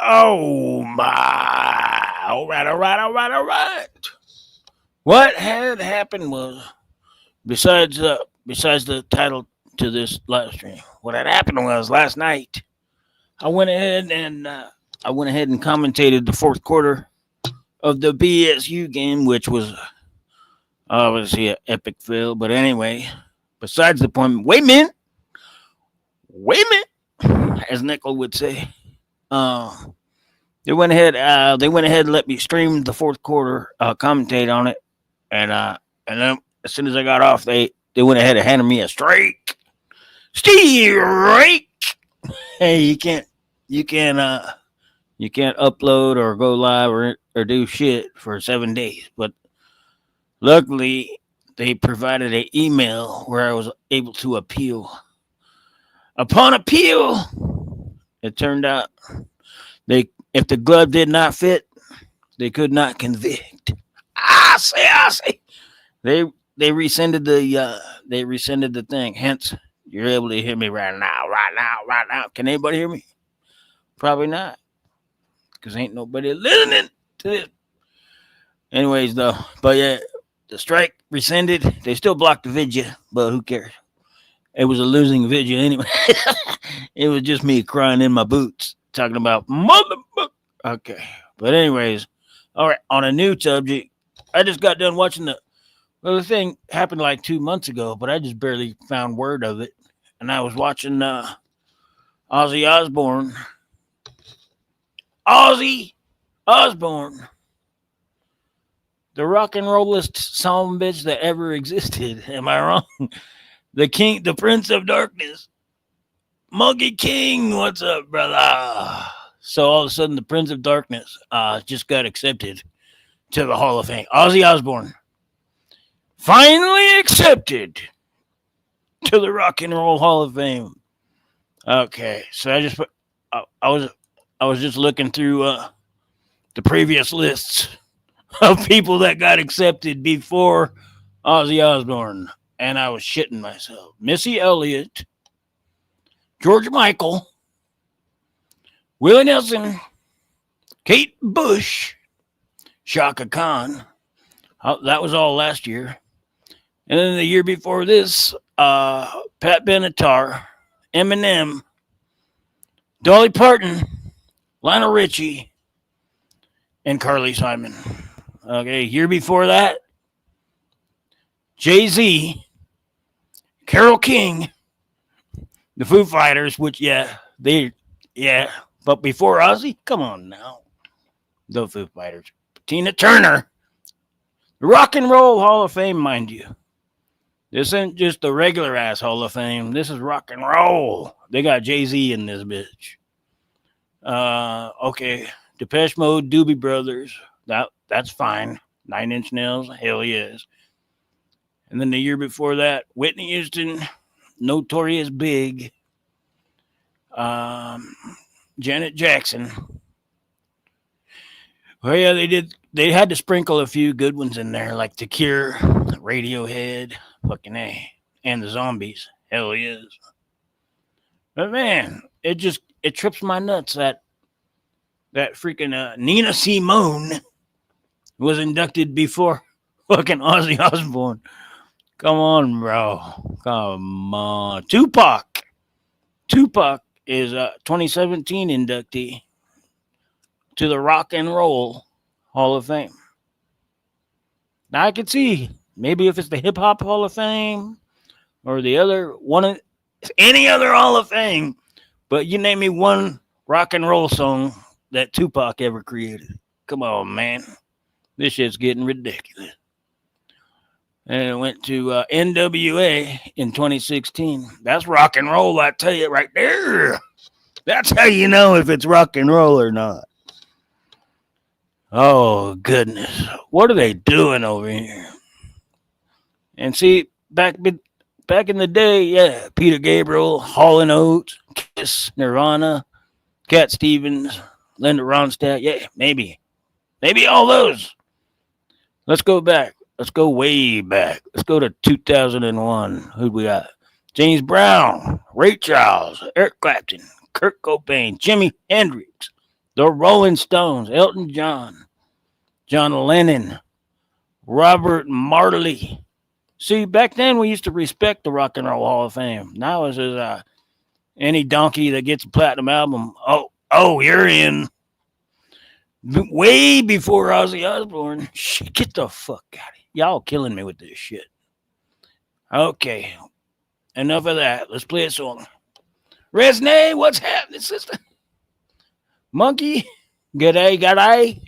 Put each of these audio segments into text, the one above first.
Oh my! All right. What had happened was besides the title to this live stream. What had happened was last night I went ahead and commentated the fourth quarter of the BSU game, which was obviously an epic fail. But anyway, besides the point, wait a minute, as Nickel would say. Uh, they went ahead and let me stream the fourth quarter, commentate on it, and then as soon as I got off, they went ahead and handed me a strike. Strike. Hey, you can't you can't upload or go live or do shit for 7 days. But luckily, they provided an email where I was able to appeal. Upon appeal, it turned out they if the glove did not fit, they could not convict. I say. They they rescinded the thing. Hence, you're able to hear me right now. Can anybody hear me? Probably not, because ain't nobody listening to this. Anyways, though, but yeah, the strike rescinded. They still blocked the video, but who cares? It was a losing video anyway. It was just me crying in my boots, talking about motherfucker. Okay, but anyways, all right. On a new subject, I just got done watching the thing happened like 2 months ago, but I just barely found word of it, and I was watching Ozzy Osbourne. Ozzy Osbourne, the rock and rollest son bitch that ever existed. Am I wrong? The king, the prince of darkness, Monkey King. What's up, brother? So all of a sudden, the prince of darkness just got accepted to the Hall of Fame. Ozzy Osbourne finally accepted to the Rock and Roll Hall of Fame. Okay, so I was just looking through the previous lists of people that got accepted before Ozzy Osbourne, and I was shitting myself. Missy Elliott, George Michael, Willie Nelson, Kate Bush, Shaka Khan. That was all last year. And then the year before this, Pat Benatar, Eminem, Dolly Parton, Lionel Richie, and Carly Simon. Okay, year before that, Jay-Z, Carole King, the Foo Fighters, which, but before Ozzy, come on now, the Foo Fighters. Tina Turner, the Rock and Roll Hall of Fame, mind you. This ain't just the regular ass Hall of Fame. This is rock and roll. They got Jay-Z in this bitch. Okay, Depeche Mode, Doobie Brothers. That's fine. 9 Inch Nails, hell yes. And then the year before that, Whitney Houston, Notorious Big, Janet Jackson. Well, yeah, they had to sprinkle a few good ones in there, like The Cure, Radiohead, fucking A, and the Zombies. Hell yes. But man, it trips my nuts that freaking Nina Simone was inducted before fucking Ozzy Osbourne. Come on, bro. Come on. Tupac is a 2017 inductee to the Rock and Roll Hall of Fame. Now I could see maybe if it's the Hip Hop Hall of Fame or the other one, any other Hall of Fame, but you name me one rock and roll song that Tupac ever created. Come on, man. This shit's getting ridiculous. And it went to NWA in 2016. That's rock and roll, I tell you right there. That's how you know if it's rock and roll or not. Oh, goodness. What are they doing over here? And see, back in the day, yeah, Peter Gabriel, Hall & Oates, Kiss, Nirvana, Cat Stevens, Linda Ronstadt. Yeah, maybe all those. Let's go back. Let's go way back. Let's go to 2001. Who we got? James Brown, Ray Charles, Eric Clapton, Kurt Cobain, Jimi Hendrix, The Rolling Stones, Elton John, John Lennon, Robert Marley. See, back then we used to respect the Rock and Roll Hall of Fame. Now it's just any donkey that gets a platinum album. Oh, you're in. Way before Ozzy Osbourne. Shit, get the fuck out of here. Y'all killing me with this shit. Okay, enough of that. Let's play a song. Resnay, what's happening, sister? Monkey, g'day.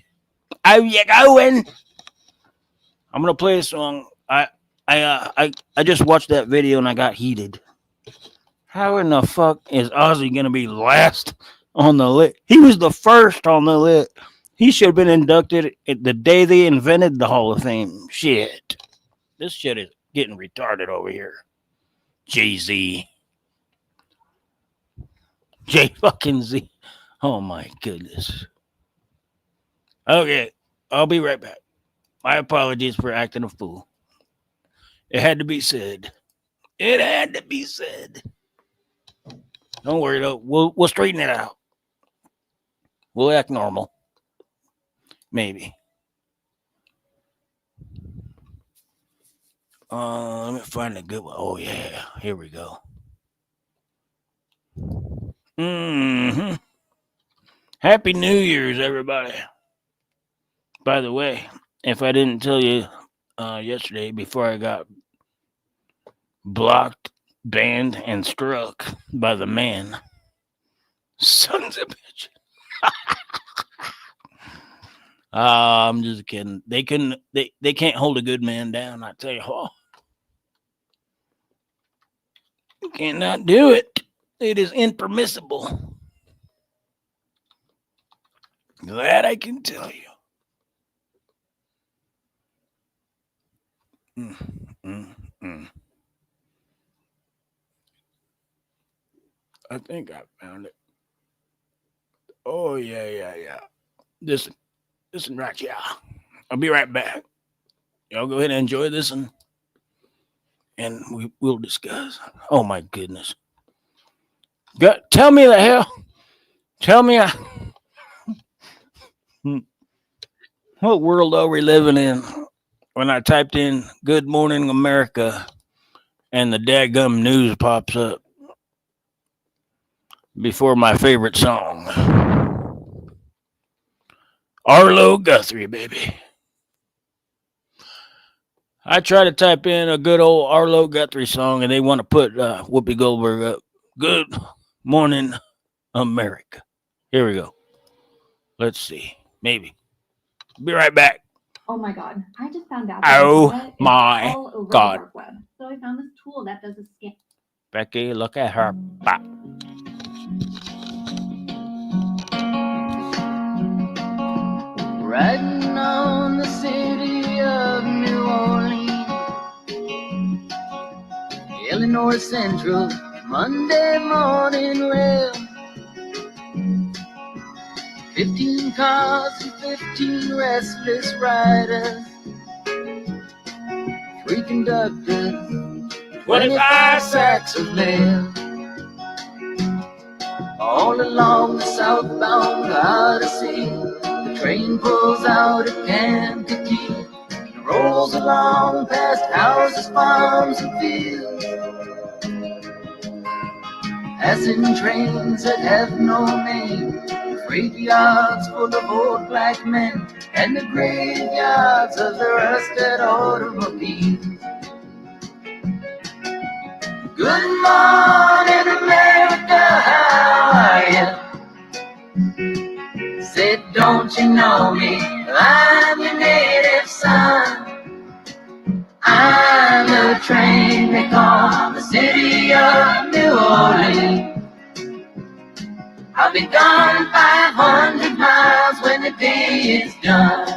How you going? I'm gonna play a song. I just watched that video and I got heated. How in the fuck is Ozzy gonna be last on the list? He was the first on the list. He should have been inducted the day they invented the Hall of Fame. Shit. This shit is getting retarded over here. Jay-Z. J fucking Z. Oh my goodness. Okay, I'll be right back. My apologies for acting a fool. It had to be said. It had to be said. Don't worry though. We'll straighten it out. We'll act normal. Maybe. Let me find a good one. Oh yeah, here we go. Happy New Year's, everybody. By the way, if I didn't tell you yesterday before I got blocked, banned, and struck by the man, sons of bitch. I'm just kidding. They can't hold a good man down. I tell you what. You cannot do it. It is impermissible. That I can tell you. I think I found it. Oh yeah. Listen right, yeah. I'll be right back. Y'all go ahead and enjoy this and we'll discuss. Oh my goodness. Tell me the hell. Tell me what world are we living in when I typed in Good Morning America and the daggum news pops up before my favorite song. Arlo Guthrie, baby. I try to type in a good old Arlo Guthrie song and they want to put Whoopi Goldberg up. Good Morning America. Here we go. Let's see. Maybe. Be right back. Oh my god. I just found out that all over the dark web. So I found this tool that does a scan. Becky, look at her. Bop. Riding on the city of New Orleans, Illinois Central, Monday morning rail. 15 cars and 15 restless riders, 3 conductors, 25 sacks of mail. All along the southbound Odyssey, the train pulls out at Kankakee and rolls along past houses, farms, and fields. Passing trains that have no name, freight yards full of old black men, and the graveyards of the rusted automobiles. Good morning, America, how are you? Said, don't you know me? I'm your native son. I'm a train they call the city of New Orleans. I'll be gone 500 miles when the day is done.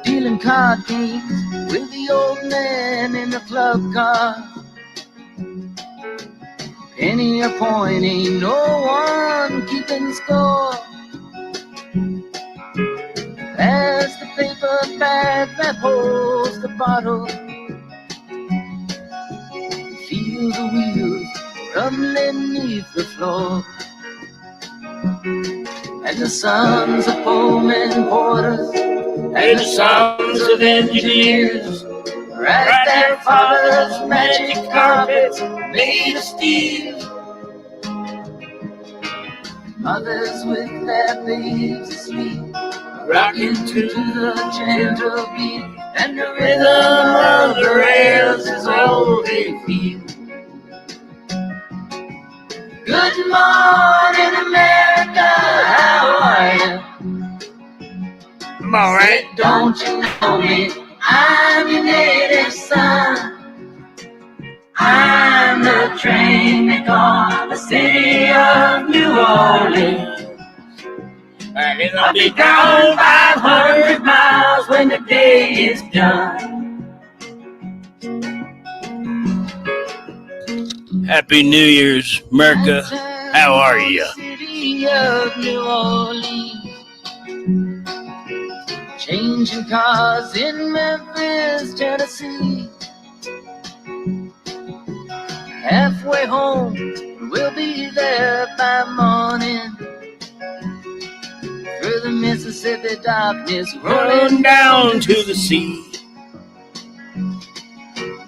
Dealing card games with the old man in the club car. Penny a point, ain't no one keeping score. Pass the paper bag that holds the bottle. Feel the wheels crumbling neath the floor. And the sons of Pullman porters and the sons of engineers ride their father's magic carpets made of steel. Mothers with their babes asleep, rocking to the gentle beat, and the rhythm of the rails is all they feel. Good morning, America, how are you? I'm all right. Don't you know me? I'm your native son. I'm the train they call the city of New Orleans. And I'll be gone 500 miles when the day is done. Happy New Year's, America. How are you? City of New Orleans. Changing cars in Memphis, Tennessee. Halfway home, we'll be there by morning. Through the Mississippi darkness, Rolling down to the sea.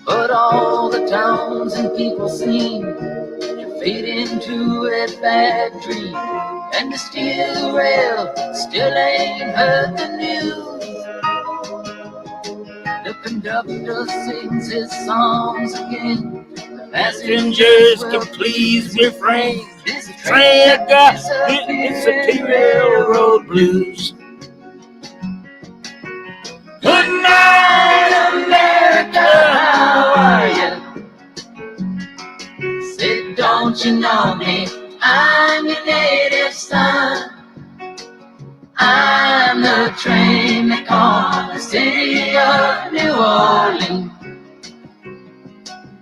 But all the towns and people seem to fade into a bad dream. And the steel rail still ain't heard the news. The conductor sings his songs again. The Passengers can please refrain. This Train got it's a railroad blues. Good night, America, how are you? Say, don't you know me? I'm your native son. I'm the train they call the city of New Orleans.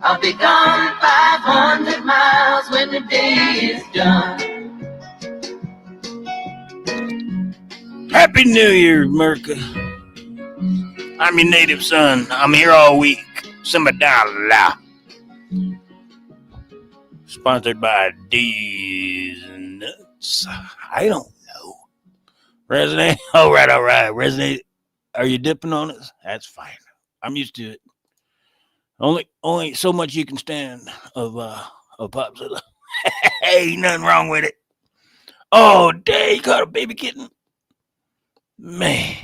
I'll be gone 500 miles when the day is done. Happy New Year, America. I'm your native son. I'm here all week. Simbadala. Sponsored by D's Nuts. I don't know. Resonate? All right. Resonate. Are you dipping on us? That's fine. I'm used to it. Only so much you can stand of Popzilla. Hey, nothing wrong with it. Oh, dang, you got a baby kitten? Man.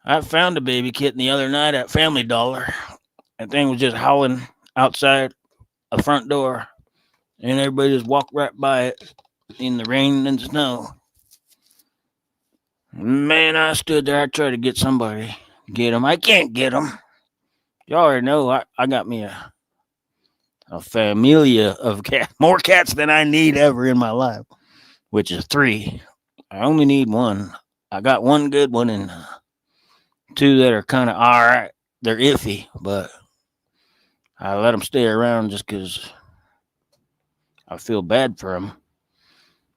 I found a baby kitten the other night at Family Dollar. That thing was just howling outside a front door, and everybody just walked right by it in the rain and snow. Man, I stood there. I tried to get somebody to get him. I can't get him. You already know I got me a familia of cats, more cats than I need ever in my life, which is 3. I only need 1. I got 1 good one and 2 that are kind of all right. They're iffy, but I let them stay around just because I feel bad for them.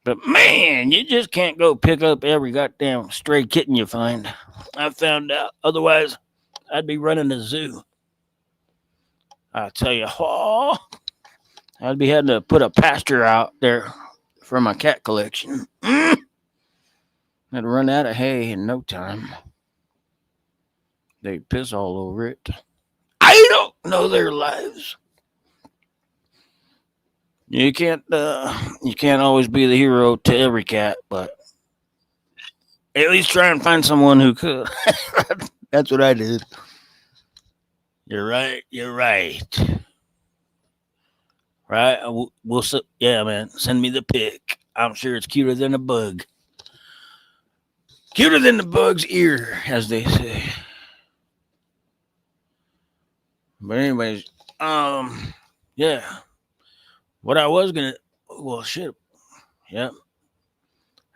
But man, you just can't go pick up every goddamn stray kitten you find. I found out. Otherwise, I'd be running a zoo. I tell you, oh, I'd be having to put a pasture out there for my cat collection. I'd run out of hay in no time. They piss all over it. I don't know their lives. You can't always be the hero to every cat, but at least try and find someone who could. That's what I did. You're right. Right? We'll yeah, man. Send me the pic. I'm sure it's cuter than a bug. Cuter than the bug's ear, as they say. But anyways, yeah. What I was gonna, well, shit. Yep.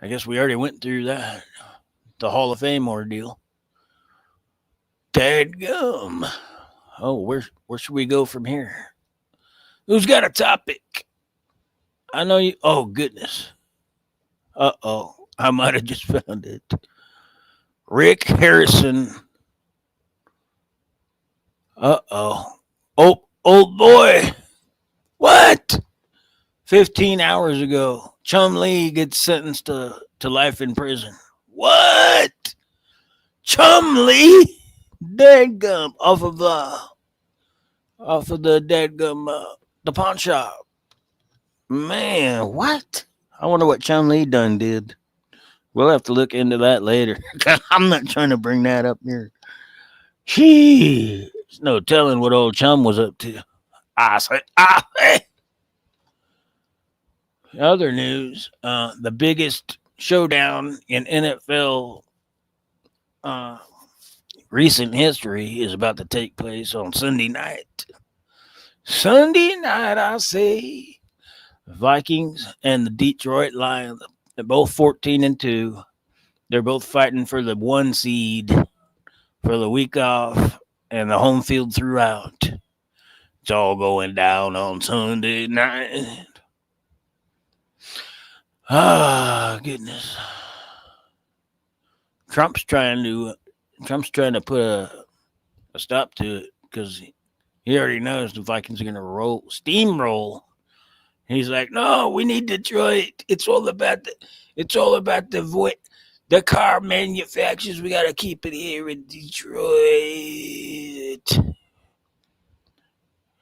I guess we already went through that. The Hall of Fame ordeal. Dadgum. Oh, where should we go from here? Who's got a topic? I know you. Oh, goodness. Uh-oh. I might have just found it. Rick Harrison. Uh-oh. Oh, old boy. What? 15 hours ago, Chum-Li gets sentenced to life in prison. What? Chum-Li? Dadgum off of the dadgum the pawn shop. Man, what? I wonder what Chum-Li done did. We'll have to look into that later. I'm not trying to bring that up here. Gee, there's no telling what old Chum was up to. I say, hey. Other news: the biggest showdown in NFL uh, recent history is about to take place on Sunday night. Sunday night, I say, Vikings and the Detroit Lions. They're both 14-2. They're both fighting for the 1 seed for the week off and the home field throughout. It's all going down on Sunday night. Ah, goodness. Trump's trying to put a stop to it because he already knows the Vikings are going to steamroll. He's like, no, we need Detroit. It's all about the car manufacturers. We got to keep it here in Detroit.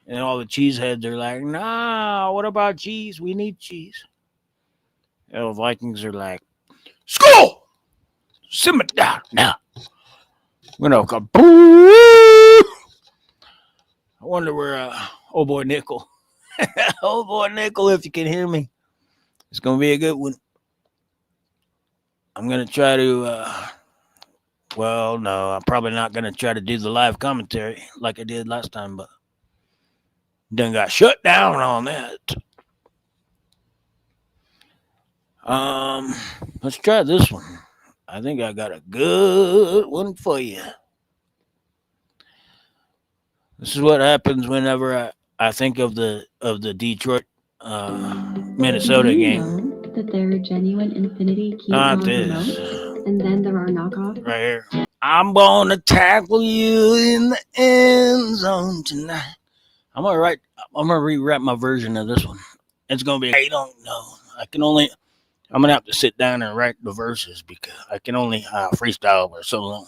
And all the cheeseheads are like, nah, what about cheese? We need cheese. And the Vikings are like, school! Simmer down now. We're going to go, boo! I wonder where, oh boy, Nickel. Oh boy, Nickel, if you can hear me. It's going to be a good one. I'm going to try to, well, no, I'm probably not going to try to do the live commentary like I did last time, but done got shut down on that. Let's try this one. I think I got a good one for you. This is what happens whenever I think of the Detroit Minnesota game. That there are genuine Infinity Not this. and then there are knockoffs. Right here. I'm gonna tackle you in the end zone tonight. I'm gonna rewrite my version of this one. It's gonna be I don't know. I'm gonna have to sit down and write the verses because I can only freestyle for so long.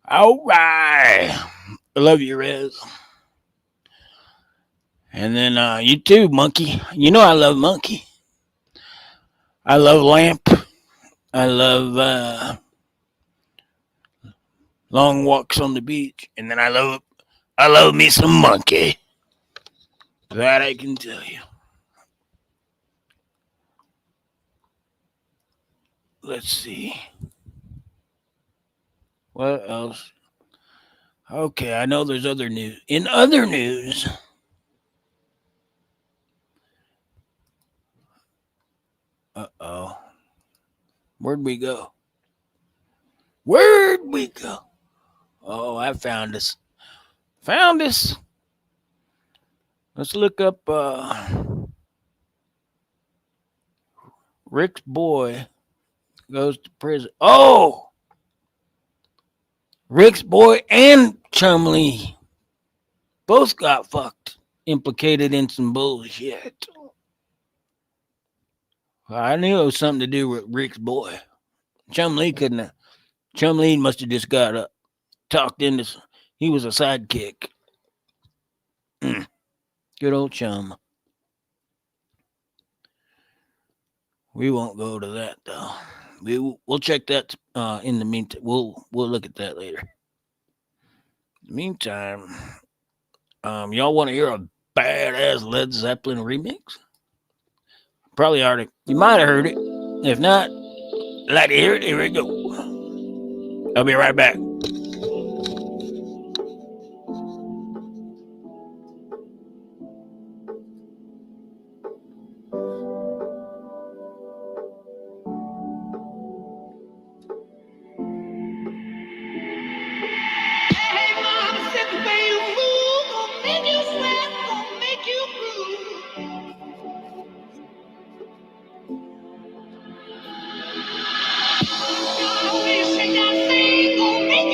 All right. I love you, Rez. And then you too, Monkey. You know I love Monkey. I love Lamp. I love long walks on the beach. And then I love me some Monkey. That I can tell you. Let's see. What else? Okay, I know there's other news. In other news, uh-oh. Where'd we go? Oh, I found us. Let's look up Rick's boy goes to prison. Oh! Rick's boy and Chum-Li both got fucked, implicated in some bullshit. I knew it was something to do with Rick's boy. Chum-Li couldn't have. Chum-Li must have just got talked into. He was a sidekick. Good old Chum. We won't go to that though. We'll check that in the meantime. We'll look at that later. In the meantime, y'all want to hear a badass Led Zeppelin remix? Probably already. You might have heard it. If not, like to hear it. Here we go. I'll be right back. Shake that thing, gonna make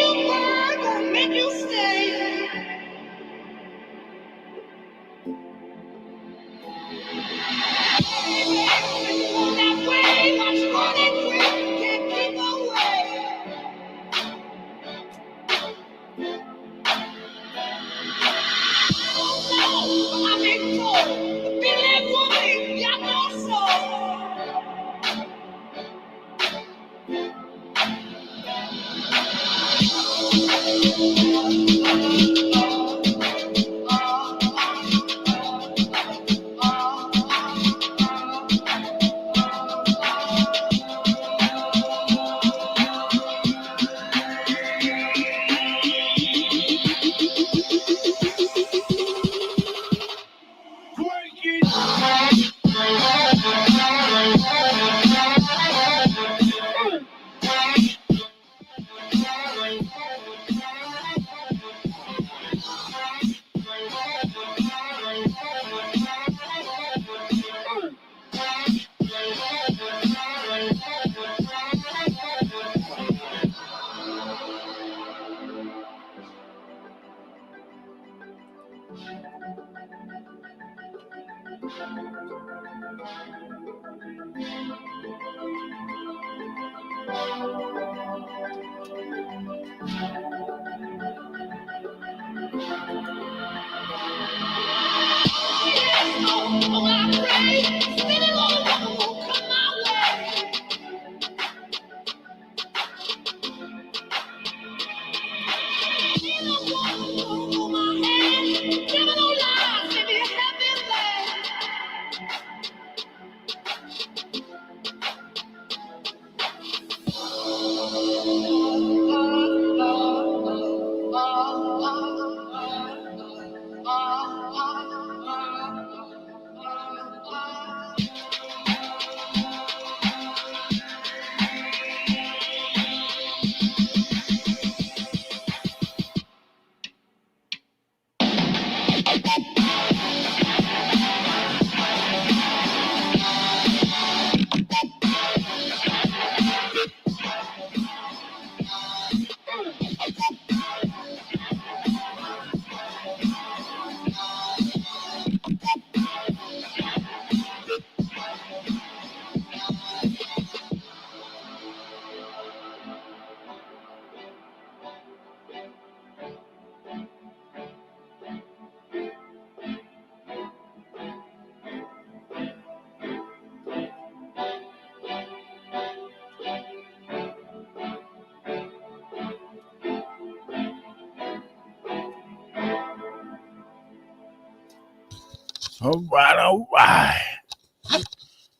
All right, all right.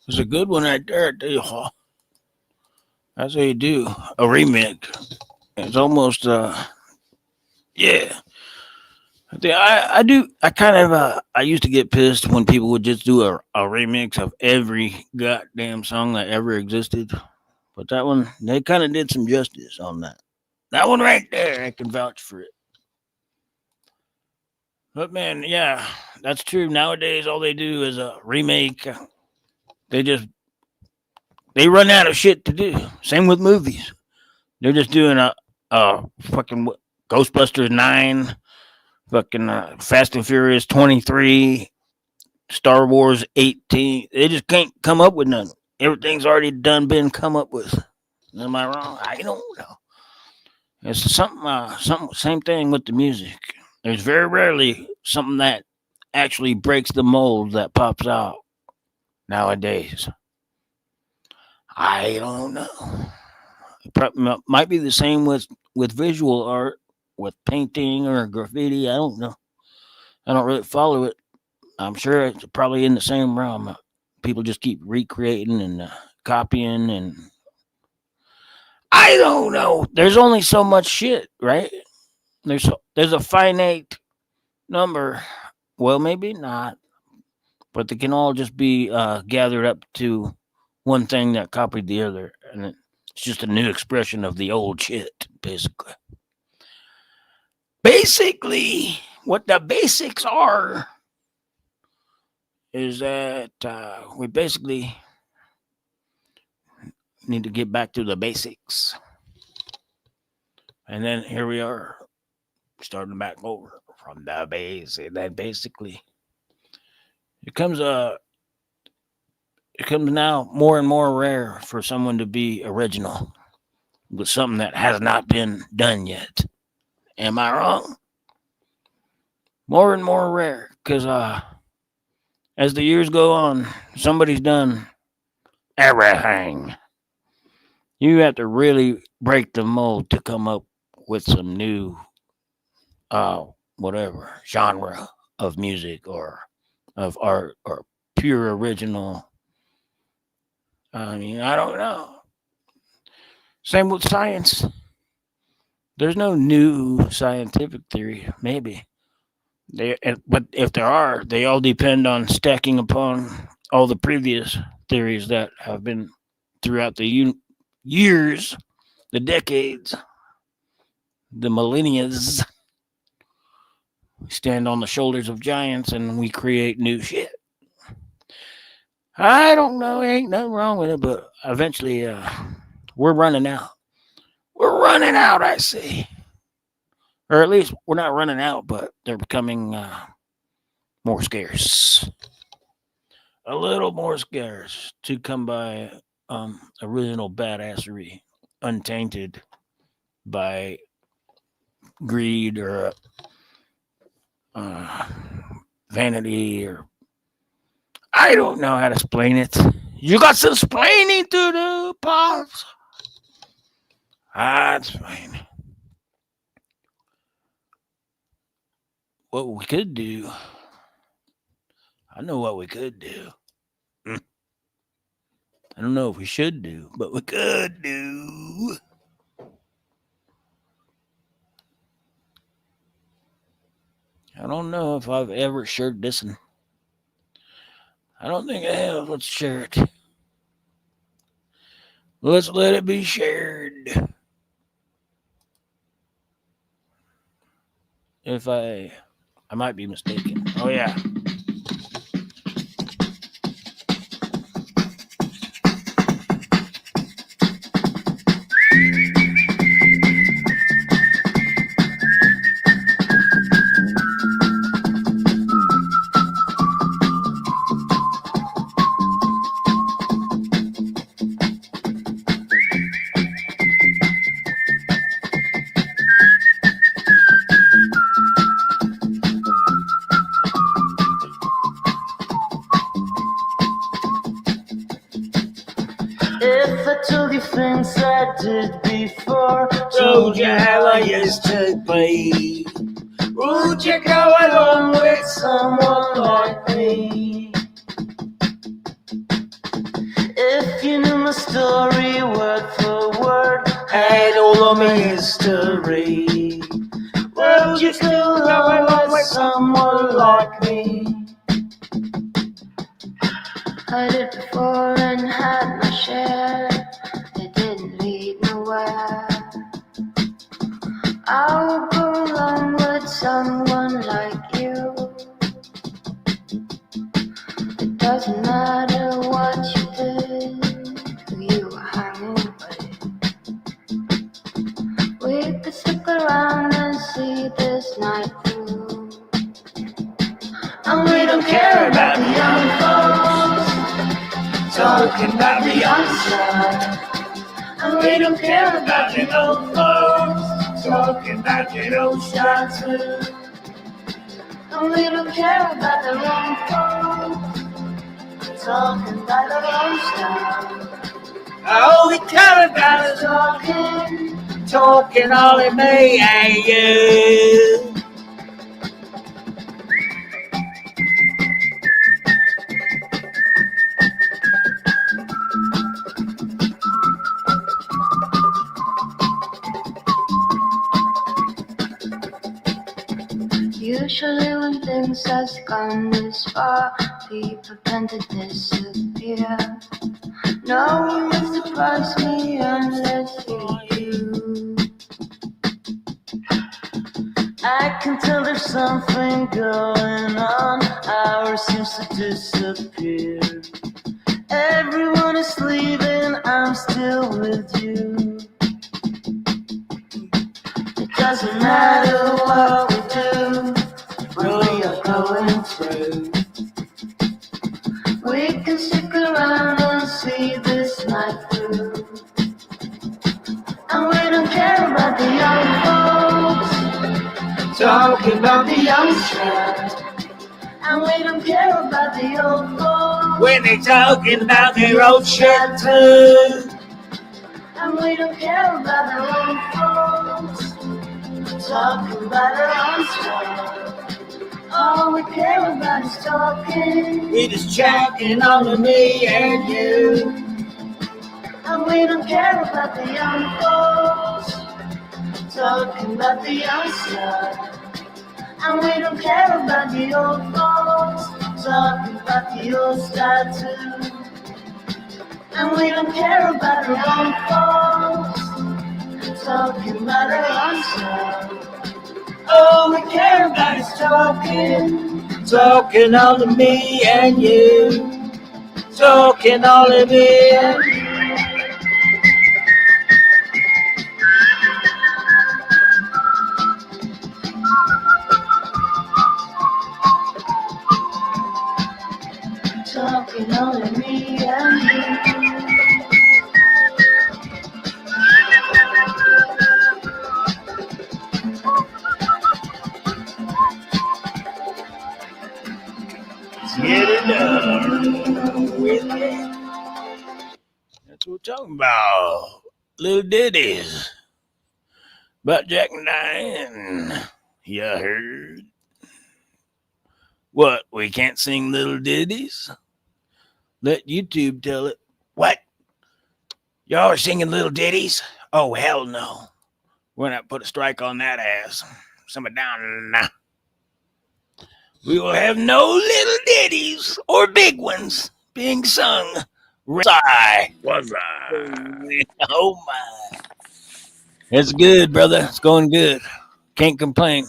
It's a good one right there, too. Huh? That's how you do a remix. It's almost yeah. I do. I kind of I used to get pissed when people would just do a remix of every goddamn song that ever existed. But that one, they kind of did some justice on that. That one right there, I can vouch for it. But man, yeah, that's true. Nowadays, all they do is a remake. They just they run out of shit to do. Same with movies. They're just doing a fucking Ghostbusters 9, fucking Fast and Furious 23, Star Wars 18. They just can't come up with nothing. Everything's already done been come up with. Am I wrong? I don't know. It's something same thing with the music. There's very rarely something that actually breaks the mold that pops out nowadays. I don't know. Might be the same with visual art, with painting or graffiti. I don't know. I don't really follow it. I'm sure it's probably in the same realm. People just keep recreating and copying, and I don't know. There's only so much shit, right? There's a finite number. Well, maybe not, but they can all just be gathered up to one thing that copied the other, and it's just a new expression of the old shit, basically. Basically, what the basics are is that we basically need to get back to the basics. And then here we are, starting back over from the base. And then basically, it comes now more and more rare for someone to be original with something that has not been done yet. Am I wrong? More and more rare, because as the years go on, somebody's done everything. You have to really break the mold to come up with some new, whatever genre of music or of art or pure original. I mean, I don't know. Same with science. There's no new scientific theory, maybe. But if there are, they all depend on stacking upon all the previous theories that have been throughout the years, the decades, the millennias. We stand on the shoulders of giants and we create new shit. I don't know, ain't nothing wrong with it, but eventually we're running out. We're running out, I say. Or at least we're not running out, but they're becoming more scarce, a little more scarce to come by original badassery, untainted by greed or uh, vanity, or I don't know how to explain it. You got some explaining to do, pops. That's fine. What we could do, I know what we could do. I don't know if we should do, but we could do. I don't know if I've ever shared this one. I don't think I have. Let's share it. Let's let it be shared. If I might be mistaken. Oh yeah. If I told you things I did before, Told you how I used to be. would you go along with someone like me? If you knew my story word for word, Had all of my history. would you still go along with someone like me? I did before and had my share. It didn't lead nowhere. I would go along with someone like you. It doesn't matter what you did, who you were hanging with. We could stick around and see this night through. And we don't care about the young folks talking about the young side. And we don't care about the old folks talking about the old side too. And we don't care about the wrong folks talking about the wrong style. All we care about is Talking only me and you. Usually when things has gone this far, people tend to disappear. No one will surprise me unless you. I can tell there's something going on. Ours seems to disappear. Everyone is leaving, I'm still with you. It doesn't matter what we do, we are going through. We can stick around and see this night through. And we don't care about the young folks talking about the youngsters. And we don't care about the old folks When they talking about their old shit too. and we don't care about the wrong folks talking about their own stuff. All we care about is talking. We just chatting on me and you. And we don't care about the young folks talking about the young stuff. And we don't care about the old folks talking about the old style too. And we don't care about the young folks talking about their own stuff. All we care about is Talking on to me and you. Talking on to me and you. It's only me and you. Get it done with it. That's what we're talking about. Little ditties. About Jack and Diane. You heard? What? We can't sing little ditties? Let YouTube tell it. What? Y'all are singing little ditties? Oh, hell no. We're not put a strike on that ass. Somebody down. We will have no little ditties or big ones being sung. Was I? Oh my. It's good, brother. It's going good. Can't complain.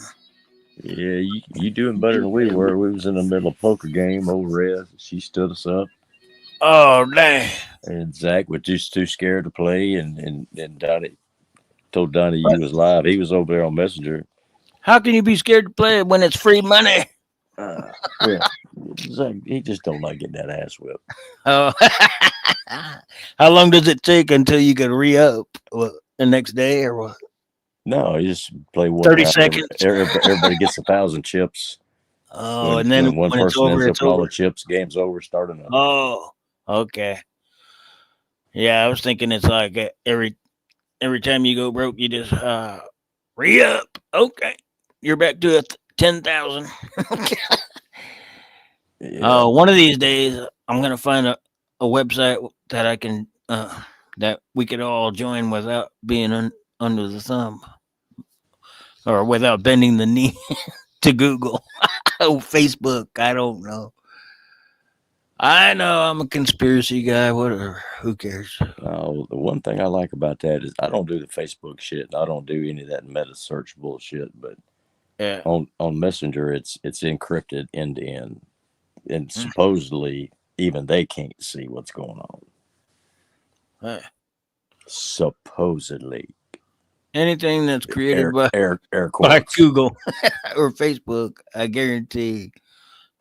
Yeah, you doing better than we were. We was in the middle of a poker game over Red. She stood us up. Oh, dang. And Zach was just too scared to play. And Donnie told Donnie you was live. He was over there on Messenger. How can you be scared to play when it's free money? Yeah, Zach, he just don't like getting that ass whipped. Oh. How long does it take until you can re-up? What, the next day or what? No, you just play one 30 round. seconds. Everybody gets 1,000 chips. Oh, and then when when it's person over, ends it's up with all over. the chips, game's over, starting up. Oh, okay. Yeah, I was thinking it's like every time you go broke, you just re-up. Okay, you're back to 10,000. Yeah. One of these days, I'm gonna find a website that I can that we could all join without being under the thumb or without bending the knee to Google. Oh, Facebook. I don't know. I know I'm a conspiracy guy. Whatever. Who cares? The one thing I like about that is I don't do the Facebook shit. I don't do any of that meta search bullshit. But Yeah. on Messenger, it's encrypted end to end, and supposedly even they can't see what's going on. Supposedly. Anything that's created by quotes. Google or Facebook, I guarantee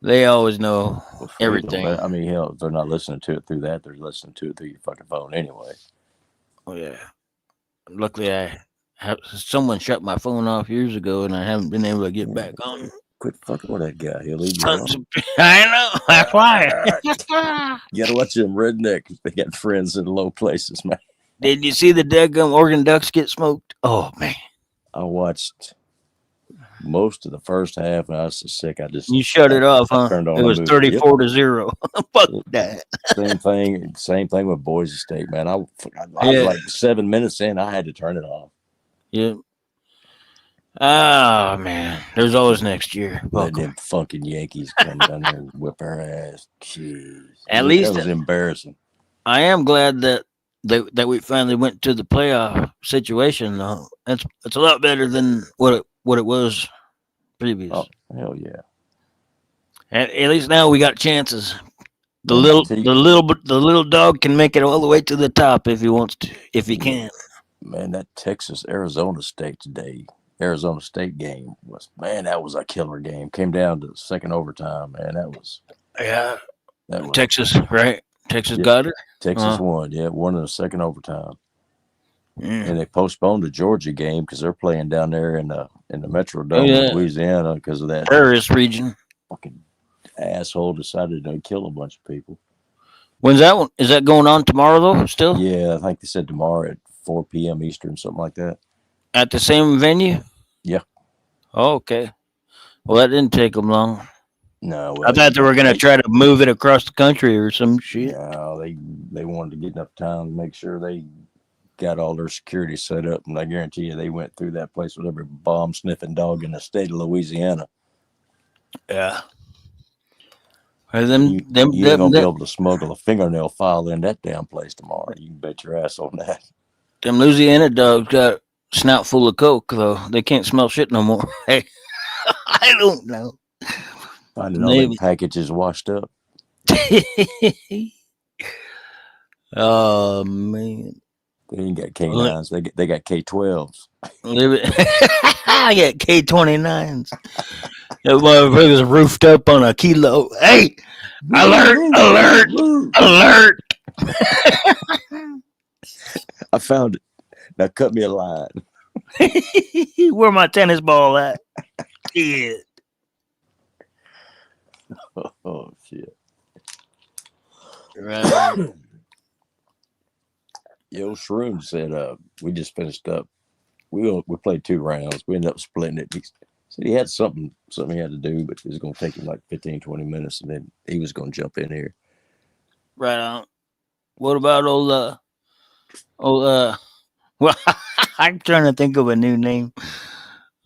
they always know everything. I mean, hell, they're not listening to it through that. They're listening to it through your fucking phone anyway. Oh, yeah. Luckily, someone shut my phone off years ago, and I haven't been able to get back on. Quit fucking with that guy. He'll leave you alone. I know. That's why. You gotta watch them rednecks. They got friends in low places, man. Did you see the daggum Oregon Ducks get smoked? Oh, man. I watched most of the first half, and I was so sick. You shut it off, huh? Turned on. It was 34-0. Fuck that. Same thing with Boise State, man. I was like 7 minutes in, I had to turn it off. Yeah. Oh, man. There's always next year. Let them fucking Yankees come down there and whip our ass. Jeez. At least that was embarrassing. I am glad that we finally went to the playoff situation, though. It's a lot better than what it was previous. Oh, hell yeah! At least now we got chances. The little dog can make it all the way to the top if he wants to, if he can. Man, that Arizona State game that was a killer game. Came down to the second overtime, man. That was Texas, right? Texas got her. Texas won, won in the second overtime. And they postponed the Georgia game because they're playing down there in the Metrodome in Louisiana because of that terrorist region. Fucking asshole decided to kill a bunch of people. When's that one? Is that going on tomorrow though? Still? Yeah, I think they said tomorrow at 4 p.m. Eastern, something like that. At the same venue? Yeah. Oh, okay. Well, that didn't take them long. No, I thought they were going to try to move it across the country or some shit. No, they wanted to get enough time to make sure they got all their security set up, and I guarantee you they went through that place with every bomb-sniffing dog in the state of Louisiana. Yeah. You ain't going to be able to smuggle a fingernail file in that damn place tomorrow. You can bet your ass on that. Them Louisiana dogs got a snout full of coke, though. They can't smell shit no more. Hey, I don't know. Finding all them packages washed up. Oh, man. They ain't got K9s. They got K12s. I got K29s. That motherfucker's roofed up on a kilo. Hey, alert, alert, alert. I found it. Now cut me a line. Where my tennis ball at? Yeah. Oh shit. Right. Yo, Shroom said, we just finished up. We played 2 rounds. We ended up splitting it. He said he had something he had to do, but it was going to take him like 15, 20 minutes, and then he was going to jump in here. Right on. What about old well, I'm trying to think of a new name.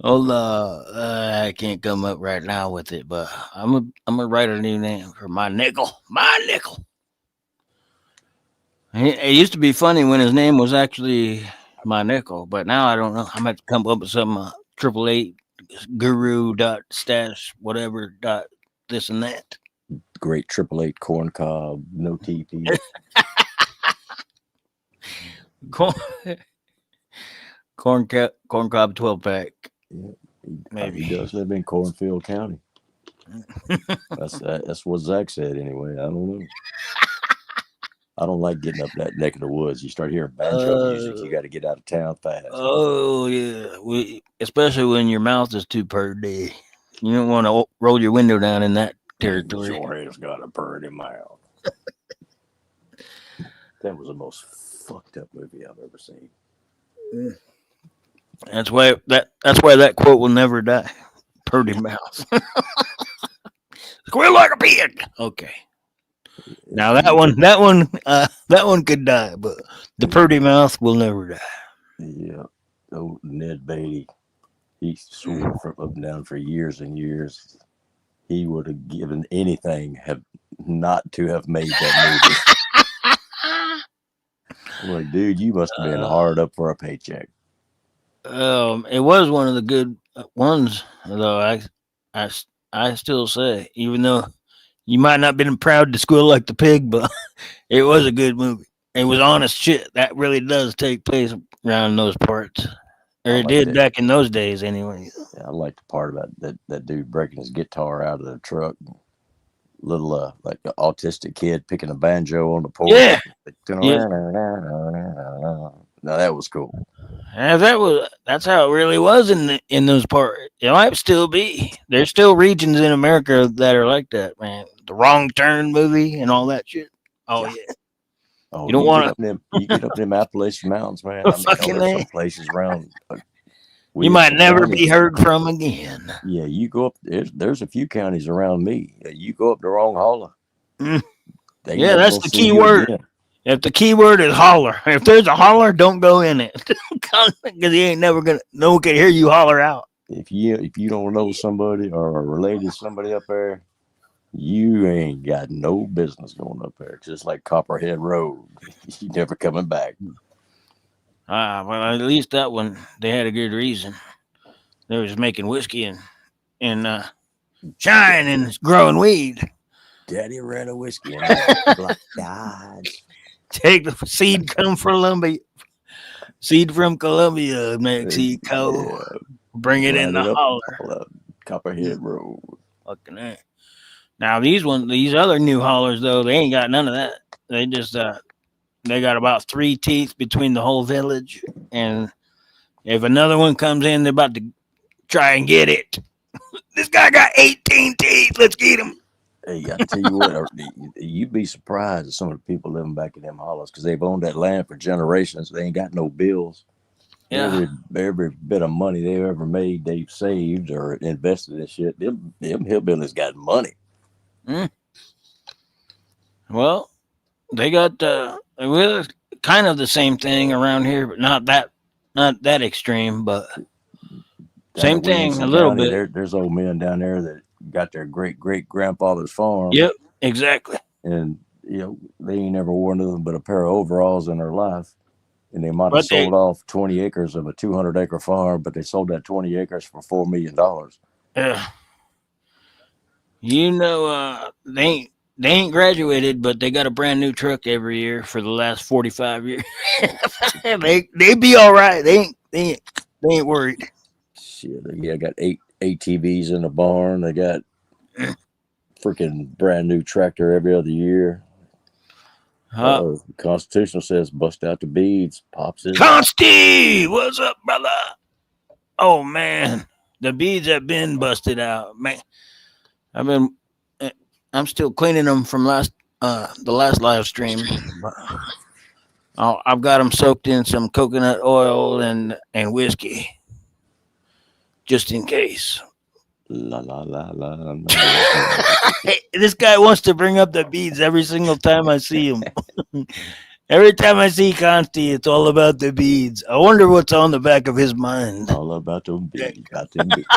Old I can't come up right now with it, but I'm gonna write a new name for my nickel. My nickel. It used to be funny when his name was actually my nickel, but now I don't know. I'm gonna have to come up with some 888 guru dot stash whatever dot this and that. Great 888 corn cob, no TP. Corn, corn cob 12 pack. Yeah, Maybe. he does live in Cornfield County. That's what Zach said anyway. I don't know. I don't like getting up that neck of the woods. You start hearing banjo music, you got to get out of town fast. Oh yeah, especially when your mouth is too purdy. You don't want to roll your window down in that territory. Sure has got a purdy mouth. That was the most fucked up movie I've ever seen. That's why that quote will never die. Purdy mouth. Squeal like a pig. Okay. Now that one could die, but the purdy mouth will never die. Yeah. Oh, Ned Beatty, he swore from up and down for years and years. He would have given anything not to have made that movie. I'm like, dude, you must have been hard up for a paycheck. It was one of the good ones, though. I still say, even though you might not have been proud to squeal like the pig, but it was a good movie. It was honest shit. That really does take place around those parts. Or it did back in those days, anyway. Yeah, I like the part about that dude breaking his guitar out of the truck. Little like an autistic kid picking a banjo on the porch. Yeah. Now that was cool. Yeah, that's how it really was in those parts. It might still be. There's still regions in America that are like that, man. The Wrong Turn movie and all that shit. Oh yeah. Oh, you don't want to. You get up them Appalachian Mountains, man. I mean, there's some places around. You might never be heard from again. Yeah, you go up. There's a few counties around me. You go up the wrong holler. Yeah, that's the key word. If the key word is holler, if there's a holler, don't go in it because you ain't never gonna. No one can hear you holler out. If you don't know somebody or are related to somebody up there, you ain't got no business going up there. Just like Copperhead Road, you never coming back. Well, at least that one they had a good reason. They was making whiskey and shine and growing weed. Daddy ran a whiskey and Black Dodge. Take the seed from Colombia. Seed from Colombia, Mexico. Yeah. Bring it in the holler. Copperhead Road. Fucking that. Now these other new hollers though, they ain't got none of that. They just they got about 3 teeth between the whole village, and if another one comes in, they're about to try and get it. This guy got 18 teeth. Let's get him. Hey, I tell you what, you'd be surprised at some of the people living back in them hollers because they've owned that land for generations. They ain't got no bills. Yeah. Every bit of money they ever made, they've saved or invested in shit. Them hillbillies got money. Well, they got kind of the same thing around here, but not that extreme, but same thing a little bit. There's old men down there that got their great-great-grandfather's farm. Yep, exactly. And, they ain't never wore nothing but a pair of overalls in their life. And they might have sold off 20 acres of a 200-acre farm, but they sold that 20 acres for $4 million. Yeah. They ain't graduated, but they got a brand new truck every year for the last 45 years. they be all right. They ain't worried. Shit, yeah, I got ATVs in the barn. They got freaking brand new tractor every other year. Huh? Constitutional says bust out the beads. Pops is out. Consti, what's up, brother? Oh man, the beads have been busted out, man. I've been, eh, I'm still cleaning them from the last live stream. But I've got them soaked in some coconut oil and whiskey, just in case. La la la la. No. This guy wants to bring up the beads every single time I see him. Every time I see Consti, it's all about the beads. I wonder what's on the back of his mind. All about them beads. About them beads.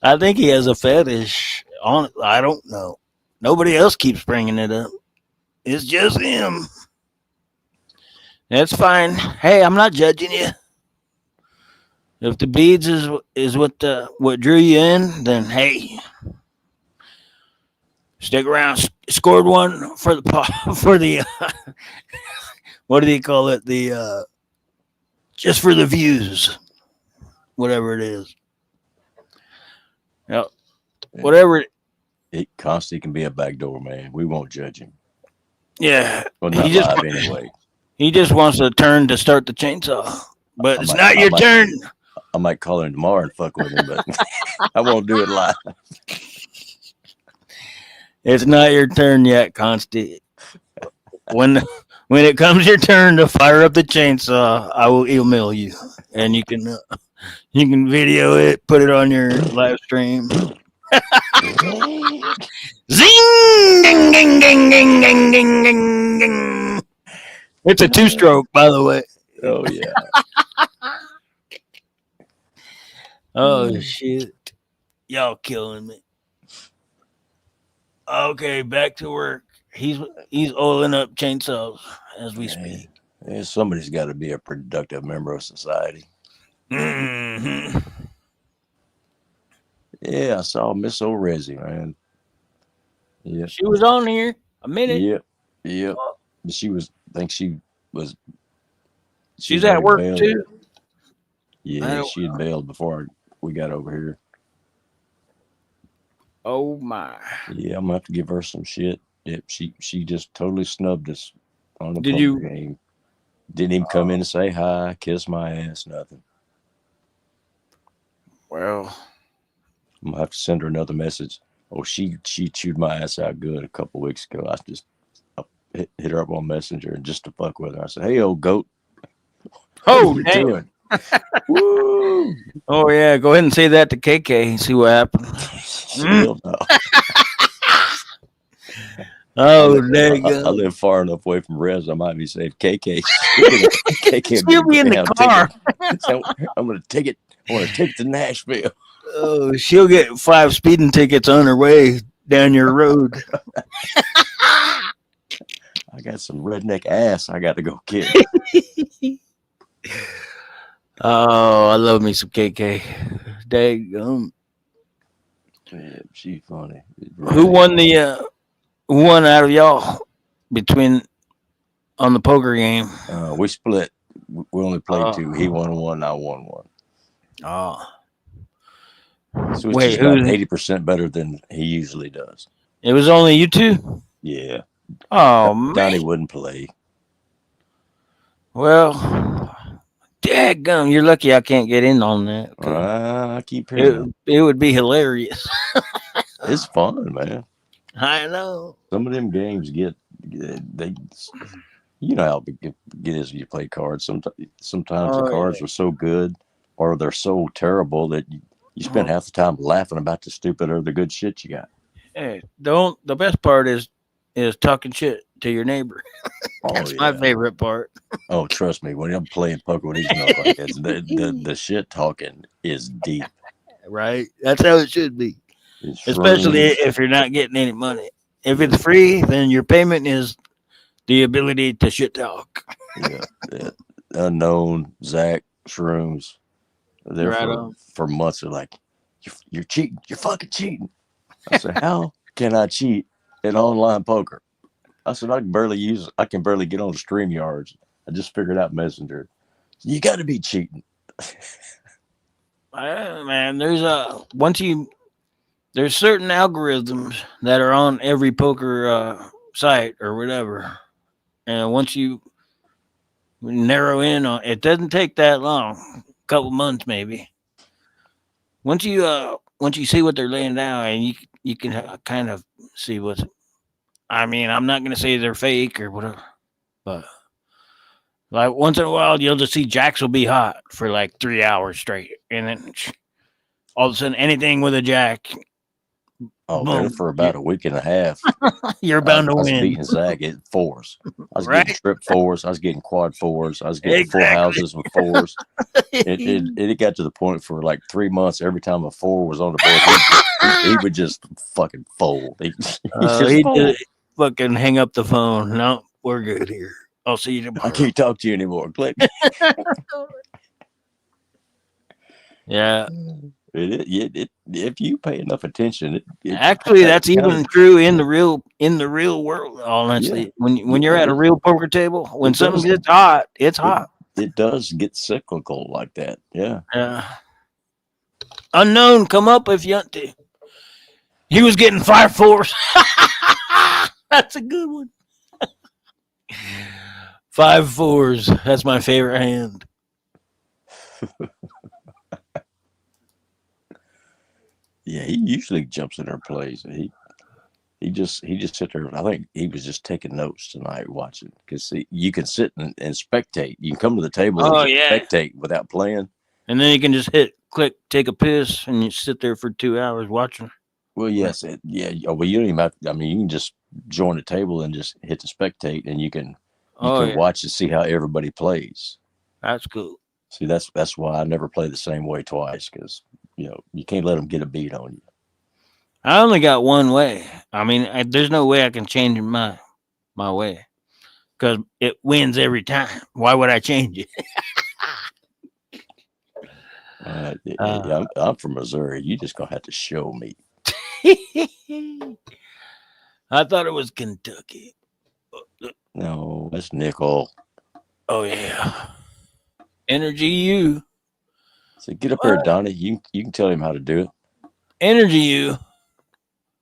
I think he has a fetish on it. I don't know. Nobody else keeps bringing it up. It's just him. That's fine. Hey, I'm not judging you. If the beads is what drew you in, then hey, stick around. Scored one for the for the what do you call it? The just for the views, whatever it is. Yep. Whatever. Constantly can be a backdoor man. We won't judge him. Yeah. Well, not live anyway. He just wants a turn to start the chainsaw, but it's not your turn. I might call him tomorrow and fuck with him, but I won't do it live. It's not your turn yet, Consti. When it comes your turn to fire up the chainsaw, I will email you, and you can video it, put it on your live stream. Zing! Ding, ding, ding, ding, ding, ding, ding, ding. It's a 2-stroke, by the way. Oh yeah. Oh shit! Y'all killing me. Okay, back to work. He's oiling up chainsaws as we speak. Yeah, somebody's got to be a productive member of society. Mm-hmm. Yeah, I saw Miss O'Rezzy, man. Yeah. She was on here a minute. Yep. She was. I think she was. She's at work bailed. too. Yeah, she had bailed before we got over here. Oh my! Yeah, I'm gonna have to give her some shit. Yep, she just totally snubbed us on the Did poker you- game. Didn't even come in and say hi, kiss my ass, nothing. Well, I'm gonna have to send her another message. Oh, she chewed my ass out good a couple weeks ago. I hit her up on Messenger and just to fuck with her. I said, "Hey, old goat, oh what you damn! doing?" Woo! Oh yeah, go ahead and say that to KK and see what happens. Still no. Oh, I there live far enough away from Rez. I might be safe. KK, KK, She'll be in the car. So I'm gonna take it. I want to take it to Nashville. Oh, she'll get 5 speeding tickets on her way down your road. I got some redneck ass I got to go get. Oh, I love me some KK. Daggum. Yeah, she's funny. Who won who won out of y'all between on the poker game? We split. We only played 2. He won 1. I won 1. Oh. So it's just about 80% better than he usually does. It was only you two? Yeah. Oh, man. Donnie wouldn't play. Well, daggum, you're lucky I can't get in on that. I keep hearing it would be hilarious. It's fun, man. I know. Some of them games they you know how it is when you play cards. Sometimes the cards are so good or they're so terrible that you spend half the time laughing about the stupid or the good shit you got. Hey, the best part is talking shit to your neighbor. That's my favorite part. Oh, trust me, when I'm playing poker with these motherfuckers, the shit talking is deep. Right? That's how it should be. Especially if you're not getting any money. If it's free, then your payment is the ability to shit talk. Yeah. Unknown, Zach, shrooms. They're for months. They're like, you're cheating. You're fucking cheating. I said, how can I cheat in online poker? I said, I can barely get on the StreamYards. I just figured out Messenger. You got to be cheating. Man, there's certain algorithms that are on every poker site or whatever, and once you narrow in on, it doesn't take that long, a couple months maybe. Once you see what they're laying down, and you can kind of see what's. I mean, I'm not gonna say they're fake or whatever, but like once in a while, you'll just see jacks will be hot for like 3 hours straight, and then all of a sudden, anything with a jack, Oh, there boom, for about a week and a half. you're I, bound to I was win. beating Zach at fours. I was getting Right? trip fours. I was getting quad fours. I was getting full Exactly. houses with fours. It got to the point for like 3 months. Every time a four was on the board, he would just fucking fold. He just He fold. did fucking hang up the phone. No, we're good here. I'll see you I tomorrow. can't talk to you anymore. Click. Yeah. If you pay enough attention, it Actually, that's kind of even true in the real world. yeah Honestly, when yeah you're at a real poker table, when it something does gets hot, it's it hot. it does get cyclical like that. Yeah. Unknown, come up if you want to. He was getting 5 4s. That's a good one. 5 4s. That's my favorite hand. Yeah, he usually jumps in her plays. He just sit there. I think he was just taking notes tonight, watching because you can sit and spectate. You can come to the table and Oh just yeah, spectate without playing. and then you can just hit click, take a piss, and you sit there for 2 hours watching. Well, yes, yeah. Well, you don't even have. I mean, you can just join the table and just hit the spectate, and you Oh can yeah, watch and see how everybody plays. that's cool. See, that's why I never play the same way twice because you can't let them get a beat on you. I only got one way. I mean, there's no way I can change my way because it wins every time. Why would I change it? Yeah, I'm from Missouri. You just gonna have to show me. I thought it was Kentucky. No, that's nickel. Oh yeah, Energy U. So get up there, What? Donnie. You can tell him how to do it. Energy U.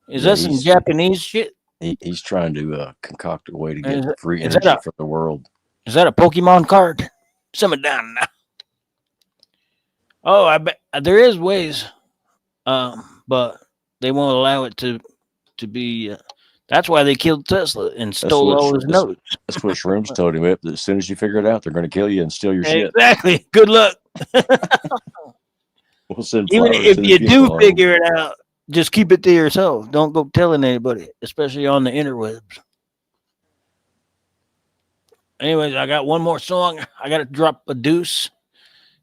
Is Yeah, that some Japanese shit? he's trying to concoct a way to get Is, free is that energy a from the world. is that a Pokemon card? Simmer down now. Oh, I bet there is ways, but they won't allow it to be. That's why they killed Tesla and That's stole what all his notes. that's what Shrooms told him. That as soon as you figure it out, they're going to kill you and steal your shit. Exactly. Good luck. We'll send Even flowers if to the you do funeral home. figure it out, just keep it to yourself. Don't go telling anybody, especially on the interwebs. Anyways, I got one more song. I got to drop a deuce,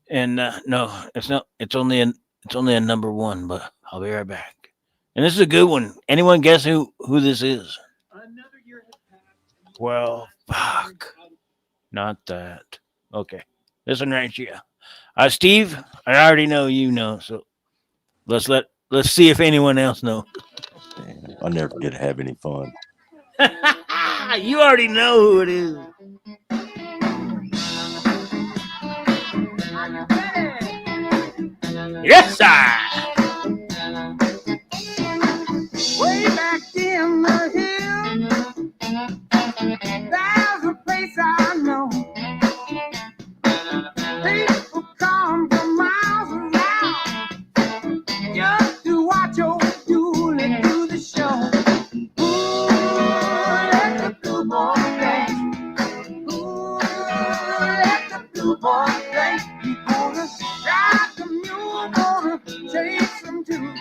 and no, it's not. It's only a number one, but I'll be right back. And this is a good one. Anyone guess who this is? Well, fuck, not that. Okay, this one right here. Steve, I already know you know, so let's see if anyone else knows. Man, I never get to have any fun. You already know who it is. Yes, sir. Way back in the hill, there's a place I know. People come from miles around just to watch old Julie do the show. Ooh, let the blue boy play. Ooh, let the blue boy play. He's gonna ride the mule, gonna chase him too.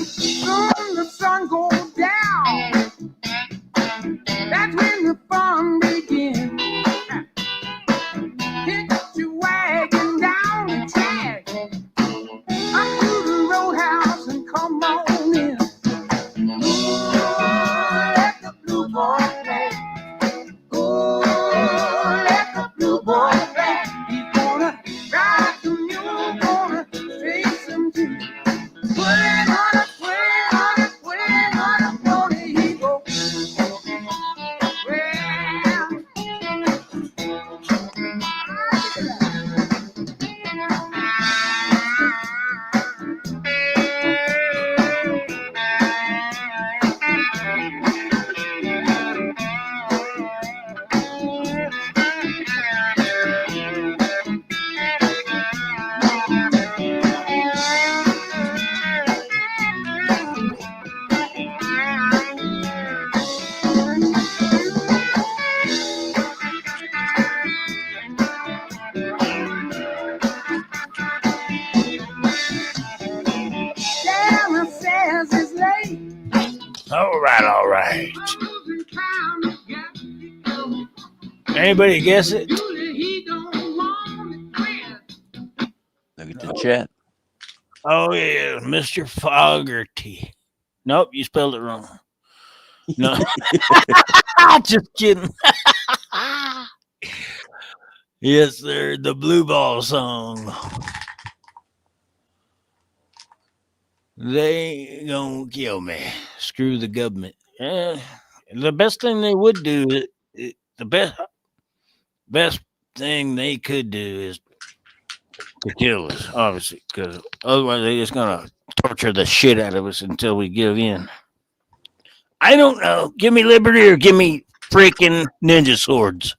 Soon the sun goes down. That's when the fun begins. Hit your wagon down the track. Up to the roadhouse and come on in. Ooh, let the blue boy play. Ooh, Anybody guess it? Look at the chat. Oh yeah, Mr. Fogerty. Nope, you spelled it wrong. No, just kidding. Yes, sir. The Blue Ball song. They gonna kill me. Screw the government. The best thing they would do, the best thing they could do is to kill us, obviously, because otherwise they just gonna torture the shit out of us until we give in. I don't know. Give me liberty or give me freaking ninja swords.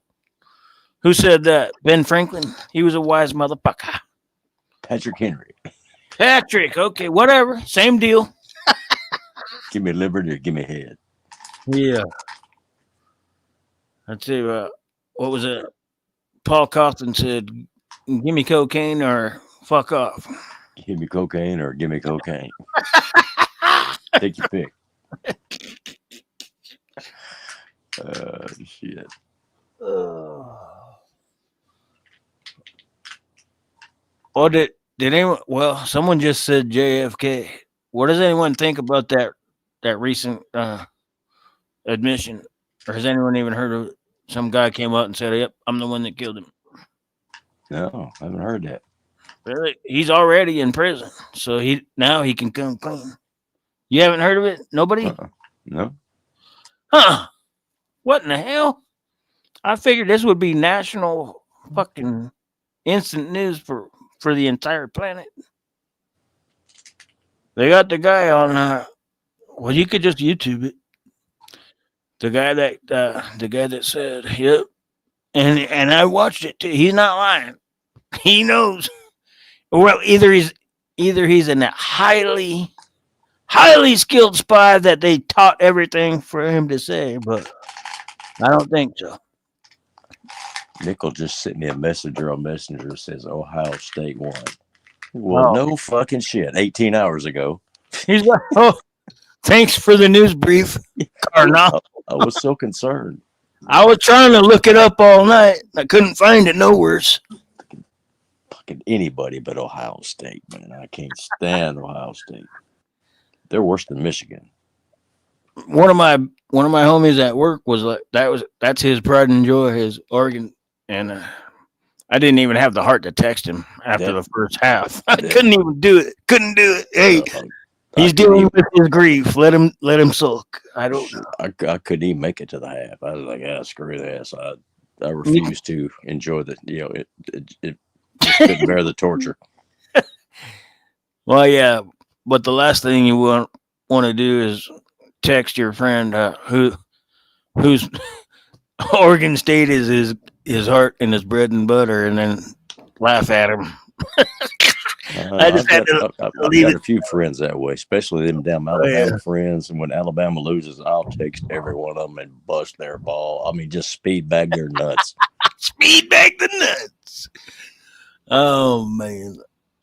Who said that? Ben Franklin. He was a wise motherfucker. Patrick Henry. Patrick. Okay, whatever. Same deal. Give me liberty or give me head. Yeah. I'd say, what was it? Paul Cawthon said, give me cocaine or fuck off. Give me cocaine or give me cocaine. Take your pick. Shit. Well, did anyone? Well, someone just said JFK. What does anyone think about that recent admission? Or has anyone even heard of it? Some guy came out and said, "Yep, I'm the one that killed him." No, I haven't heard that. Really? He's already in prison, so he can come clean. You haven't heard of it? Nobody? No. Huh? What in the hell? I figured this would be national fucking instant news for the entire planet. They got the guy on. Well, you could just YouTube it. The guy that said, "Yep," and I watched it too. He's not lying. He knows. Well, either he's a highly skilled spy that they taught everything for him to say, but I don't think so. Nickel just sent me a messenger on Messenger that says Ohio State won. Well, no fucking shit. 18 hours ago. He's like, oh, thanks for the news brief, Carnal. I was so concerned. I was trying to look it up all night. I couldn't find it nowhere. Fucking anybody but Ohio State, man. I can't stand Ohio State. They're worse than Michigan. One of my homies at work was like that's his pride and joy, his Oregon, and I didn't even have the heart to text him after the first half. I couldn't even do it. Couldn't do it. Hey, he's dealing with his grief. Let him sulk. I don't know. I couldn't even make it to the half. I was like, screw this. I refuse to enjoy the. It just couldn't bear the torture. Well, yeah, but the last thing you want to do is text your friend whose Oregon State is his heart and his bread and butter, and then laugh at him. I've got a few friends that way, especially them damn Alabama friends. And when Alabama loses, I'll text every one of them and bust their ball. I mean, just speed bag their nuts. Speed bag the nuts. Oh man,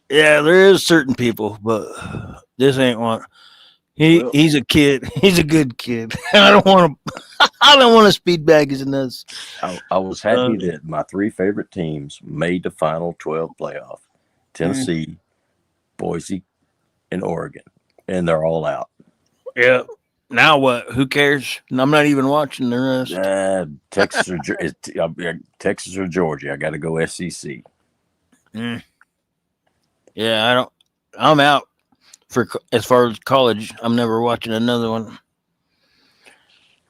yeah, there is certain people, but this ain't one. He's a kid. He's a good kid. I don't want to speed bag his nuts. I was happy that my three favorite teams made the final 12 playoff. Tennessee, Boise, and Oregon. And they're all out. Yeah. Now what? Who cares? I'm not even watching the rest. Texas or Georgia. I got to go SEC. Yeah, I'm out for as far as college. I'm never watching another one.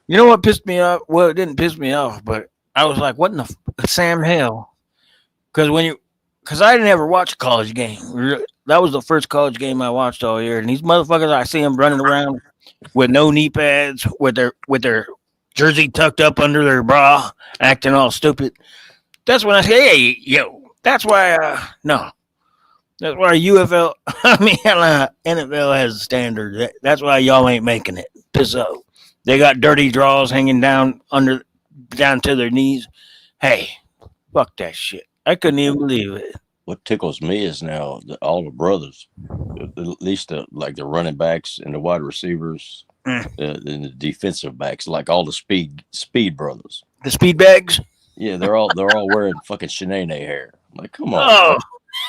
You know what pissed me off? Well, it didn't piss me off, but I was like, what in the Sam hell? Because I didn't ever watch a college game. That was the first college game I watched all year. And these motherfuckers, I see them running around with no knee pads, with their jersey tucked up under their bra, acting all stupid. That's when I say, hey, yo, that's why, no. That's why UFL, NFL has a standard. That's why y'all ain't making it. Piss off. They got dirty draws hanging down to their knees. Hey, fuck that shit. I couldn't even believe it. What tickles me is now all the brothers, at least the running backs and the wide receivers, and the defensive backs, like all the speed brothers. The speed bags? Yeah, they're all wearing fucking Shanae hair. I'm like, come on, Oh,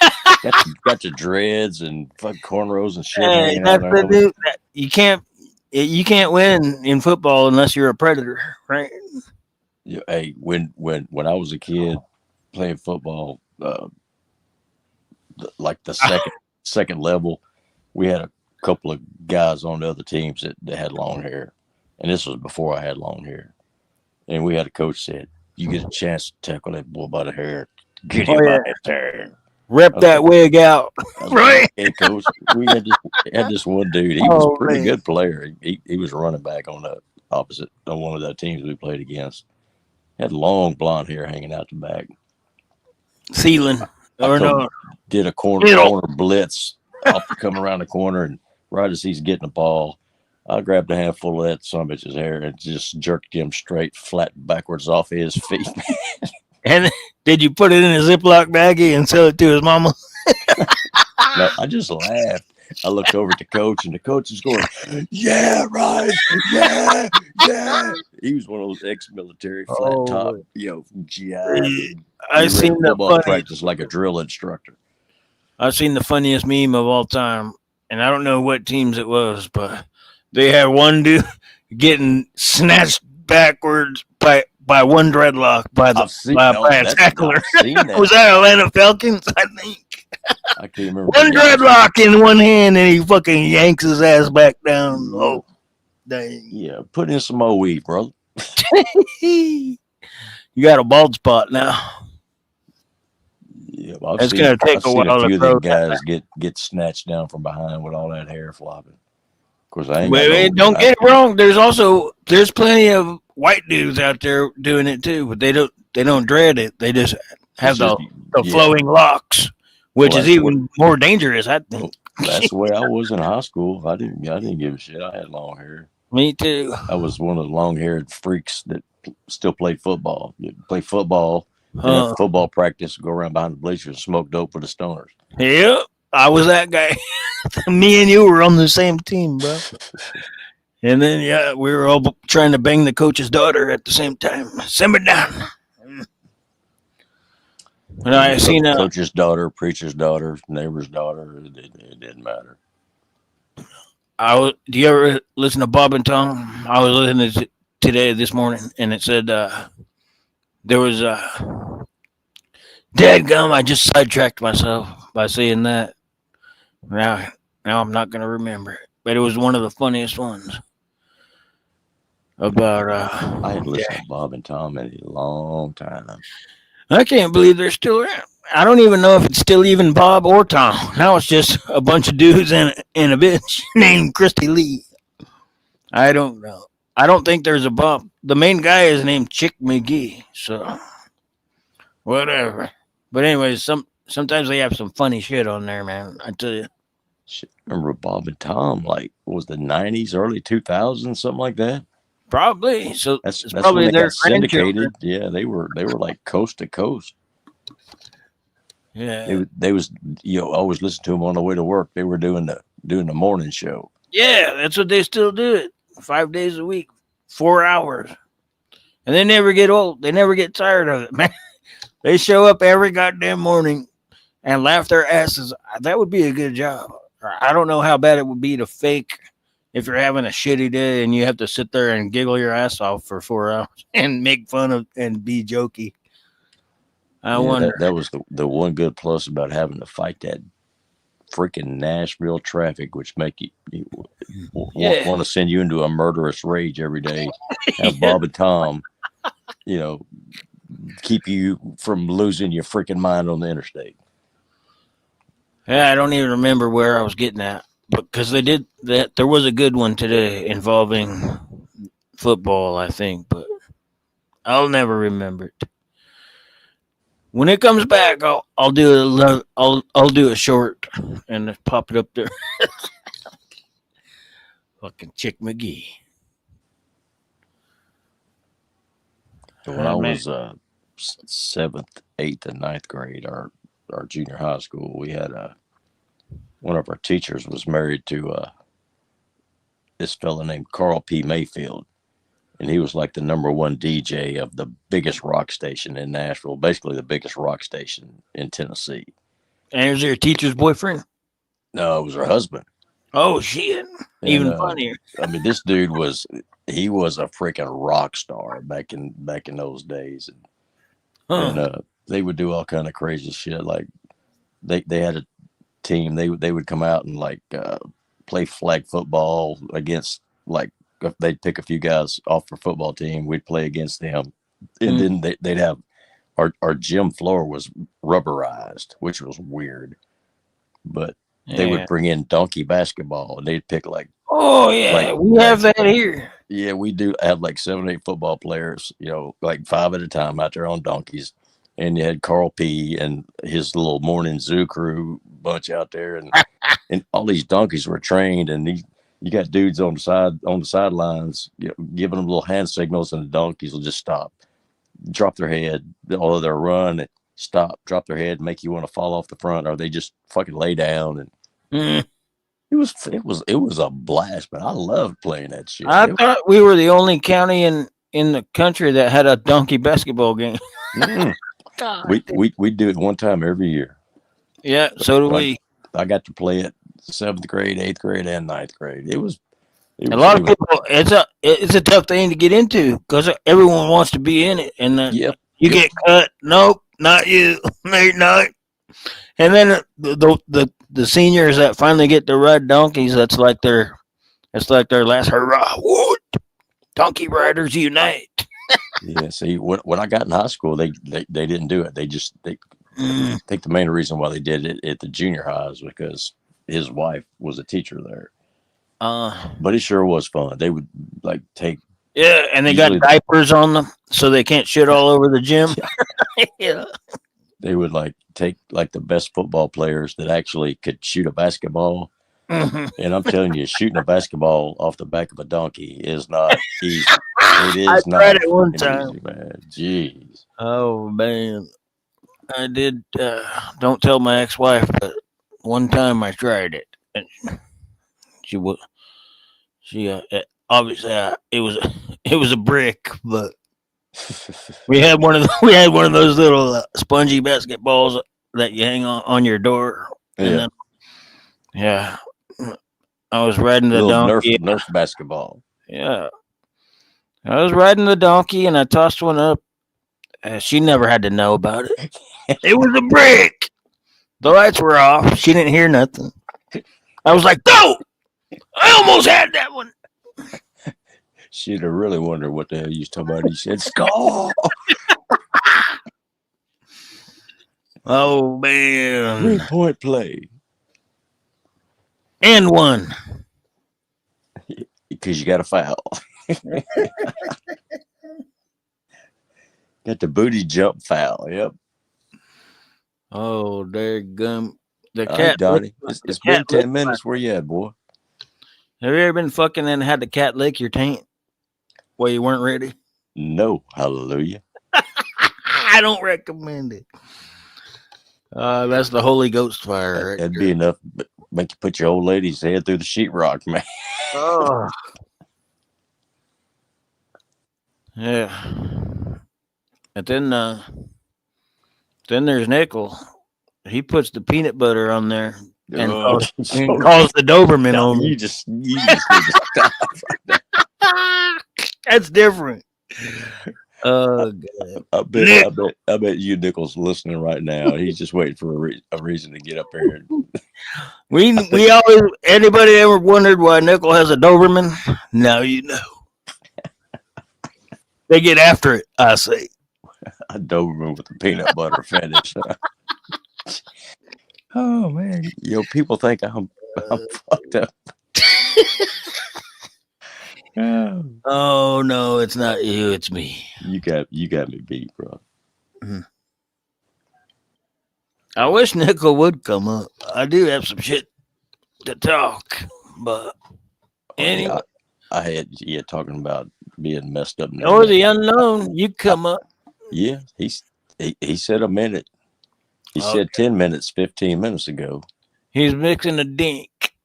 man. Got your dreads and fucking cornrows and shit hey, hanging out of that's their the helmet. dude. You can't win in football unless you're a predator, right? Yeah, hey, when I was a kid playing football, like the second level, we had a couple of guys on the other teams that had long hair, and this was before I had long hair. And we had a coach said, "You get a chance to tackle that boy by the hair, get Oh him by yeah, his hair." rip I was that like, wig out, I was like, right? okay, coach. We had this one dude. He was a Oh pretty man, good player. He was running back on the opposite on one of the teams we played against. Had long blonde hair hanging out the back. ceiling I or come no did a corner middle. corner blitz off to come around the corner, and right as he's getting the ball, I grabbed a handful of that son of a bitch's hair and just jerked him straight flat backwards off his feet. And did you put it in a Ziploc baggie and sell it to his mama? No, I just laughed. I looked over at the coach, and the coach is going, "Yeah, Rice, yeah, yeah." He was one of those ex-military, flat top, Oh, GI. I Be ready seen for the football funny. practice like a drill instructor. I've seen the funniest meme of all time, and I don't know what teams it was, but they had one dude getting snatched backwards by one dreadlock I've seen by a that's tackler. I've seen Was that. that Atlanta Falcons? I think I can't remember the one guy's. dreadlock in one hand, and he fucking yanks his ass back down. Yeah, Oh dang! yeah. Put in some more weed, brother. You got a bald spot now. Yeah, I've It's seen gonna take I've a seen a while to few of grow them that back. guys get snatched down from behind with all that hair flopping. Of course, I ain't got Wait, no. don't get it wrong. There's plenty of white dudes out there doing it too, but they don't dread it. They just It's have just the yeah. flowing locks, which Well, is that's what even more dangerous, I think. well, that's the way I was in high school. I didn't give a shit. I had long hair. Me too. I was one of the long haired freaks that still played football. You play football, then after Uh, football practice, go around behind the bleachers and smoke dope with the stoners. yeah, I was that guy. Me and you were on the same team, bro. And then yeah, we were all trying to bang the coach's daughter at the same time. Simmer down. And Yeah, I seen coach's daughter, preacher's daughter, neighbor's daughter. It didn't matter. Do you ever listen to Bob and Tom? I was listening to today this morning, and it said there was Dadgum, I just sidetracked myself by saying that. Now, now I'm not gonna remember it, but it was one of the funniest ones about. I hadn't Yeah, listened to Bob and Tom in a long time. I can't believe they're still around. I don't even know if it's still even Bob or Tom. Now it's just a bunch of dudes and a bitch named Christy Lee. I don't know. I don't think there's a Bob. The main guy is named Chick McGee. So whatever. But anyways, sometimes they have some funny shit on there, man. I tell you. Shit, I remember Bob and Tom, like, what was the '90s, early 2000s, something like that. Probably. So That's it's that's when probably they their got grandchildren. syndicated. Yeah, they were like coast to coast. Yeah. They was always listen to them on the way to work. They were doing the morning show. Yeah, that's what they still do it. 5 days a week, 4 hours. And they never get old. They never get tired of it, man. They show up every goddamn morning and laugh their asses. That would be a good job. I don't know how bad it would be to fake if you're having a shitty day and you have to sit there and giggle your ass off for 4 hours and make fun of and be jokey. I Yeah, wonder. that was the one good plus about having to fight that freaking Nashville traffic, which make you Yeah. want to send you into a murderous rage every day. Have Bob and Tom, you know, keep you from losing your freaking mind on the interstate. Yeah, I don't even remember where I was getting at, because they did that. There was a good one today involving football, I think, but I'll never remember it. When it comes back, I'll do I'll do a short and pop it up there. Fucking Chick McGee. When Oh I man. was seventh, eighth, and ninth grade, our junior high school, we had one of our teachers was married to this fella named Carl P. Mayfield. and he was like the #1 DJ of the biggest rock station in Nashville, basically the biggest rock station in Tennessee. And is your teacher's boyfriend? No, it was her husband. Oh shit! And Even funnier. I mean, this dude was a freaking rock star back in those days, Huh. and they would do all kind of crazy shit. Like they had a team. They would come out and like play flag football against, like, if they'd pick a few guys off for football team. We'd play against them, and then they'd have our gym floor was rubberized, which was weird, but they would bring in donkey basketball, and they'd pick like, oh yeah, we have that here. Yeah, we do have like 7 or 8 football players, like 5 at a time out there on donkeys. And you had Carl P and his little morning zoo crew bunch out there, and all these donkeys were trained, and you got dudes on the sidelines, giving them little hand signals, and the donkeys will just stop, drop their head, although they'll run, stop, drop their head, make you want to fall off the front, or they just fucking lay down. And it was a blast, but I loved playing that shit. I thought we were the only county in the country that had a donkey basketball game. We do it one time every year. Yeah, so do we. I got to play it 7th grade, 8th grade, and 9th grade. It was a lot of people. It's a tough thing to get into because everyone wants to be in it, and then you get cut. Nope, not you. Not. And then the seniors that finally get to ride donkeys, that's like their last hurrah. What? Donkey riders unite. Yeah, see, when I got in high school, they didn't do it. I think the main reason why they did it at the junior high is because his wife was a teacher there. But it sure was fun. They would like take. Yeah, and they got diapers on them so they can't shit all over the gym. Yeah. They would like take like the best football players that actually could shoot a basketball. And I'm telling you, shooting a basketball off the back of a donkey is not easy. It is I not tried it one time. easy, man. Jeez. Oh man, I did. Don't tell my ex-wife, but one time I tried it, and she obviously it was a brick, but we had one of those little spongy basketballs that you hang on your door. And then, I was riding the donkey. Nerf basketball. Yeah. I was riding the donkey and I tossed one up. She never had to know about it. It was a brick. The lights were off. She didn't hear nothing. I was like, "Go!" I almost had that one. She'd have really wondered what the hell you was talking about. You said, "Score!" Oh man! 3-point play. And one. Because you got a foul. Got the booty jump foul. Yep. Oh, there gum. The All cat. right, Donnie. It's been 10 minutes. Where you at, boy? Have you ever been fucking and had the cat lick your taint while you weren't ready? No. Hallelujah. I don't recommend it. That's the Holy Ghost fire. Right That'd there. be enough. Make you put your old lady's head through the sheetrock, man. Oh. Yeah. And then there's Nickel. He puts the peanut butter on there and calls the Doberman on. You just need to stop right now. That's different. Oh God. I bet you Nickel's listening right now. He's just waiting for a reason to get up here. We always, anybody ever wondered why Nickel has a Doberman? Now you know. They get after it, I say. A Doberman with a peanut butter fetish. Oh man, people think I'm fucked up. Oh no, it's not you, it's me. You got me beat, bro. Mm-hmm. I wish Nickel would come up. I do have some shit to talk, but anyway. I had talking about being messed up. Or the unknown, you come up. Yeah, he said a minute. He said 10 minutes, 15 minutes ago. He's mixing a dink.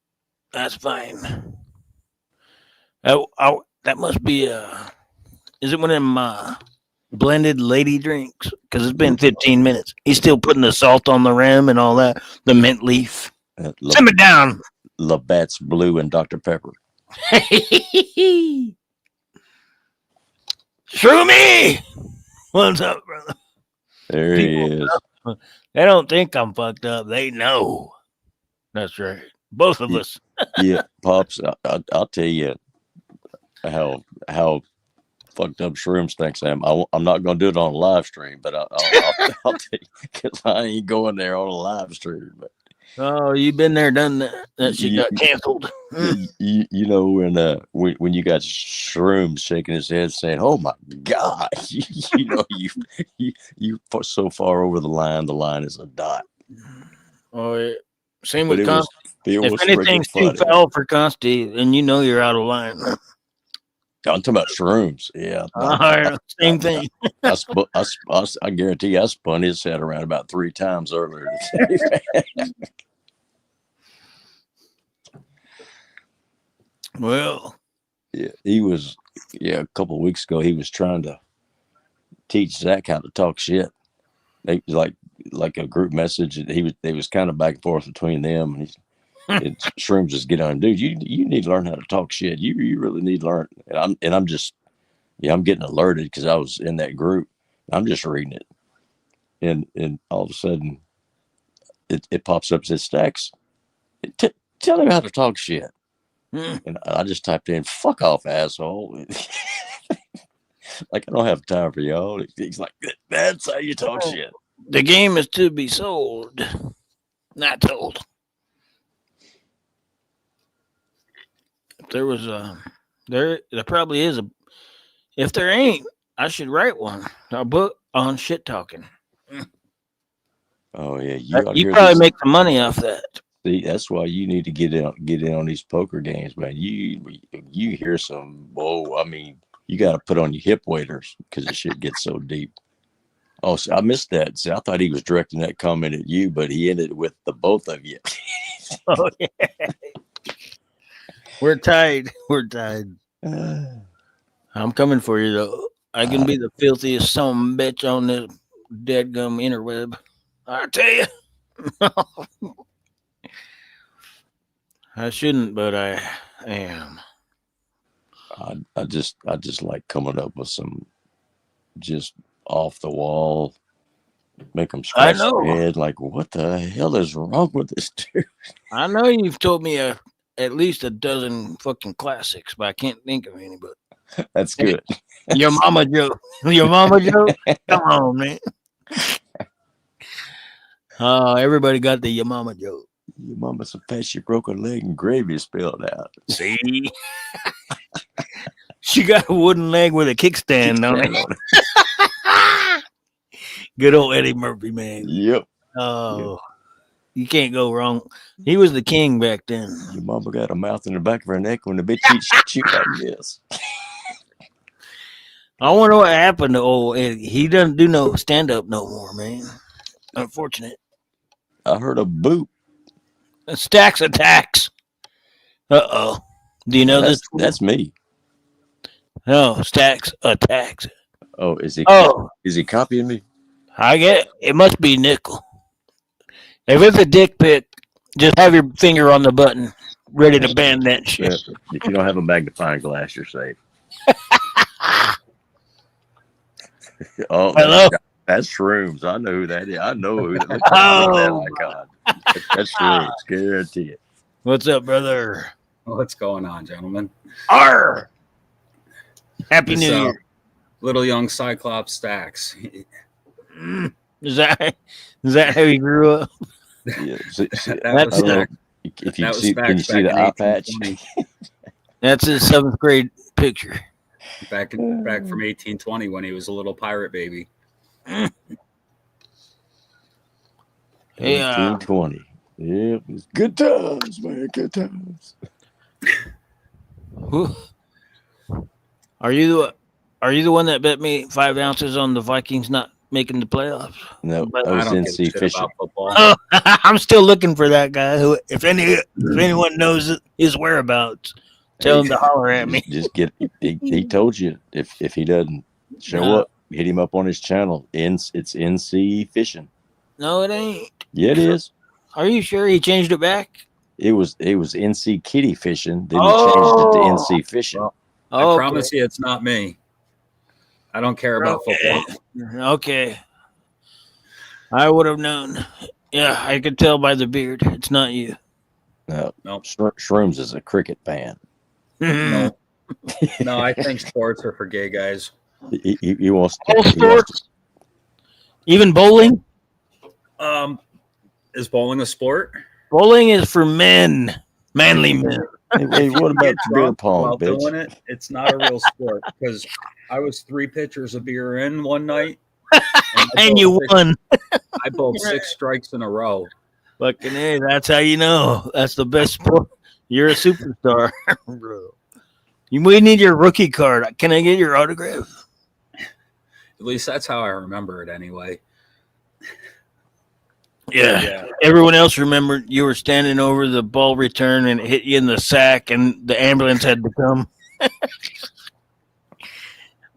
That's fine. That must be Is it one of them blended lady drinks? Because it's been 15 minutes. He's still putting the salt on the rim and all that. The mint leaf. Simmer down. Labatt's Blue and Dr. Pepper. Shroomy! What's up, brother? There he is. They don't think I'm fucked up. They know. That's right. Both of us. Yeah, Pops, I'll tell you how fucked up Shrooms thinks I am. I'm not going to do it on a live stream, but I'll tell you, because I ain't going there on a live stream. But Oh, you been there, done that. That shit got canceled. you know when you got Shrooms shaking his head saying, "Oh my God," you know you so far over the line is a dot. Oh, yeah. Same But with it was if anything's too funny. foul for Consti, then you know you're out of line. I'm talking about Shrooms. Yeah, Same thing. I guarantee you, I spun his head around about 3 times earlier today. Well, Yeah, he was. Yeah, a couple of weeks ago, he was trying to teach Zach how to talk shit. They like a group message. And they was kind of back and forth between them. And Shrooms just get on, dude. You need to learn how to talk shit. You really need to learn. And I'm just I'm getting alerted because I was in that group. I'm just reading it, and all of a sudden, it pops up and says, Stacks, tell him how to talk shit. And I just typed in, fuck off, asshole. Like, I don't have time for y'all. He's like, that's how you talk shit. the game is to be sold, not told. If there was there probably is a. If there ain't, I should write one. A book on shit talking. Oh yeah, you probably make some money off that. See, that's why you need to get in on these poker games, man. You hear some, whoa, I mean, you got to put on your hip waders because the shit gets so deep. Oh, so I missed that. See, I thought he was directing that comment at you, but he ended with the both of you. Oh yeah, we're tied. We're tied. I'm coming for you though. I can be the filthiest son of a bitch on the deadgum interweb. I tell you. I shouldn't, but I am. I just like coming up with some just off the wall, make them scratch their head. Like, what the hell is wrong with this dude? I know you've told me at least a dozen fucking classics, but I can't think of any. But that's good. Your mama joke. Your mama joke. Come on, man. Oh, everybody got the your mama joke. Your mama's so fat she broke her leg and gravy spilled out. See? She got a wooden leg with a kickstand on it. Good old Eddie Murphy, man. Yep. Oh, yep. You can't go wrong. He was the king back then. Your mama got a mouth in the back of her neck when the bitch cheat like this. I wonder what happened to old Eddie. He doesn't do no stand-up no more, man. Unfortunate. I heard a boop. Stacks attacks. Uh-oh. Do you know this? That's me. No, Stacks attacks. Oh, is he copying me? I get it must be Nickel. If it's a dick pic, just have your finger on the button, ready to ban that shit. If you don't have a magnifying glass, you're safe. Oh, hello. That's Shrooms. I know who that is. I know who that is. Oh my God. That's Shrooms. Guarantee it. What's up, brother? What's going on, gentlemen? Arr! Happy New Year. Little young Cyclops Stacks. Is that how you grew up? Yeah. If you see, can you see the eye patch? That's his 7th grade picture. Back from 1820 when he was a little pirate baby. Hey, 1820. Yeah, it was good times, man. Good times. Are you the one that bet me 5 ounces on the Vikings not making the playoffs? No, but I was NC Fisher. Oh, I'm still looking for that guy. Who, if anyone knows his whereabouts, Tell him to holler at me. Just get. He told you if he doesn't show No. up, hit him up on his channel. It's NC Fishing. No, it ain't. Yeah, it is. Are you sure he changed it back? It was NC Kitty Fishing. Then he changed it to NC Fishing. Well, Oh, I promise you, it's not me. I don't care about football. Okay. I would have known. Yeah, I could tell by the beard. It's not you. No, Nope. Shrooms is a cricket fan. No, no, I think sports are for gay guys. He wants All he wants sports, even bowling. Is bowling a sport? Bowling is for men, manly men. Hey, what about Get the beer drunk pong, while doing bitch? it. It's not a real sport because I was 3 pitchers of beer in one night, And you won. I bowled 6 strikes in a row. Fucking hey, that's how you know. That's the best sport. You're a superstar, bro. We need your rookie card. Can I get your autograph? At least that's how I remember it anyway. Yeah. Everyone else remembered you were standing over the ball return and it hit you in the sack, and the ambulance had to come.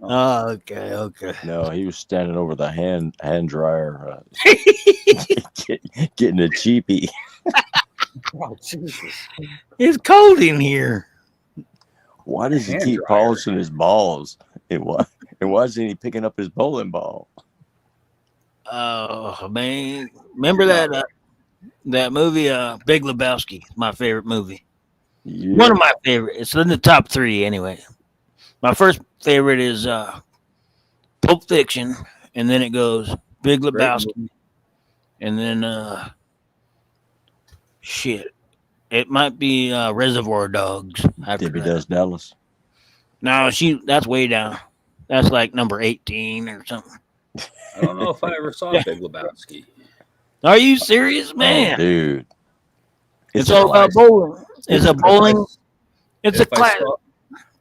Oh, okay. No, he was standing over the hand dryer, getting a cheapie. Oh, Jesus. It's cold in here. Why does he Hand keep dryer. polishing his balls? And why isn't he picking up his bowling ball? Oh man, remember that movie, Big Lebowski? My favorite movie. Yeah. One of my favorite. It's in the top 3 anyway. My first favorite is Pulp Fiction, and then it goes Big Lebowski, and then shit. It might be Reservoir Dogs. After Debbie that. Does Dallas. No, that's way down. That's like number 18 or something. I don't know if I ever saw Big Lebowski. Are you serious, man? Dude. It's all about bowling. It's a bowling. It's a If I class. saw-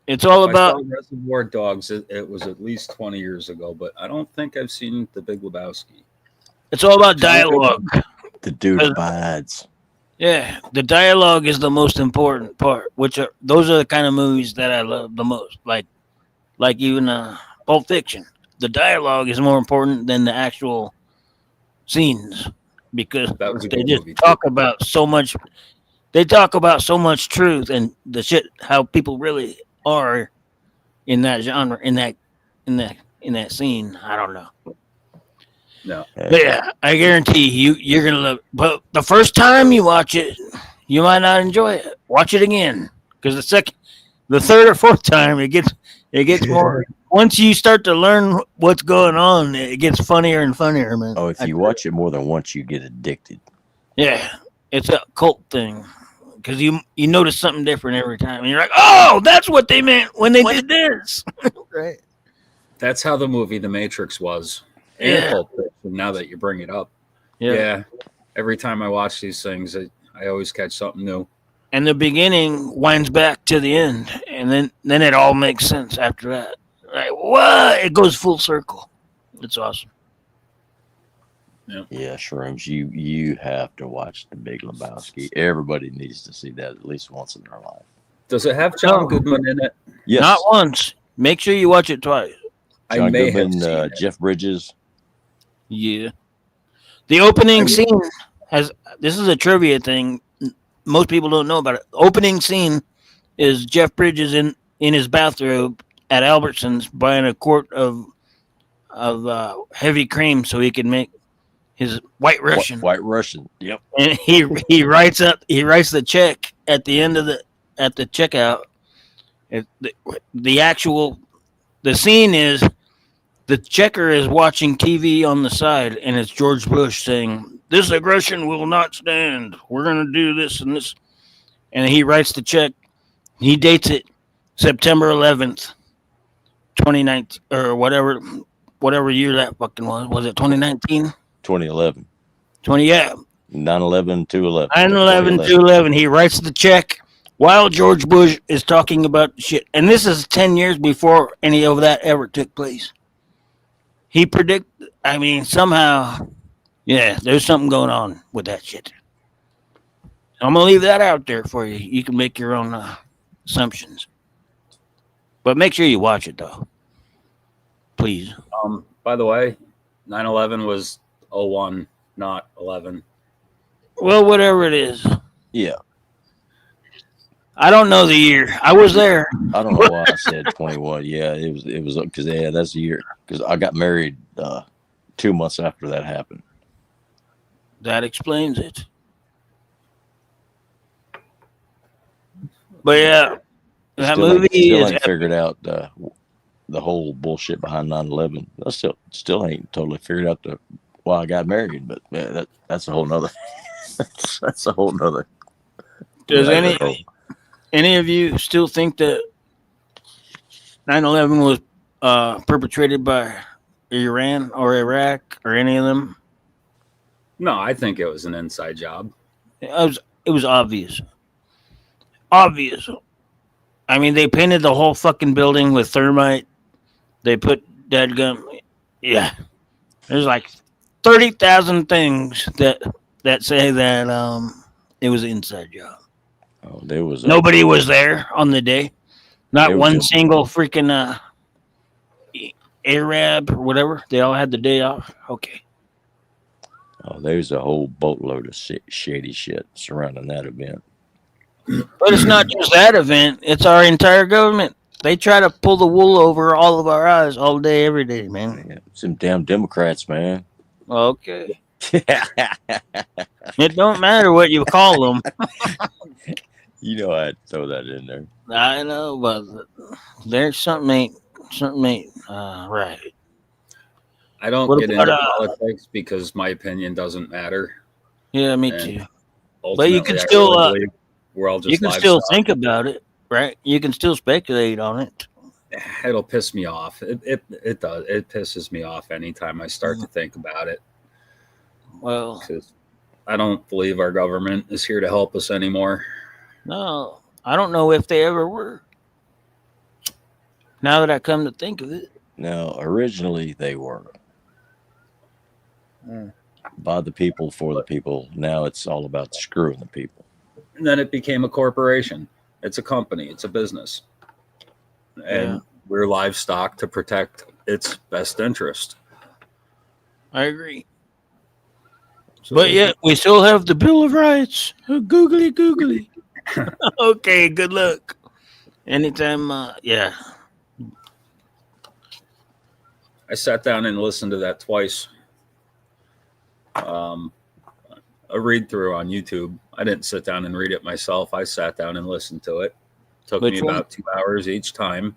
It's all if I about. saw Reservoir Dogs. It was at least 20 years ago, but I don't think I've seen The Big Lebowski. It's all about dialogue. The dude abides. Yeah, the dialogue is the most important part. Those are the kind of movies that I love the most. Like even Pulp Fiction. The dialogue is more important than the actual scenes because That was a they good just movie, talk about so much. They talk about so much truth and the shit how people really are in that genre in that scene. I don't know. No. But yeah, I guarantee you're gonna love it. But the first time you watch it, you might not enjoy it. Watch it again. Because the third or fourth time it gets more once you start to learn what's going on, it gets funnier and funnier, man. Oh, if you watch it more than once, you get addicted. Yeah. It's a cult thing. Because you notice something different every time. And you're like, oh, that's what they meant when they did this. Right. That's how the movie The Matrix was. Yeah. And Pulp Fiction, now that you bring it up. Yeah. Every time I watch these things, I always catch something new. And the beginning winds back to the end, and then it all makes sense after that. Like what? It goes full circle. It's awesome. Yeah, Shrooms, you have to watch The Big Lebowski. Everybody needs to see that at least once in their life. Does it have John No. Goodman in it? Yes. Not once. Make sure you watch it twice. I John may Goodman, have seen it. Jeff Bridges. Yeah. The opening scene has. This is a trivia thing. Most people don't know about it. Opening scene is Jeff Bridges in his bathrobe at Albertsons buying a quart of heavy cream so he can make his White Russian. White Russian. Yep. And he writes the check at the end of the checkout. The scene is the checker is watching TV on the side, and it's George Bush saying, "This aggression will not stand. We're going to do this and this." And he writes the check. He dates it September 11th, 2019, or whatever year that fucking was. Was it 2019? 2011. 20, 9/11, 2/11. 9/11, 2/11. He writes the check while George Bush is talking about shit. And this is 10 years before any of that ever took place. He somehow, yeah, there's something going on with that shit. I'm going to leave that out there for you. You can make your own assumptions. But make sure you watch it though, please. By the way, 9/11 was 01, not 11. Well, whatever it is, Yeah. I don't know the year. I was there. I don't know why I said 21. Yeah, it was because that's the year because I got married 2 months after that happened. That explains it. But yeah, that movie still is ain't figured out the whole bullshit behind 9/11. I still ain't totally figured out why I got married. But yeah, that's a whole nother. That's a whole nother. Does any of you still think that 9/11 was perpetrated by Iran or Iraq or any of them? No, I think it was an inside job. It was obvious. Obvious. I mean, they painted the whole fucking building with thermite. They put dead gum. Yeah, there's like 30,000 things that say that it was an inside job. Oh, there was Nobody was there on the day. Not one single freaking Arab or whatever. They all had the day off. Okay. Oh, there's a whole boatload of shady shit surrounding that event. But it's not just that event. It's our entire government. They try to pull the wool over all of our eyes all day, every day, man. Yeah, some damn Democrats, man. Okay. It don't matter what you call them. You know I'd throw that in there. I know, but there's something ain't right. I don't What get about, into politics because my opinion doesn't matter. Yeah, me And too. But Ultimately, you can I still really believe we're all just you can livestock. still think about it, right? You can still speculate on it. It'll piss me off. It does. It pisses me off anytime I start to think about it. Well, Because I don't believe our government is here to help us anymore. no, I don't know if they ever were. Now that I come to think of it, Now, originally they were. By the people, for the people. Now it's all about screwing the people. And then it became a corporation. It's a company. It's a business. And we're livestock to protect its best interest. I agree. So, But yet we still have the Bill of Rights. Googly. Okay, good luck. Anytime, yeah. I sat down and listened to that twice. A read through on YouTube. I didn't sit down and read it myself. I sat down and listened to it. Took Which me one? about 2 hours each time.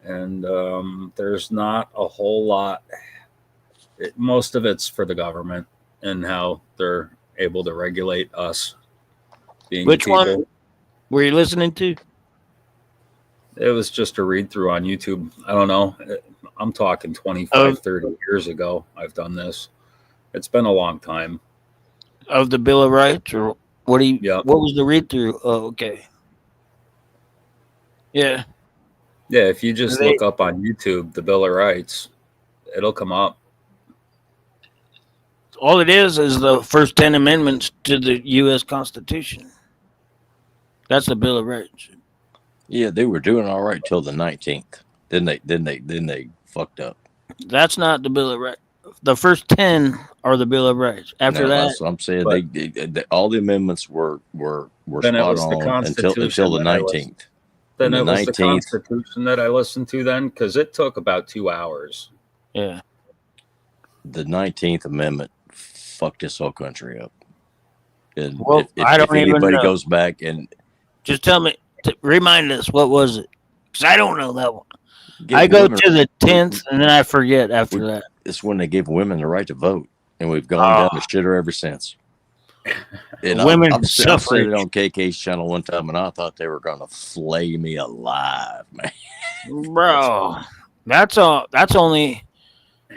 And there's not a whole lot. Most of it's for the government and how they're able to regulate us being Which people. one were you listening to? It was just a read through on YouTube. I don't know. I'm talking 25, 30 years ago. I've done this. It's been a long time. Of the Bill of Rights, or what do you? Yeah. What was the read through? Oh, okay. Yeah. Yeah, if you just look up on YouTube the Bill of Rights, it'll come up. All it is the first 10 amendments to the U.S. Constitution. That's the Bill of Rights. Yeah, they were doing all right till the 19th. Then they fucked up. That's not the Bill of Rights. The first 10 are the Bill of Rights. After that, that's what I'm saying. They all the amendments were Then it spot was the on until the 19th. Then And it the was the 19th Constitution that I listened to then because it took about 2 hours. yeah. The 19th Amendment fucked this whole country up. And Well, I don't if anybody even know. goes back and Just tell me, remind us, what was it? Because I don't know that one. give I go women- to the 10th and then I forget after that. it's when they gave women the right to vote, and we've gone down the shitter ever since. And Women I said it suffrage. on KK's channel one time, and I thought they were going to flay me alive, man. Bro, that's only,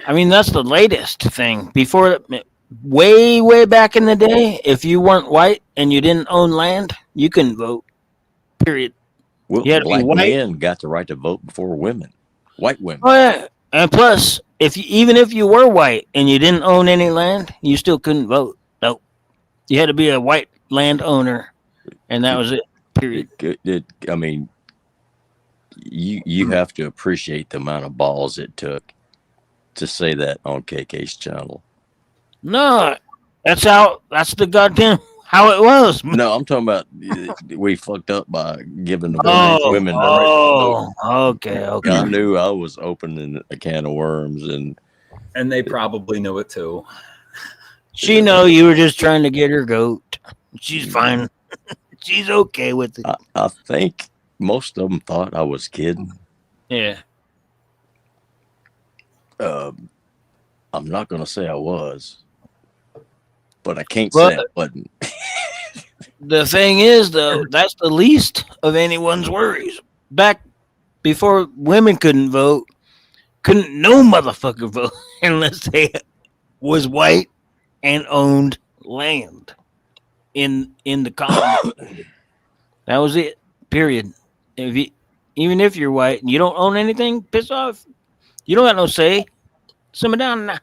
I mean, that's the latest thing. Before, way back in the day, if you weren't white and you didn't own land, you couldn't vote. Period. Well, You had to be black white. men got the right to vote before women, white women. Oh yeah, and plus, even if you were white and you didn't own any land, you still couldn't vote. Nope. You had to be a white landowner, and that was it. Period. I mean, you have to appreciate the amount of balls it took to say that on KK's channel. No, that's the goddamn how it was. No, I'm talking about we fucked up by giving the Oh, women the right to vote. okay. I knew I was opening a can of worms, And they probably knew it too. She know you were just trying to get her goat. She's fine. She's okay with it. I think most of them thought I was kidding. Yeah. I'm not going to say I was, but I can't say I wasn't. The thing is, though, that's the least of anyone's worries. Back before women couldn't vote, couldn't no motherfucker vote unless they was white and owned land in the colony. That was it. Period. Even if you're white and you don't own anything, piss off. You don't got no say. Simmer down now.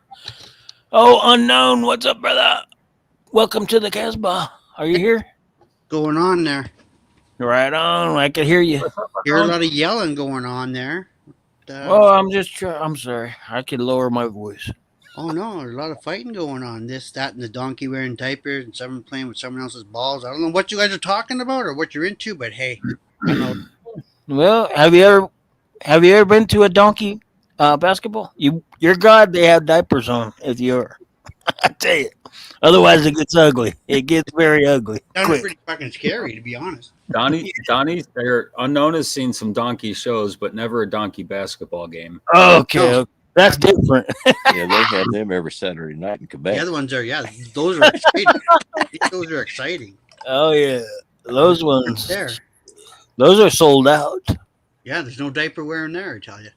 Oh, unknown. What's up, brother? Welcome to the Casbah. Are you here? Going on there? Right on. I can hear you. Hear a lot of yelling going on there. Oh, I'm sorry. I can lower my voice. Oh no, there's a lot of fighting going on. This, that, and the donkey wearing diapers, and someone playing with someone else's balls. I don't know what you guys are talking about or what you're into, but hey, I know. Well, have you ever been to a donkey basketball? You're God. They have diapers on. If you're, I tell you. Otherwise, it gets ugly. It gets very ugly. Sounds pretty fucking scary, to be honest. Donnie, Unknown has seen some donkey shows, but never a donkey basketball game. Okay, No. that's different. Yeah, they have them every Saturday night in Quebec. The other ones are, those are exciting. Those are exciting. Oh yeah, those ones. There. Those are sold out. Yeah, there's no diaper wearing there, I tell you.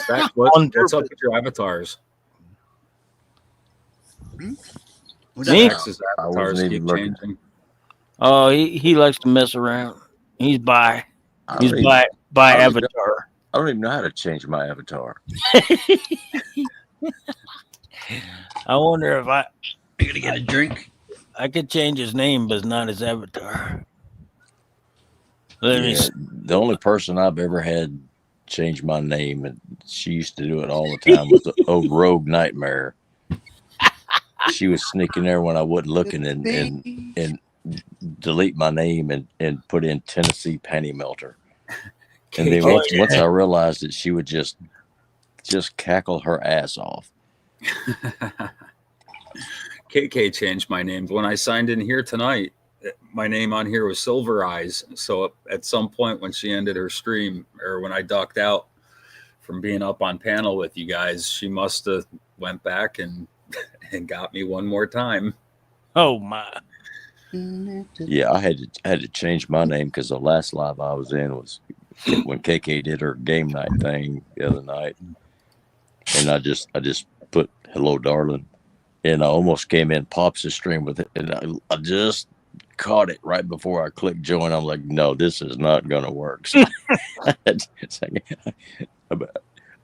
Zach, what's up with your avatars? What's Me? that? X's I avatars wasn't keep even looking. changing. Oh, he likes to mess around. He's bi. I He's don't even- bi I don't avatar. I don't even know how to change my avatar. I wonder if I gotta get a drink. I could change his name, but not his avatar. Let me Yeah, see. the only person I've ever had change my name, and she used to do it all the time, was the old Rogue Nightmare. She was sneaking there when I wasn't looking and delete my name and put in Tennessee Panty Melter. And then once I realized that she would just cackle her ass off. KK changed my name. When I signed in here tonight, my name on here was Silver Eyes. So at some point when she ended her stream, or when I ducked out from being up on panel with you guys, she must have went back and got me one more time. Oh my! Yeah, I had to change my name because the last live I was in was when KK did her game night thing the other night, and I just put "Hello, darling," and I almost came in Pops' stream with it, and I just caught it right before I clicked join. I'm like, no, this is not gonna work. So I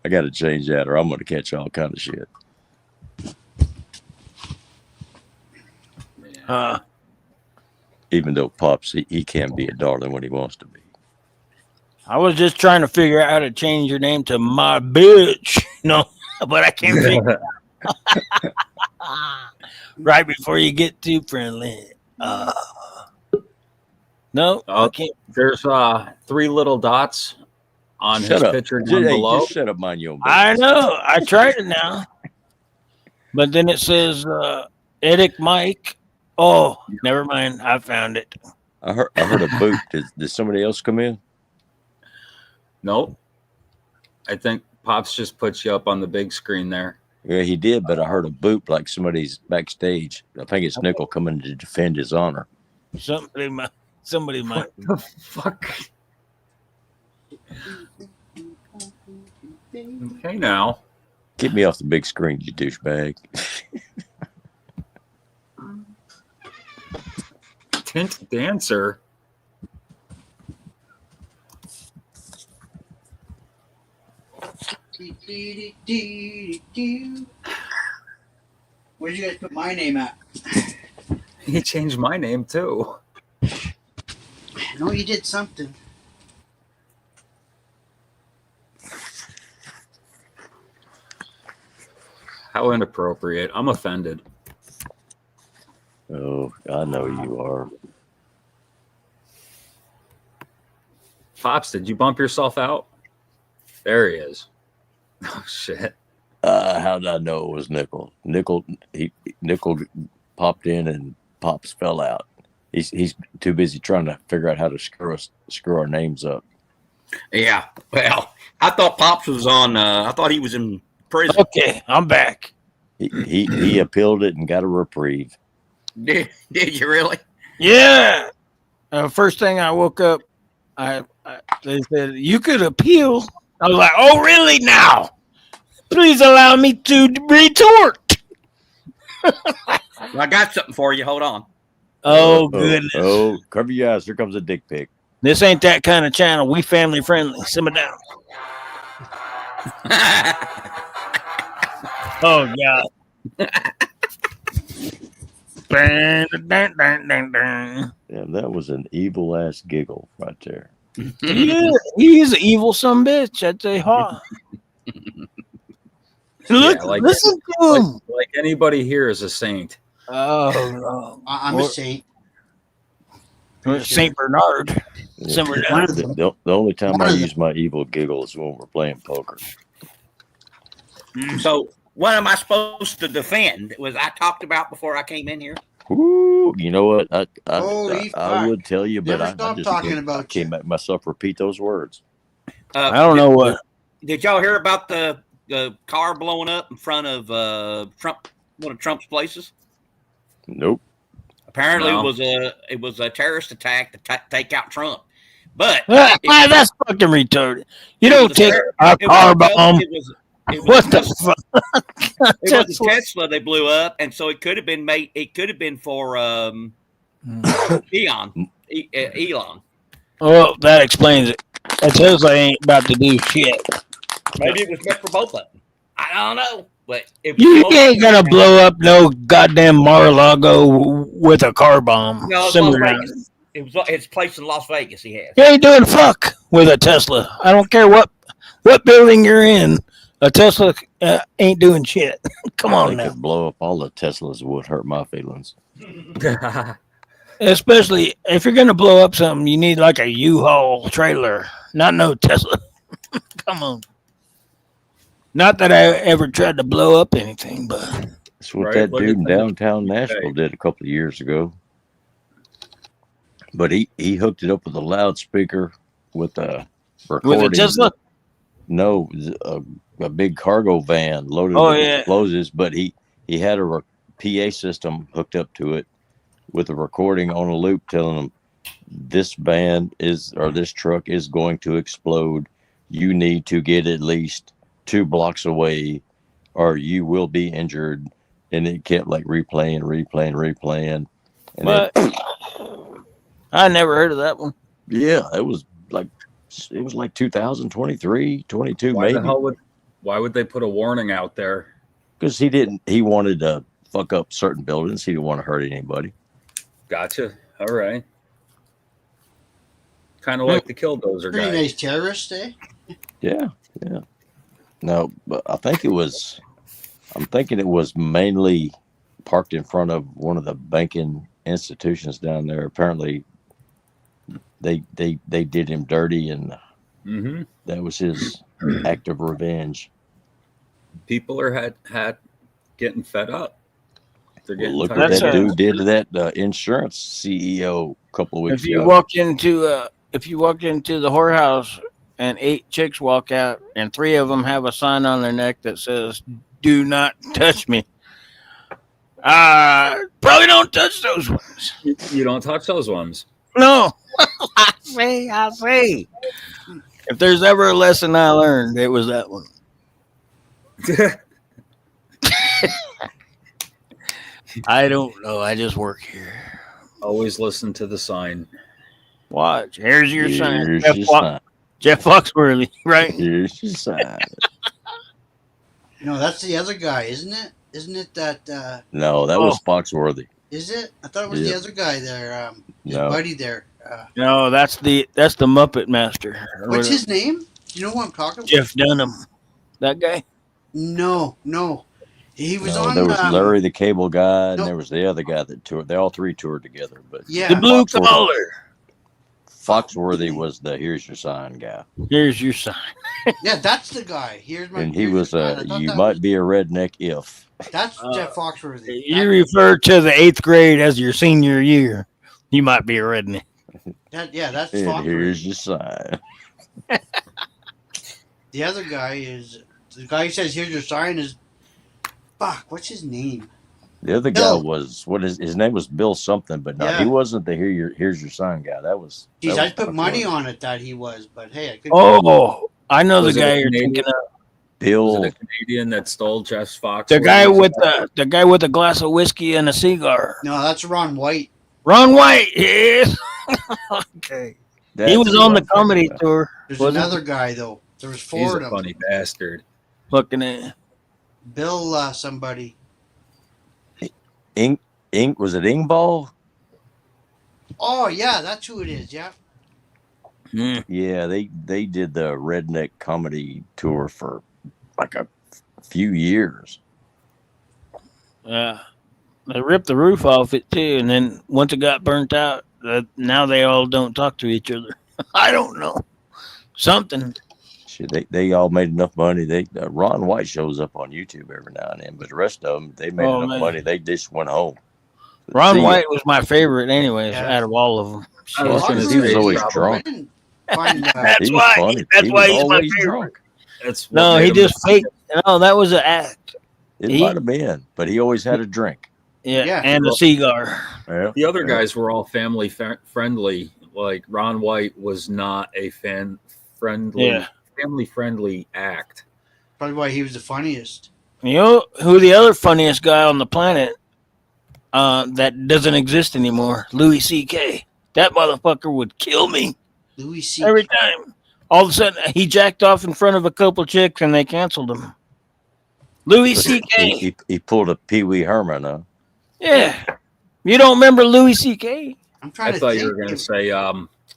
got to change that, or I'm gonna catch all kind of shit. Even though Pops, he can be a darling when he wants to be. I was just trying to figure out how to change your name to my bitch, but I can't figure it out. Right before you get too friendly. No, I can't. There's 3 little dots on Shut his up. picture down Hey, below. just shut up, mind your own I business. know. I tried it now. But then it says Edic Mike. Oh, never mind. I found it. I heard a boot. Did somebody else come in? Nope. I think Pops just puts you up on the big screen there. Yeah, he did, but I heard a boop like somebody's backstage. I think it's Nickel coming to defend his honor. Somebody might. What the fuck? Okay, now. Get me off the big screen, you douchebag. Tint Dancer. Where'd you guys put my name at? He changed my name too. No, you did something. How inappropriate. I'm offended. Oh, I know you are. Pops, did you bump yourself out? There he is. Oh, shit. How did I know it was Nickel? Nickel popped in and Pops fell out. He's too busy trying to figure out how to screw our names up. Yeah. Well, I thought Pops was on. I thought he was in prison. Okay, I'm back. He appealed it and got a reprieve. Did you really? Yeah. First thing I woke up, they said you could appeal. I was like, oh really? Now, please allow me to retort. I got something for you. Hold on. Oh goodness. Oh, cover your eyes. Here comes a dick pic. This ain't that kind of channel. We family friendly. Simmer down. Oh God. Bang, dang, dang, dang, dang. Yeah, that was an evil ass giggle right there. Yeah, he's an evil son bitch. I'd say, huh? Look, Yeah, like- listen to him. Like anybody here is a saint. Oh, I'm a saint. Saint Bernard. Yeah. Simmer down. The only time I use my evil giggle is when we're playing poker. So, what am I supposed to defend? Was I talked about before I came in here? Ooh, you know what? I Holy fuck. would tell you, but Never I stop just talking can't, about I can't make myself repeat those words. I don't know what. Did y'all hear about the car blowing up in front of Trump, one of Trump's places? Nope. Apparently, No. it was a terrorist attack to take out Trump. But That's fucking retarded. You it don't was take ter- a it car was- bomb. it was What a the Tesla- fuck? It was a Tesla they blew up, and so it could have been made. It could have been for Elon. Elon. Well, that explains it. That Tesla ain't about to do shit. Maybe it was meant for both of them. I don't know, but it was You supposed ain't to- gonna blow up no goddamn Mar-a-Lago with a car bomb. No, it's Simmer Las down. Vegas. It was his place in Las Vegas. He has. You ain't doing fuck with a Tesla. I don't care what building you're in. A Tesla ain't doing shit. Come I on think now. to blow up all the Teslas would hurt my feelings. Especially if you're gonna blow up something, you need like a U-Haul trailer, not no Tesla. Come on. Not that I ever tried to blow up anything, but That's what Right, that look dude at in the- downtown Nashville did a couple of years ago. But he hooked it up with a loudspeaker with a recording. with a Tesla. No, a big cargo van loaded Oh, with yeah. explosives. But he had a PA system hooked up to it with a recording on a loop telling them this van is or this truck is going to explode. You need to get at least 2 blocks away, or you will be injured. And it kept like replaying. And But I never heard of that one. yeah, it was like 2023, 22 Why the maybe. hell why would they put a warning out there? Because he wanted to fuck up certain buildings. He didn't want to hurt anybody. Gotcha. All right. Kind of like the Killdozer Pretty guy. nice terrorist, eh? Yeah. No, but I'm thinking it was mainly parked in front of one of the banking institutions down there. Apparently they did him dirty, and Mm-hmm. that was his act of revenge. People are had getting fed up. They're Well, getting look tired what That's that of a- dude did to that insurance CEO a couple of weeks If you ago. walked into the whorehouse and 8 chicks walk out and 3 of them have a sign on their neck that says "Do not touch me," probably don't touch those ones. You don't touch those ones. No, I say. If there's ever a lesson I learned, it was that one. I don't know. I just work here. Always listen to the sign. Watch. Here's your sign. Here's Jeff, your sign. Jeff Foxworthy, right? Here's your sign. No, that's the other guy, isn't it? Isn't it that? No, that was Foxworthy. Is it? I thought it was Yeah. the other guy there. His No. buddy there. No, that's the Muppet Master. or What's whatever. his name? Do you know who I'm talking about? Jeff Dunham. That guy. No. He was No, on. there was Larry the Cable Guy, and no. there was the other guy that toured. They all three toured together. But Yeah. The blue Foxworthy, collar. Foxworthy was the Here's Your Sign guy, Here's your sign. Yeah, that's the guy. Here's my. and he here's was your sign. I thought You that Might was- Be a Redneck If. That's Jeff Foxworthy. You refer to the 8th grade as your senior year. You might be a redneck. That's And Foxworthy. Here's Your Sign. The other guy is the guy who says, "Here's your sign." Is fuck. What's his name? The other guy Bill. was his name was Bill something, but no, Yeah. he wasn't the Here's Your Sign guy. That was. Geez, that I was put money Foxworthy. on it that he was, but hey, I could. Oh, I know Was the it a guy you're Canadian? thinking of. Was Bill. it a Canadian that stole Jeff Fox? The guy with the glass of whiskey and a cigar. No, that's Ron White. Ron White. Yes. Okay. That's He was who on I'm the thinking comedy about. tour. There's wasn't another guy though. There was He's four a of them. funny bastard. Looking at Bill, somebody. Ink was it Ingball? Oh yeah, that's who it is. Yeah. Yeah, they did the redneck comedy tour for like a few years. Yeah. They ripped the roof off it too, and then once it got burnt out, now they all don't talk to each other. I don't know. Something. Shit, they all made enough money. Ron White shows up on YouTube every now and then, but the rest of them they made Oh, enough man. money. They just went home. Ron See, White was my favorite, anyways, Yeah. out of all of them. I was gonna he was say, always probably- drunk. I didn't find. That's He was why. funny. That's He why was he's my always favorite. drunk. That's what No, made he him just the- faked. No, that was an act. It He- might have been, but he always had a drink. Yeah, Yeah. and a cigar. Yeah. The other guys were all family friendly. Like Ron White was not a Yeah. family friendly act. Probably why he was the funniest. You know who the other funniest guy on the planet that doesn't exist anymore? Louis C.K. That motherfucker would kill me Louis C. every time. All of a sudden, he jacked off in front of a couple chicks and they canceled him. Louis But C.K. he pulled a Pee Wee Herman, huh? Yeah. You don't remember Louis C.K.? I'm trying I to thought think. you were going to say,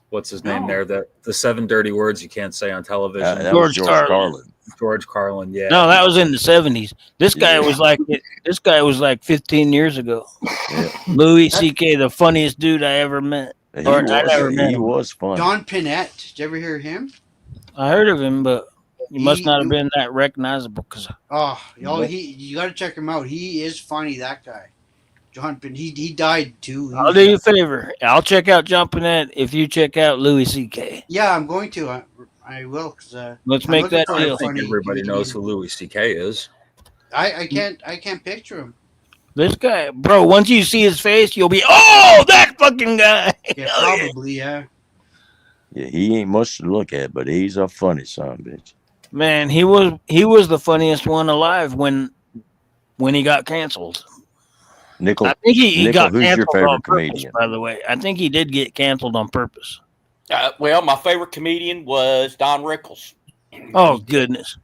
what's his name No. there? The 7 dirty words you can't say on television. That George was George Carlin. Carlin. George Carlin, yeah. No, that was in the 70s. This guy Yeah. was like 15 years ago. Yeah. Louis C.K., the funniest dude I ever met. He Or I never met he him. was funny. Don Pinette. Did you ever hear him? I heard of him, but he must He- not have been that recognizable because You got to check him out. He is funny. That guy, John Pinette. He died too. He I'll was- do you a favor. I'll check out John Pinette if you check out Louis C.K. Yeah, I'm going to. I will. Cause, Let's I'm make looking that for a deal. I think funny everybody knows who comedian. Louis C.K. is. I can't picture him. This guy, bro, once you see his face, you'll be, oh, that fucking guy. Yeah, Oh, yeah. probably. Yeah. Yeah, he ain't much to look at, but he's a funny son, bitch. Man, he was the funniest one alive when he got canceled. Nickel, I think he Nickel, got who's your canceled favorite on purpose, comedian? by the way. I think he did get canceled on purpose. Well, my favorite comedian was Don Rickles. Oh, goodness.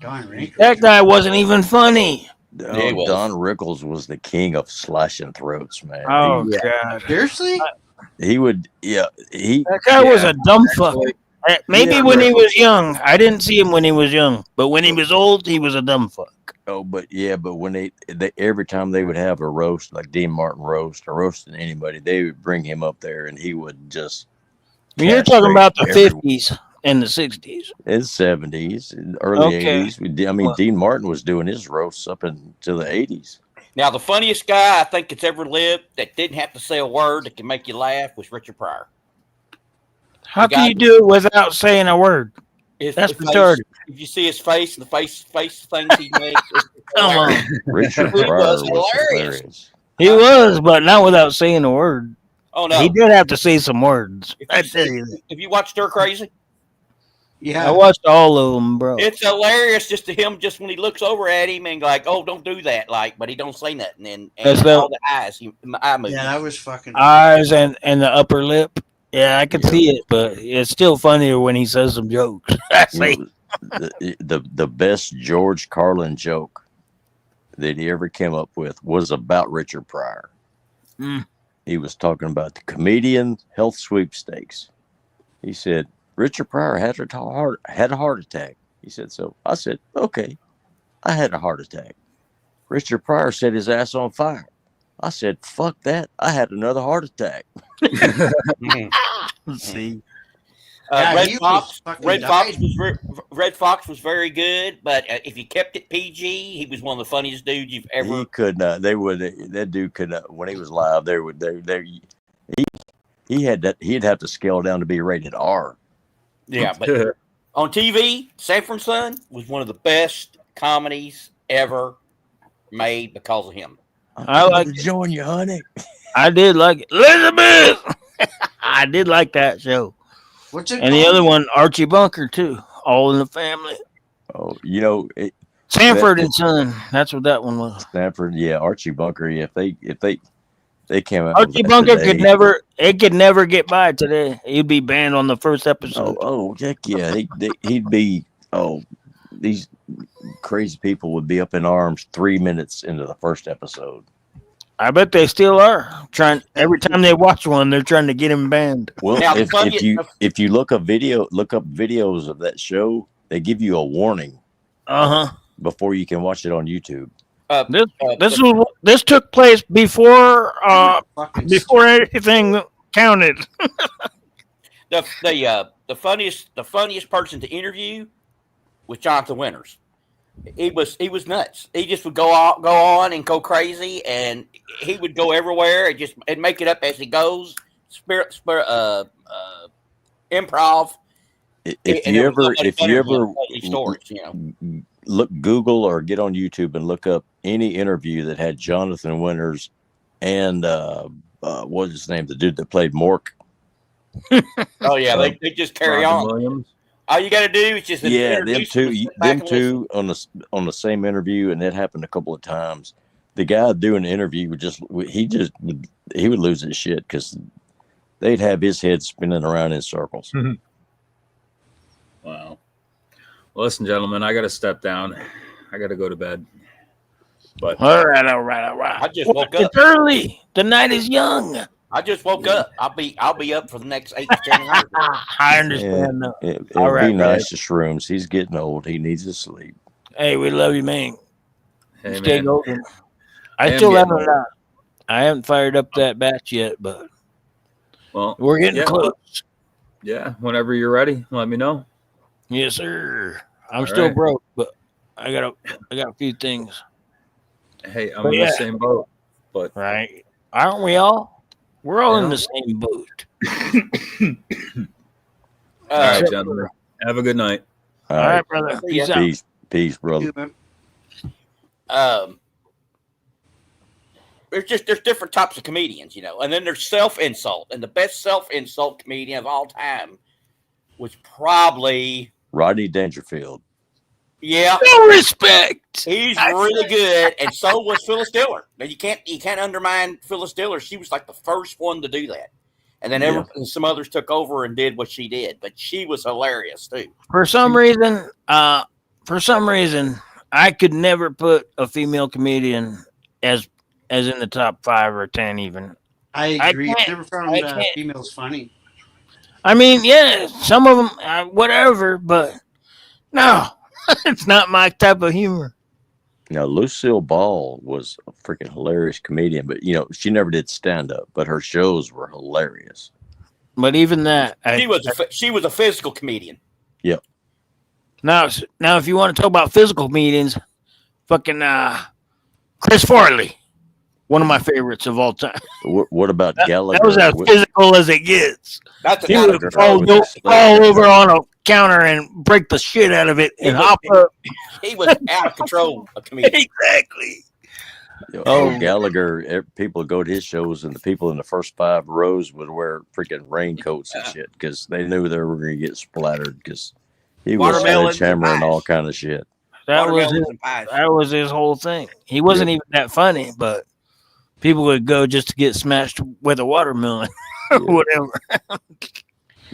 Don Wrinkles. That guy wasn't even funny. he was. Don Rickles was the king of slashing throats, man. Oh, God. Seriously? He would, yeah. That guy was a dumb fuck. Maybe Yeah, when he was young. I didn't see him when he was young. But when he was old, he was a dumb fuck. Oh, but when they every time they would have a roast, like Dean Martin roast or roasting anybody, they would bring him up there and he would just. You're talking about the castrate 50s and the 60s. In the 70s, early Okay. 80s. I mean, Dean Martin was doing his roasts up until the 80s. Now, the funniest guy I think that's ever lived that didn't have to say a word that can make you laugh was Richard Pryor. How The can guy- you do it without saying a word? That's His face- retarded. If you see his face and the face things he makes, it's Come on. Richard He Pryor was was hilarious. hilarious. He was, but not without saying a word. Oh no! He did have to say some words. I If tell you, you that. if you watch Stir Crazy, Yeah. I watched all of them, bro. it's hilarious just to him just when he looks over at him and like, oh, don't do that, like, but he don't say nothing and That's the- all the eyes, eye movement. Yeah, that was fucking. Eyes and the upper lip. Yeah, I could see it, but it's still funnier when he says some jokes. I You say, know, the best George Carlin joke that he ever came up with was about Richard Pryor. Mm. He was talking about the comedian health sweepstakes. He said Richard Pryor had a heart attack. He said so. I said, okay, I had a heart attack. Richard Pryor set his ass on fire. I said, fuck that. I had another heart attack. See, Yeah, Red he Fox. was fucking Red Fox died. was Red Fox was very good, but if you kept it PG, he was one of the funniest dudes you've ever. He could not. They would. That dude could not. When he was live, they would. He had that. He'd have to scale down to be rated R. Yeah, but on TV, Sanford Son was one of the best comedies ever made because of him. I like to join you, honey. I did like it. Elizabeth. I did like that show. What's it And the called? other one, Archie Bunker too. All in the Family. Oh, you know, Sanford and Son. That's what that one was. Stanford. Yeah, Archie Bunker. Yeah, if they came out. with Archie that Bunker today, could never get by today. He'd be banned on the first episode. Oh, heck yeah. He'd be. Oh, these crazy people would be up in arms 3 minutes into the first episode. I bet they still are trying. Every time they watch one, they're trying to get him banned. Well, Now, the if funniest- you look up videos of that show, they give you a warning Uh huh. before you can watch it on YouTube. This took place before Fucking before anything counted. the funniest person to interview was Jonathan Winters. He was nuts. He just would go on and go crazy, and he would go everywhere and make it up as he goes. Improv. If you ever stories, you know. look Google or get on YouTube and look up any interview that had Jonathan Winters and what's his name, the dude that played Mork. Oh yeah, they just carry Robin on. Williams. All you got to do is just Them introduce two back and listen. on the same interview, and that happened a couple of times. The guy doing the interview he would lose his shit because they'd have his head spinning around in circles. Wow. Well, listen, gentlemen, I got to step down. I got to go to bed. But All right. I just woke up. It's early. The night is young. I just woke up. I'll be up for the next 8 to 10 hours. I understand. Now. It'd All right, be nice man. to shrooms. He's getting old. He needs to sleep. Hey, we love you, man. hey, Stay man, golden. I I am still getting haven't. old. I haven't fired up that batch yet, but well, we're getting yeah, close. yeah. Whenever you're ready, let me know. Yes, sir. I'm All still right. broke, but I got a few things. Hey, I'm But in yeah. the same boat. But Right? Aren't we all? We're all in Yeah. the same boat. all right, Except gentlemen, have a good night. All All right. right, brother. Peace out. Peace, brother. There's different types of comedians, you know, and then there's self insult, and the best self insult comedian of all time was probably Rodney Dangerfield. No respect. He's really good, and so was Phyllis Diller. Now you can't undermine Phyllis Diller. She was like the first one to do that, and then some others took over and did what she did. But she was hilarious too. For some reason, I could never put a female comedian as in the top 5 or 10 even. I agree. I can't- never found I can't. females funny. I mean, yeah, some of them, whatever, but no, it's not my type of humor. Now, Lucille Ball was a freaking hilarious comedian, but she never did stand up, but her shows were hilarious. But even that, She was a physical comedian. Yep. Now, if you want to talk about physical comedians, fucking Chris Farley, one of my favorites of all time. What about Gallagher? That was as physical as it gets. That's a He kind would of fall over on a counter and break the shit out of it and hop up. He was out of control. A comedian. Exactly. Gallagher, people would go to his shows, and the people in the first 5 rows would wear freaking raincoats and shit because they knew they were going to get splattered because he was Watermelons sledgehammer and and all kind of shit. That was Watermelons and pies. That was his whole thing. He wasn't even that funny, but people would go just to get smashed with a watermelon or whatever.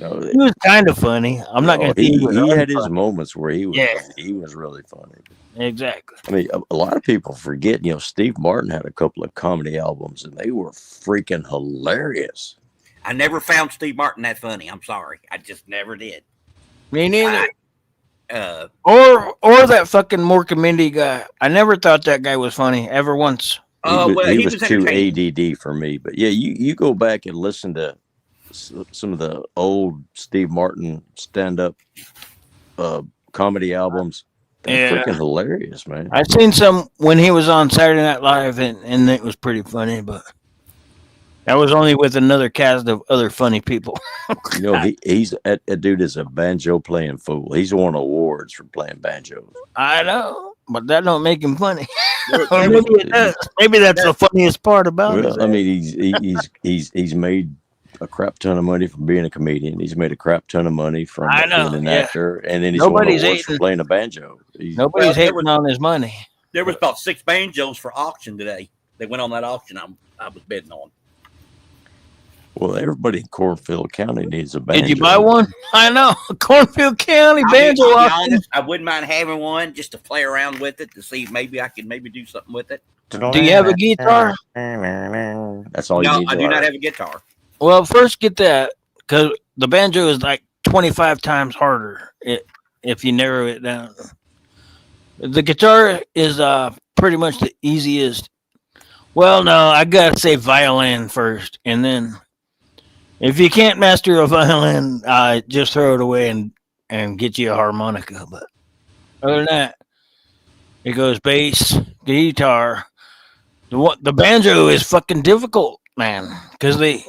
No, He was kind of funny. I'm not going to say he had his unfunny. moments where he Yeah. was really funny. Exactly. I mean, a lot of people forget. Steve Martin had a couple of comedy albums, and they were freaking hilarious. I never found Steve Martin that funny. I'm sorry, I just never did. Me neither. Uh, Or that fucking Mork and Mindy guy. I never thought that guy was funny ever once. He was too entertaining. ADD for me. But yeah, you go back and listen to some of the old Steve Martin stand-up comedy albums. They're freaking hilarious, man. I seen some when he was on Saturday Night Live, and it was pretty funny, but that was only with another cast of other funny people. He's that dude is a banjo playing fool. He's won awards for playing banjo. I know, but that don't make him funny. There Maybe was- it does. Maybe that's the funniest part about it. Well, I mean, he's made a crap ton of money from being a comedian. He's made a crap ton of money from I know, being an yeah. actor, and then he's Nobody's won awards for hating. playing a banjo. Nobody's Well, there hating was- on his money. There was about 6 banjos for auction today. They went on that auction I was bidding on. Well, everybody in Cornfield County needs a banjo. Did you buy one? I know. Cornfield County I'll banjo be auction. honest, I wouldn't mind having one just to play around with it to see if maybe I could do something with it. Do you have a guitar? That's all No, you need. I to do not learn. have a guitar. Well, first get that, because the banjo is like 25 times harder if you narrow it down. The guitar is pretty much the easiest. Well, no, I gotta say violin first, and then if you can't master a violin, just throw it away and get you a harmonica. But other than that, it goes bass, guitar. The banjo is fucking difficult, man, because it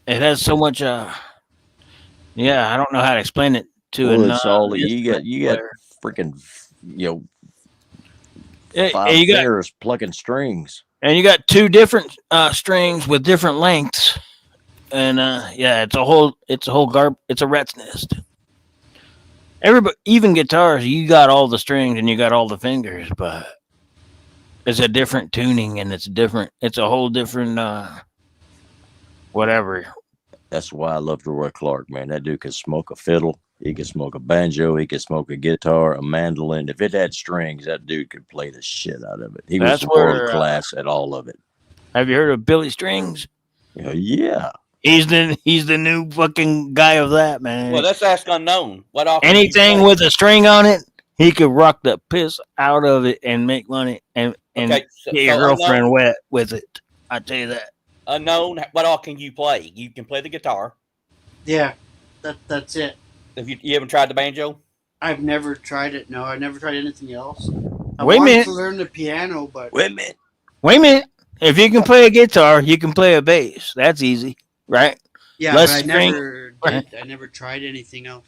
has so much. I don't know how to explain it to Well, a it's all you non-instrument got. player. Freaking Yeah, five you got fingers plucking strings. and you got two different strings with different lengths, and it's a rat's nest. Everybody, even guitars, you got all the strings and you got all the fingers, but it's a different tuning and it's a whole different whatever. That's why I love Roy Clark, man. That dude can smoke a fiddle. He can smoke a banjo. He can smoke a guitar, a mandolin. If it had strings, that dude could play the shit out of it. He was That's where, world class at all of it. Have you heard of Billy Strings? Yeah. He's the new fucking guy of that, man. Well, let's ask Unknown. What all can you Anything play? with a string on it, he could rock the piss out of it and make money and Okay, so get your girlfriend wet with it. I tell you that. Unknown, what all can you play? You can play the guitar. Yeah, that's it. If you haven't tried the banjo, I've never tried it. No, I've never tried anything else. I Wait a wanted minute. to learn the piano, but Wait a minute. Wait a minute. If you can play a guitar, you can play a bass. That's easy, right? yeah, less but I string. never did. I never tried anything else.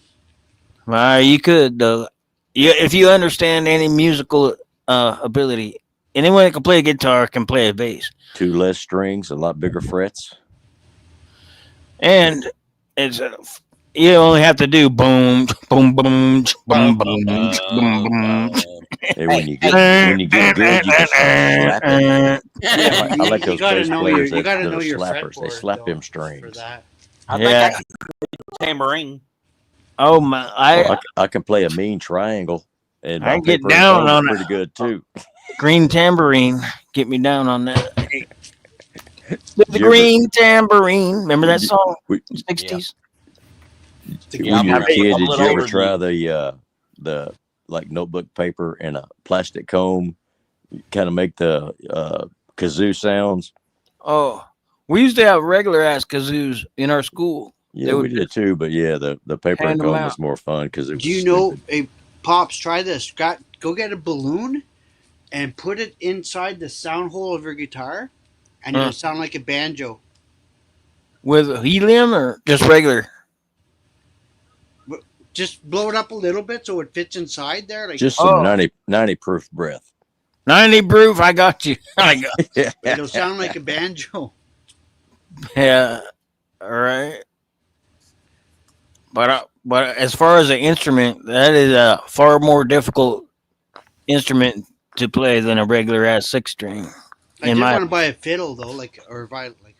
You could, though. If you understand any musical ability, anyone that can play a guitar can play a bass. 2 less strings, a lot bigger frets. And it's you only have to do boom, boom, boom, boom, boom, boom, boom. Hey, when you get good, you can slap it. Yeah, I like those you gotta bass know players. you gotta that know are your slappers. They fretboard, slap though, them strings. for that. I think Yeah. I can play the tambourine. Oh my! I can play a mean triangle, and I my get paper and down phone is on pretty it. good too. Green tambourine. Get me down on that. With the You ever- green tambourine. Remember that song? We- 60s. When you're a I'm kid, a did little you ever older try than the like notebook paper and a plastic comb, kind of make the kazoo sounds? Oh, we used to have regular ass kazoos in our school. Yeah, They we would did too. But yeah, the paper and hand 'em comb out. was more fun because it was. Do you know? stupid. Hey, Pops, try this. Go get a balloon and put it inside the sound hole of your guitar, and it'll sound like a banjo. With helium or just regular? Just blow it up a little bit so it fits inside there. Like Just some 90 proof breath? 90 proof. I got you. I got. it'll sound like a banjo. Yeah. All right. But as far as an instrument, that is a far more difficult instrument to play than a regular ass 6-string. I did my want to buy a fiddle though, like a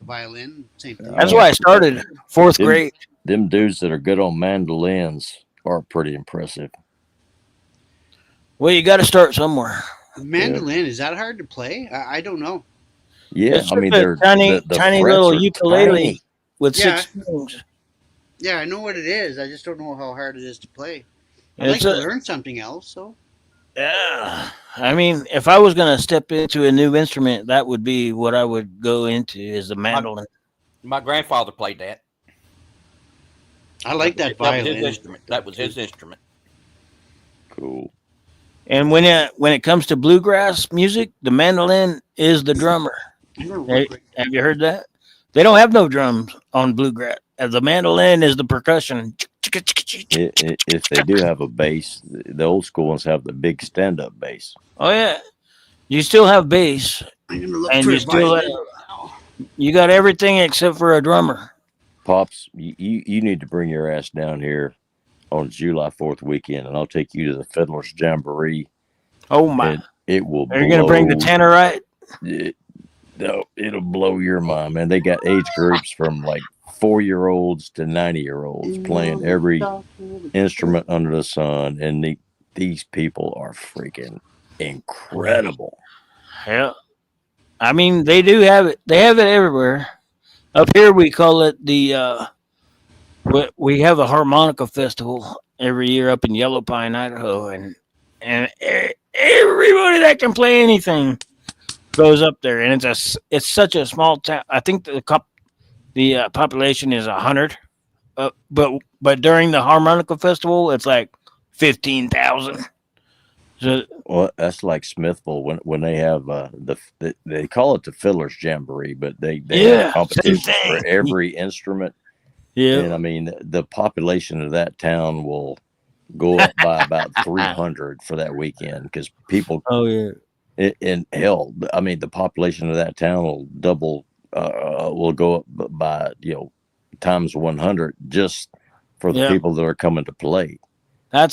violin. Same thing. That's why I started 4th grade. them dudes that are good on mandolins are pretty impressive. Well, you got to start somewhere. Mandolin, is that hard to play? I don't know. Yeah, It's I just mean a they're tiny, the tiny frets little are ukulele tiny. with Yeah, 6 strings. yeah, I know what it is. I just don't know how hard it is to play. I'd It's like to a learn something else. So yeah. I mean, if I was gonna step into a new instrument, that would be what I would go into is the My mandolin. my grandfather played that. I like that That was his violin. instrument. That was his instrument. Cool. And when it comes to bluegrass music, the mandolin is the drummer. I'm gonna Hey, look right. have you heard that? They don't have no drums on bluegrass. The mandolin is the percussion. If they do have a bass, the old school ones have the big stand up bass. Oh yeah, you still have bass, I'm gonna look and for you a still have, violin now. you got everything except for a drummer. Pops, you need to bring your ass down here on July 4th weekend, and I'll take you to the Fiddler's Jamboree, Oh my! and it will Are you gonna bring the blow. tannerite? It, no, it'll blow your mind, man. They got age groups from like 4-year-olds to 90-year-olds playing every instrument under the sun, and these people are freaking incredible. Yeah. I mean, they do have it. They have it everywhere. Up here, we call it the. We have a harmonica festival every year up in Yellow Pine, Idaho, and everybody that can play anything goes up there, and it's such a small town. I think the population is 100, but during the harmonica festival, it's like 15,000. So Well, that's like Smithville when they have they call it the Fiddler's Jamboree, but they have yeah, same competitions for thing. every instrument. And Yeah. I mean, the population of that town will go up by about 300 for that weekend because people, Oh yeah. in hell, I mean, the population of that town will double, will go up by, times 100 just for the Yeah. people that are coming to play. Yeah,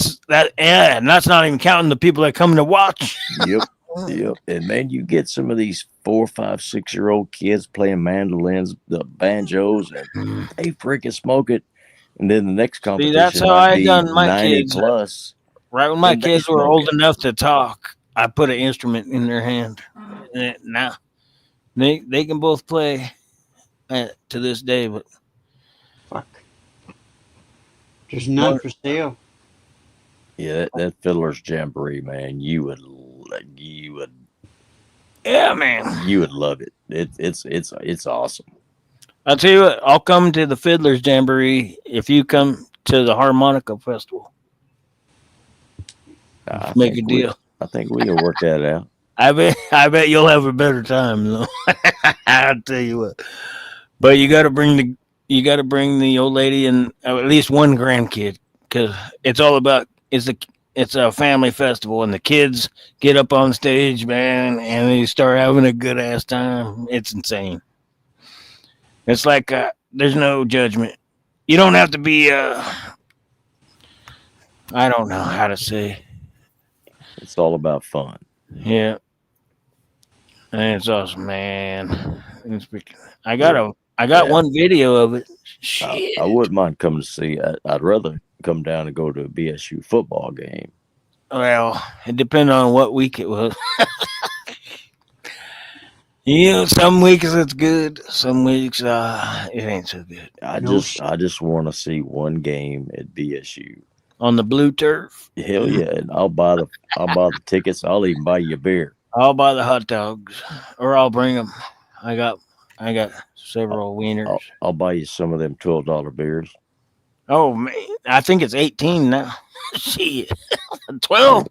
and that's not even counting the people that come to watch. Yep. Yep. And man, you get some of these 4, 5, 6-year-old kids playing mandolins, the banjos, and they freaking smoke it. And then the next See, that's competition how might I be done my 90 kids. plus, Right when my and they kids were smoke old it. enough to talk, I put an instrument in their hand. And now they can both play to this day. But Fuck. There's none one, for sale. Yeah, that Fiddler's Jamboree, man, yeah, man. you would love it. It's awesome. I'll tell you what. I'll come to the Fiddler's Jamboree if you come to the harmonica festival. I Make a think deal. we can work that out. I bet you'll have a better time though. I'll tell you what. But you got to bring the old lady and at least one grandkid because it's all about it's a family festival and the kids get up on stage, man, and they start having a good ass time. It's insane. It's like there's no judgment. You don't have to be. I don't know how to say. It's all about fun. Yeah, and it's awesome, man. I got Yeah, yeah. one video of it. I, Shit. I wouldn't mind coming to see. I'd rather come down and go to a BSU football game. Well, it depends on what week it was. Some weeks it's good. Some weeks it ain't so good. No I just want to see one game at BSU. On the blue turf, Hell yeah, and I'll buy the tickets. I'll even buy you a beer. I'll buy the hot dogs, or I'll bring them. I got I got I'll, several wieners. I'll buy you some of them $12 beers. Oh man, I think it's 18 now. Shit, Hey, 12.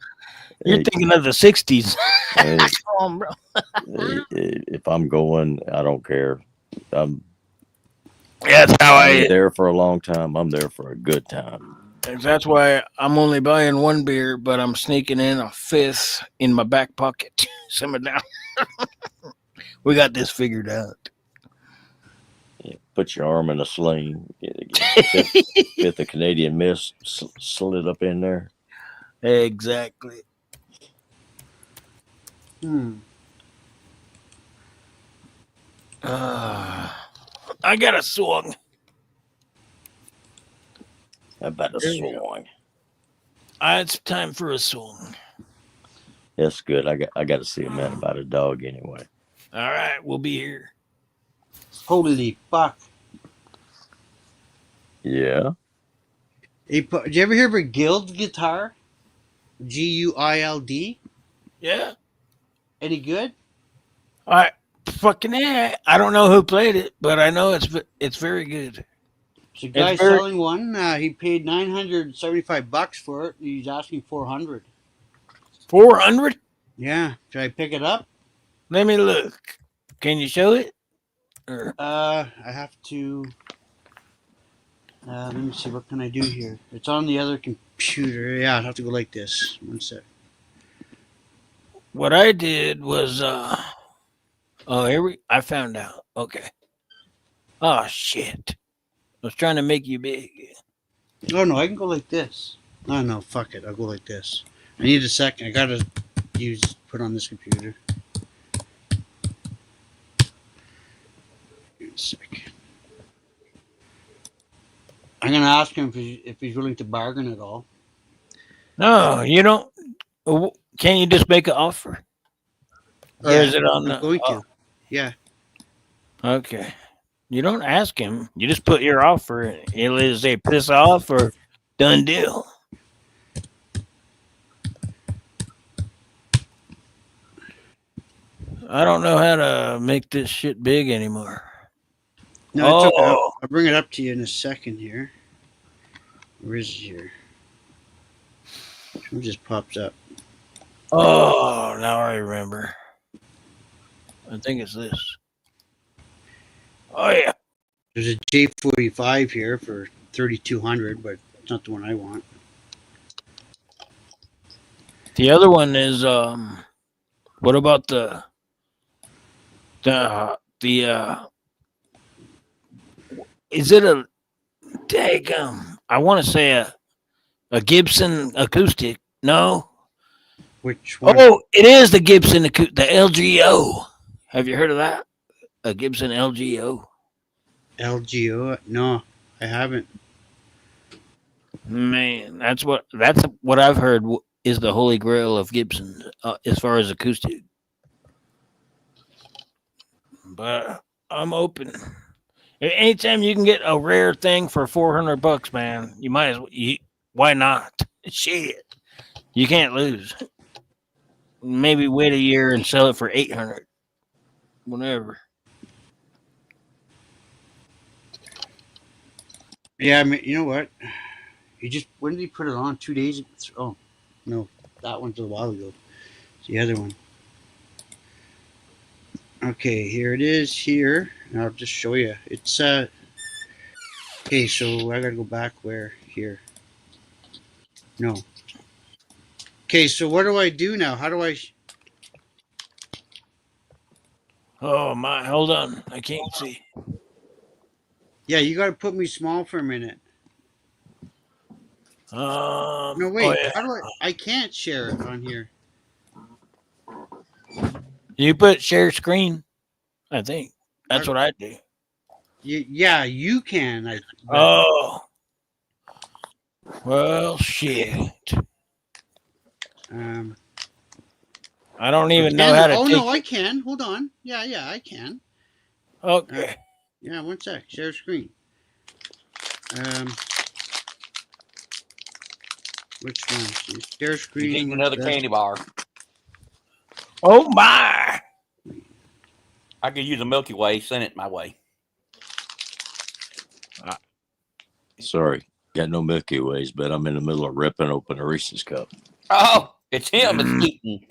You're hey, thinking of the 60s. hey, Come on, bro. if I'm going, I don't care. I'm That's how I ain't I. there for a long time. I'm there for a good time. That's why I'm only buying one beer, but I'm sneaking in a fifth in my back pocket. Simmer down. We got this figured out. Yeah, put your arm in a sling. Get the Canadian Mist slid up in there. Exactly. Hmm. I got a song. How about a There we go. swing? It's time for a song. That's good. I got to see a man about a dog anyway. All right, we'll be here. Holy fuck. Yeah. Did you ever hear of a Guild guitar? Guild? Yeah. Any good? I fucking yeah. I don't know who played it, but I know it's very good. There's a guy It's very selling one. He paid $975 for it. He's asking 400. 400. Yeah. Should I pick it up? Let me look. Can you show it? Or I have to. Let me see. What can I do here? It's on the other computer. Yeah, I'll have to go like this. One sec. what I did was I found out. Okay. Oh shit. I was trying to make you big. Oh no, I can go like this. Oh no, fuck it. I'll go like this. I need a second. I gotta put on this computer. Give me a sec. I'm gonna ask him if he's willing to bargain at all. No, you don't. Can you just make an offer? Or Yeah, is it on I'm the? going to. Yeah. Okay. You don't ask him. You just put your offer. He'll either say piss off or done deal. I don't know how to make this shit big anymore. No, it's okay. Oh. I'll bring it up to you in a second here. Where is it here? It just pops up. Oh, now I remember. I think it's this. Oh yeah. There's a J45 here for 3,200, but it's not the one I want. The other one is what about the is it a daggum? I want to say a Gibson acoustic. No. Which one? Oh, it is the Gibson the LGO. Have you heard of that? A Gibson LGO. LGO? No, I haven't. Man, that's what I've heard is the holy grail of Gibson as far as acoustic. But I'm open. Anytime you can get a rare thing for $400, man, you might as well. Why not? Shit, you can't lose. Maybe wait a year and sell it for 800. Whatever. Yeah, I mean, you know what? When did he put it on? 2 days ago? Oh, no. That one's a while ago. It's the other one. Okay, here it is here. And I'll just show you. It's, okay, so I gotta go back where? Here. No. Okay, so what do I do now? How do I... Oh my, hold on. I can't see. Yeah, you gotta put me small for a minute. No, wait. Oh yeah. How do I can't share it on here. You put share screen. I think that's what I do. Yeah, you can. Oh. Well, shit. I don't even know how to. Oh no, I can. Hold on. Yeah, I can. Okay. Yeah, one sec. Share screen. Which one? Share screen. He's eating another candy bar. Oh my! I could use a Milky Way. Send it my way. Sorry, got no Milky Ways, but I'm in the middle of ripping open a Reese's cup. Oh, it's him. It's eating.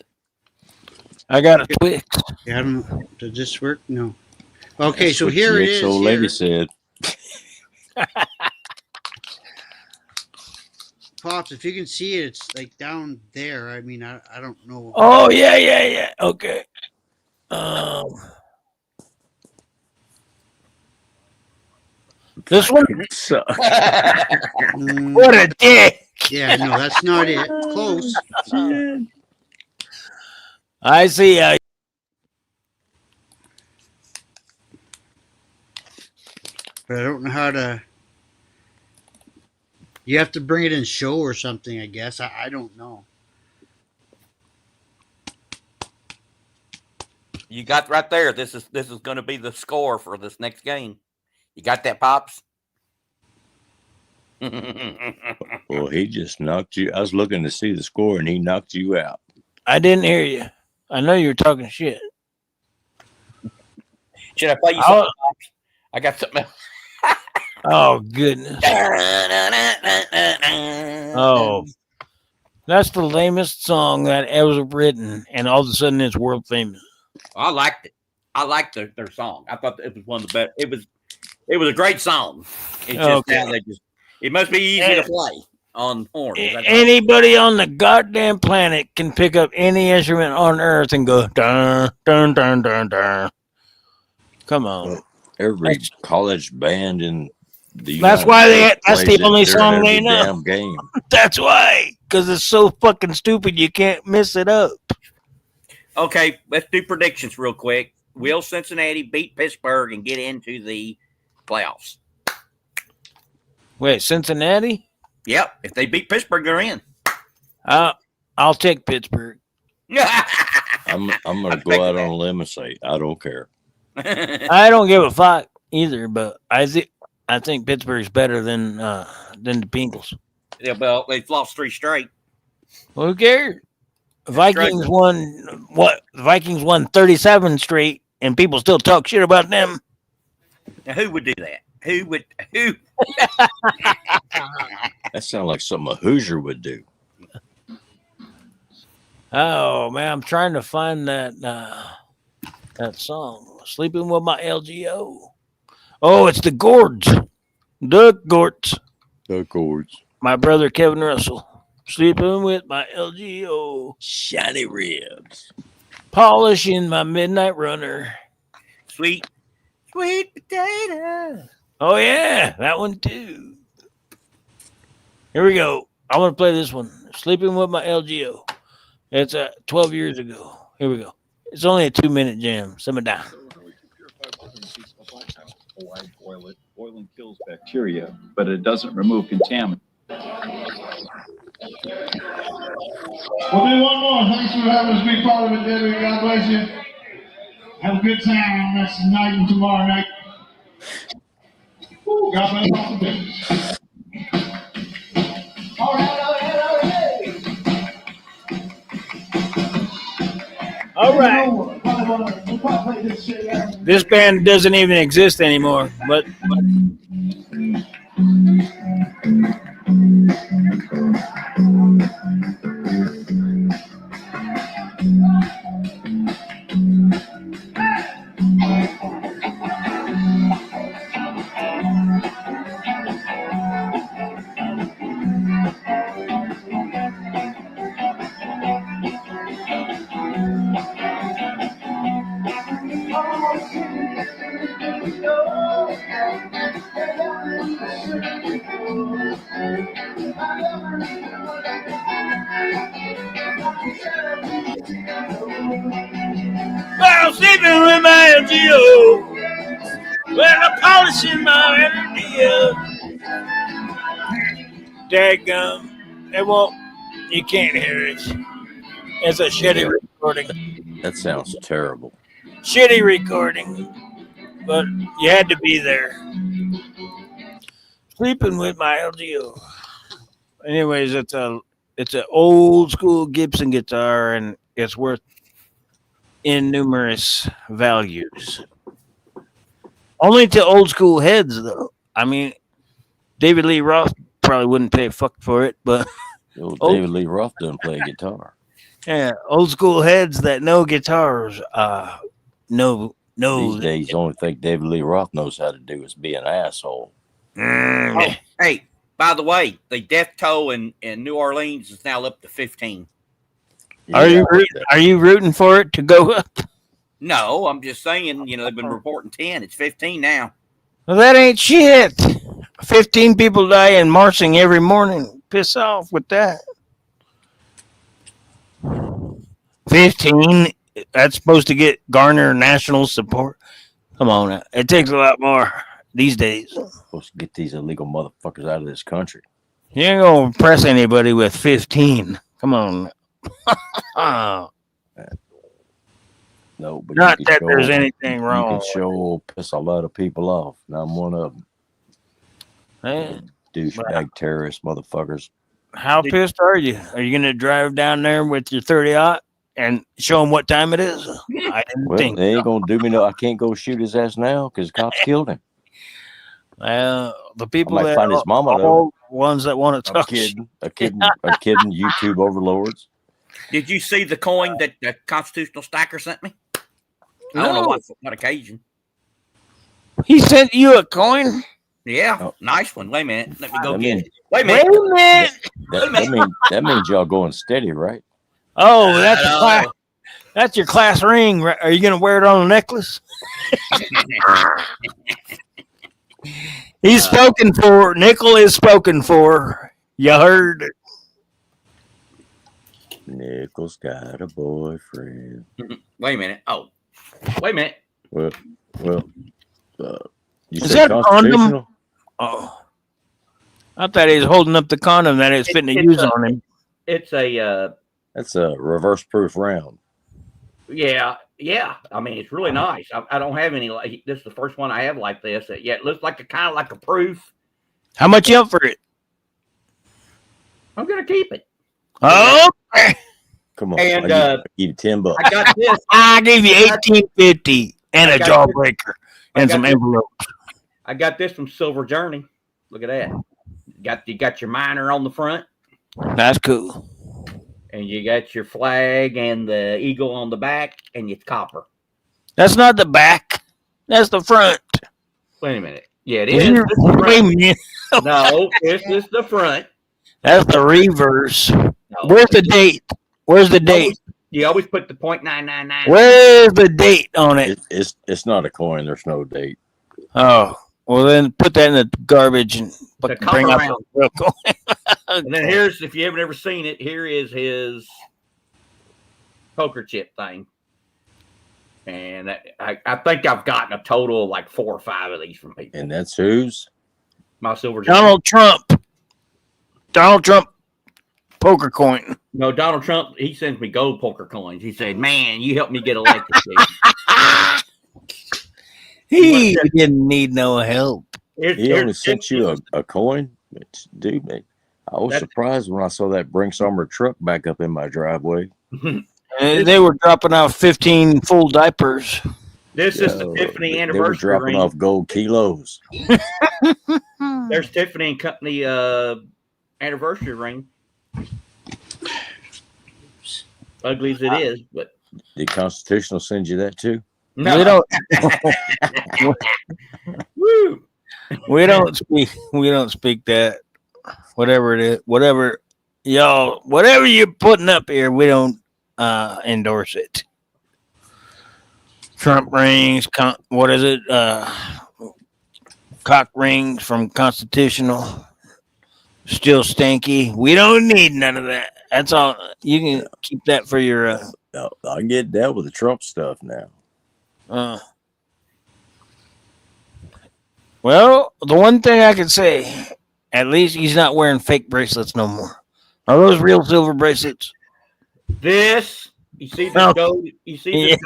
I got a Twix. Yeah, I don't know. Does this work? No. Okay, That's so what here it Jake's is. old Here. lady said. Pops, if you can see it, it's like down there. I mean, I don't know. Oh yeah. Okay. This one. Sucks. What a dick! Yeah, no, that's not it. Close. I see. But I don't know how to. You have to bring it in show or something, I guess. I don't know. You got right there. This is going to be the score for this next game. You got that, Pops? Well, he just knocked you. I was looking to see the score, and he knocked you out. I didn't hear you. I know you were talking shit. Should I play you I'll- something, Pops? I got something else. Oh goodness. Oh, that's the lamest song that ever written, and all of a sudden it's world famous. I liked it. I liked their song. I thought it was one of the best. It was a great song. It's just Okay. now it must be easy to play on horn. Anybody on the goddamn planet can pick up any instrument on earth and go dun dun dun dun dun. Come on. Well, every college band in the That's United why States that's plays the it only during song every they know. damn game. That's why, because it's so fucking stupid. You can't miss it up. Okay, let's do predictions real quick. Will Cincinnati beat Pittsburgh and get into the playoffs? Wait, Cincinnati? Yep. If they beat Pittsburgh, they're in. I'll take Pittsburgh. I'm going to go out on a limb and say I don't care. I don't give a fuck either, but I think Pittsburgh's better than the Bengals. Yeah, well, they've lost 3 straight. Well, who cares? Vikings won what? The Vikings won 37 straight, and people still talk shit about them. Now, who would do that? Who? That sounds like something a Hoosier would do. Oh man, I'm trying to find that song. Sleeping with my LGO. Oh, it's the Gords. The Gords. The chords. My brother Kevin Russell. Sleeping with my LGO. Shiny ribs. Polishing my midnight runner. Sweet potato. Oh yeah, that one too. Here we go. I want to play this one. Sleeping with my LGO. It's 12 years ago. Here we go. It's only a 2-minute jam. Simmer down. Why boil it? Boiling kills bacteria, but it doesn't remove contaminants. We'll do one more. Thanks for having us be part of it, Debbie. God bless you. Have a good time next night and tomorrow night. Ooh, God bless all the business. All right. All right. This band doesn't even exist anymore, but I'm sleeping with my LGO. Well, I'm polishing my LGO. Daggum. It won't. You can't hear it. It's a shitty recording. That sounds terrible. Shitty recording. But you had to be there. Sleeping with my LGO. Anyways, it's an old school Gibson guitar, and it's worth innumerous values. Only to old school heads, though. I mean, David Lee Roth probably wouldn't pay a fuck for it, but David Lee Roth doesn't play guitar. Yeah, old school heads that know guitars. No. These days, the only thing David Lee Roth knows how to do is be an asshole. Oh, hey, by the way, the death toll in New Orleans is now up to 15. Are you rooting for it to go up? No, I'm just saying, they've been reporting 10. It's 15 now. Well, that ain't shit. 15 people die in marching every morning. Piss off with that. 15? That's supposed to garner national support? Come on. It takes a lot more these days. Supposed to get these illegal motherfuckers out of this country. You ain't gonna impress anybody with 15. Come on. No, but Not you can that there's show anything you wrong. can show piss a lot of people off. And I'm one of them. Hey, Douchebag terrorist motherfuckers. how pissed are you? Are you gonna drive down there with your 30-aught and show them what time it is? I didn't Well, think. they ain't gonna do me no. I can't go shoot his ass now because cops killed him. The I people might that find his mama though. all ones that want to I'm talk kidding. I'm kidding. YouTube overlords. Did you see the coin that the Constitutional Stacker sent me? I don't know what occasion. He sent you a coin? Yeah, Oh. nice one. Wait a minute. Let me go That get means- it. Wait a Wait minute. a minute. That means y'all going steady, right? Oh, that's your class ring. Right? Are you gonna wear it on a necklace? He's spoken for. Nickel is spoken for. You heard. Nickel's got a boyfriend. Wait a minute. Oh, wait a minute. Well, you Is said that a condom? constitutional? Oh, I thought he was holding up the condom that it's fitting to use on him. It's a That's a reverse proof round. yeah. I mean, it's really nice. I don't have any like this. Is the first one I have like this. Yeah, it looks like a kind of like a proof. How much you up for it? I'm gonna keep it. Oh, Come on, And, I give you $10. I got this. I gave you $18.50 and a jawbreaker and some envelopes. I got this from Silver Journey. Look at that. You got your miner on the front, That's cool. and you got your flag and the eagle on the back, and it's copper. That's not the back. That's the front. Wait a minute. Yeah, it is. This is the Wait a front. minute. No, this is the front. That's the reverse. No, Where's the date? Where's the date? You always put the .999. Where's the date on it? It's not a coin. There's no date. Oh, well then put that in the garbage and The bring copper up round. the real coin. And then here's, if you haven't ever seen it, here is his poker chip thing. And I think I've gotten a total of like 4 or 5 of these from people. And that's whose? My Silver Journey. Donald Trump poker coin. No, Donald Trump, he sends me gold poker coins. He said, man, you helped me get elected. He didn't need no help. He only sent you a coin? Dude, man, I was surprised when I saw that Brinks Armored truck back up in my driveway. They were dropping out 15 full diapers. This is the Tiffany They were anniversary dropping ring. off gold kilos. There's Tiffany and Company anniversary ring. Ugly as it is, but Did Constitutional send you that too? no. We don't. Woo! We don't speak that. Whatever it is, whatever you're putting up here, we don't endorse it. Trump rings, what is it? Cock rings from Constitutional. Still stanky. We don't need none of that. That's all. You can keep that for your. No, I can get that with the Trump stuff now. Well, the one thing I can say, at least he's not wearing fake bracelets no more. Are those real silver bracelets? This, you see the gold? You see this?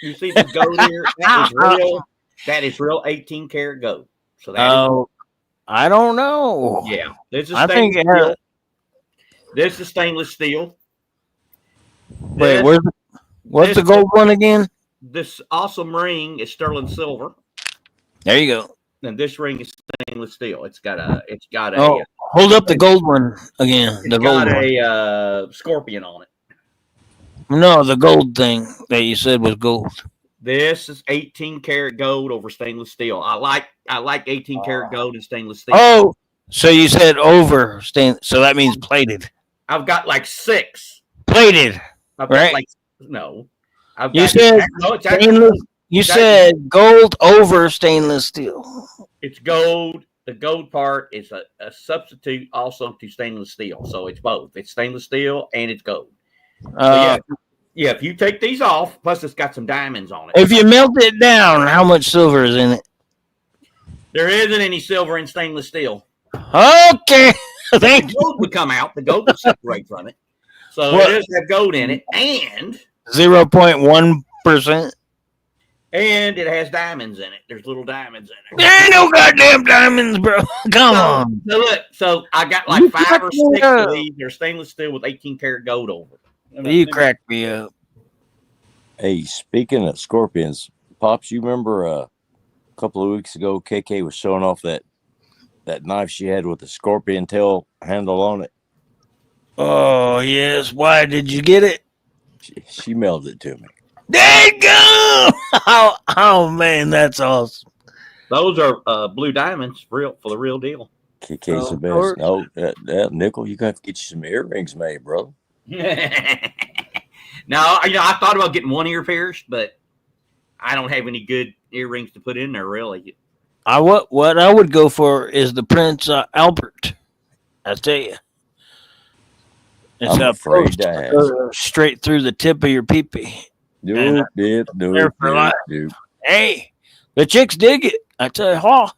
You see the gold here? That is real. That is real 18 karat gold. So that I don't know. Yeah, this is I think steel. This is stainless steel. Wait, what's the gold one again? This awesome ring is sterling silver. There you go. And this ring is stainless steel. It's got a hold up the gold one again. The gold got one. a scorpion on it. No, the gold thing that you said was gold. This is 18 karat gold over stainless steel. I like 18 karat gold and stainless steel. Oh, so you said over stainless, so that means plated. I've got like 6. Plated. I've right? got like no. I've You got, said no, it's stainless. You said gold over stainless steel. It's gold. The gold part is a substitute also to stainless steel. So it's both. It's stainless steel and it's gold. So yeah, if you take these off, plus it's got some diamonds on it. If you melt it down, how much silver is in it? There isn't any silver in stainless steel. Okay. Thank the you. gold would come out. The gold would separate from it. So What? it does have gold in it, and 0.1%. it has diamonds in it. There's little diamonds in it. There ain't no goddamn diamonds, bro. Come on. So look, so I got You like 5 or cracked me 6 up. of these. They're stainless steel with 18 karat gold over it. You cracked me up. Hey, speaking of scorpions, Pops, you remember a couple of weeks ago, KK was showing off that knife she had with the scorpion tail handle on it. Oh, yes. Why did you get it? She mailed it to me. There you go. Oh, man, that's awesome. Those are blue diamonds, for the real deal. KK's the of best. course. No, that nickel, you got to get you some earrings made, brother. No, I thought about getting one ear pierced, but I don't have any good earrings to put in there, really. What I would go for is the Prince Albert. I tell you. It's I'm a afraid post to ask. straight through the tip of your pee-pee. Doop, there doop, for doop, life. doop. Hey, the chicks dig it. I tell you, huh?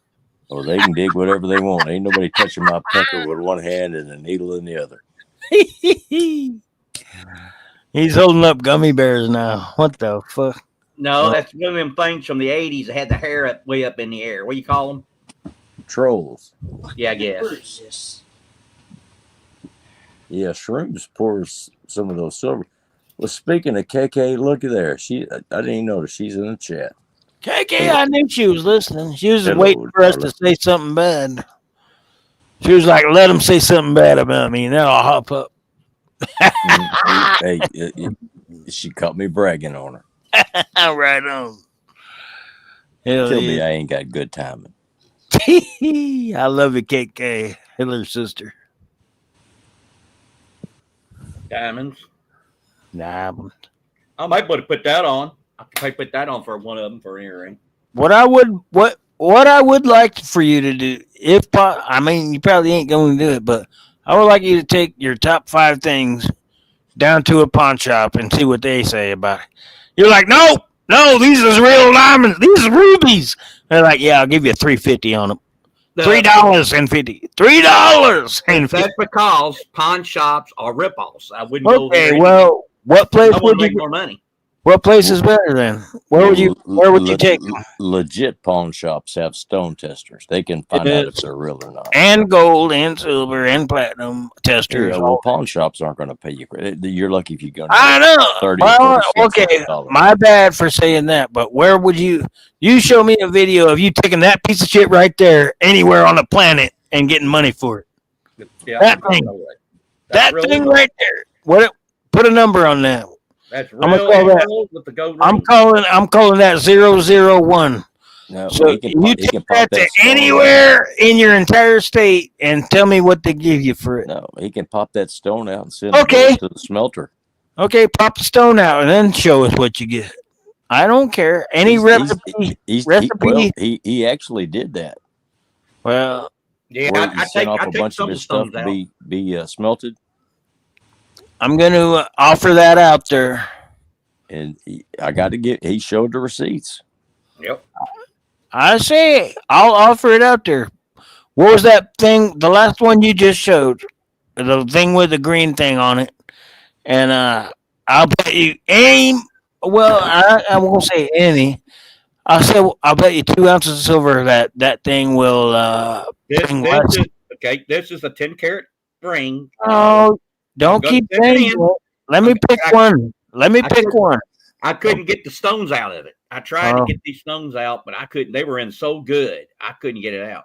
Well, they can dig whatever they want. Ain't nobody touching my pecker with one hand and a needle in the other. He's holding up gummy bears now. What the fuck? No, that's one of them things from the 80s that had the hair way up in the air. What do you call them? Trolls. Yeah, I guess. Yeah, Shrooms pours some of those silver. Well, speaking of KK, look at there. I didn't even notice she's in the chat. KK, I knew she was listening. She was Hello, waiting for us darling. to say something bad. She was like, let him say something bad about me, and then I'll hop up. Hey, she caught me bragging on her. Right on. Hell Tell me yeah. I ain't got good timing. I love you, KK. Hitler's sister. Diamonds. Nah. I might want to put that on. I might put that on for one of them for an earring. What I would like for you to do, I mean, you probably ain't going to do it, but I would like you to take your top 5 things down to a pawn shop and see what they say about it. You're like, no, these is real diamonds. These are rubies. They're like, yeah, I'll give you $3.50 on them. $3.50. $3.50. That's because pawn shops are ripoffs. I wouldn't go there. Okay, well, what place I would want to you? make more money. What place is better then? Where would you take them? Legit pawn shops have stone testers. They can find out if they're real or not. And gold and silver and platinum testers. Yeah, well, pawn shops aren't going to pay you credit. You're lucky if you go. I know. 30 Well, 40 cents okay, on the dollar. my bad for saying that, but where would you show me a video of you taking that piece of shit right there anywhere on the planet and getting money for it? Yeah, That thing. That thing right there. Put a number on that. That's real. I'm gonna call that. With the gold I'm calling that 001. No, So he can take pop that to stone anywhere in your entire state and tell me what they give you for it. No, he can pop that stone out and send Okay. it to the smelter. Okay, pop the stone out and then show us what you get. I don't care. Any recipe. He actually did that. Well, yeah, where he sent off I a take bunch some of his stones stuff to be smelted. I'm going to offer that out there. And he showed the receipts. Yep. I say I'll offer it out there. What was that thing? The last one you just showed, the thing with the green thing on it, and I'll bet you I won't say any. I'll bet you 2 ounces of silver that thing will bring less. This is a 10 karat ring. Oh, don't keep saying it. Let me pick one. I couldn't get the stones out of it. I tried to get these stones out, but I couldn't. They were in so good, I couldn't get it out.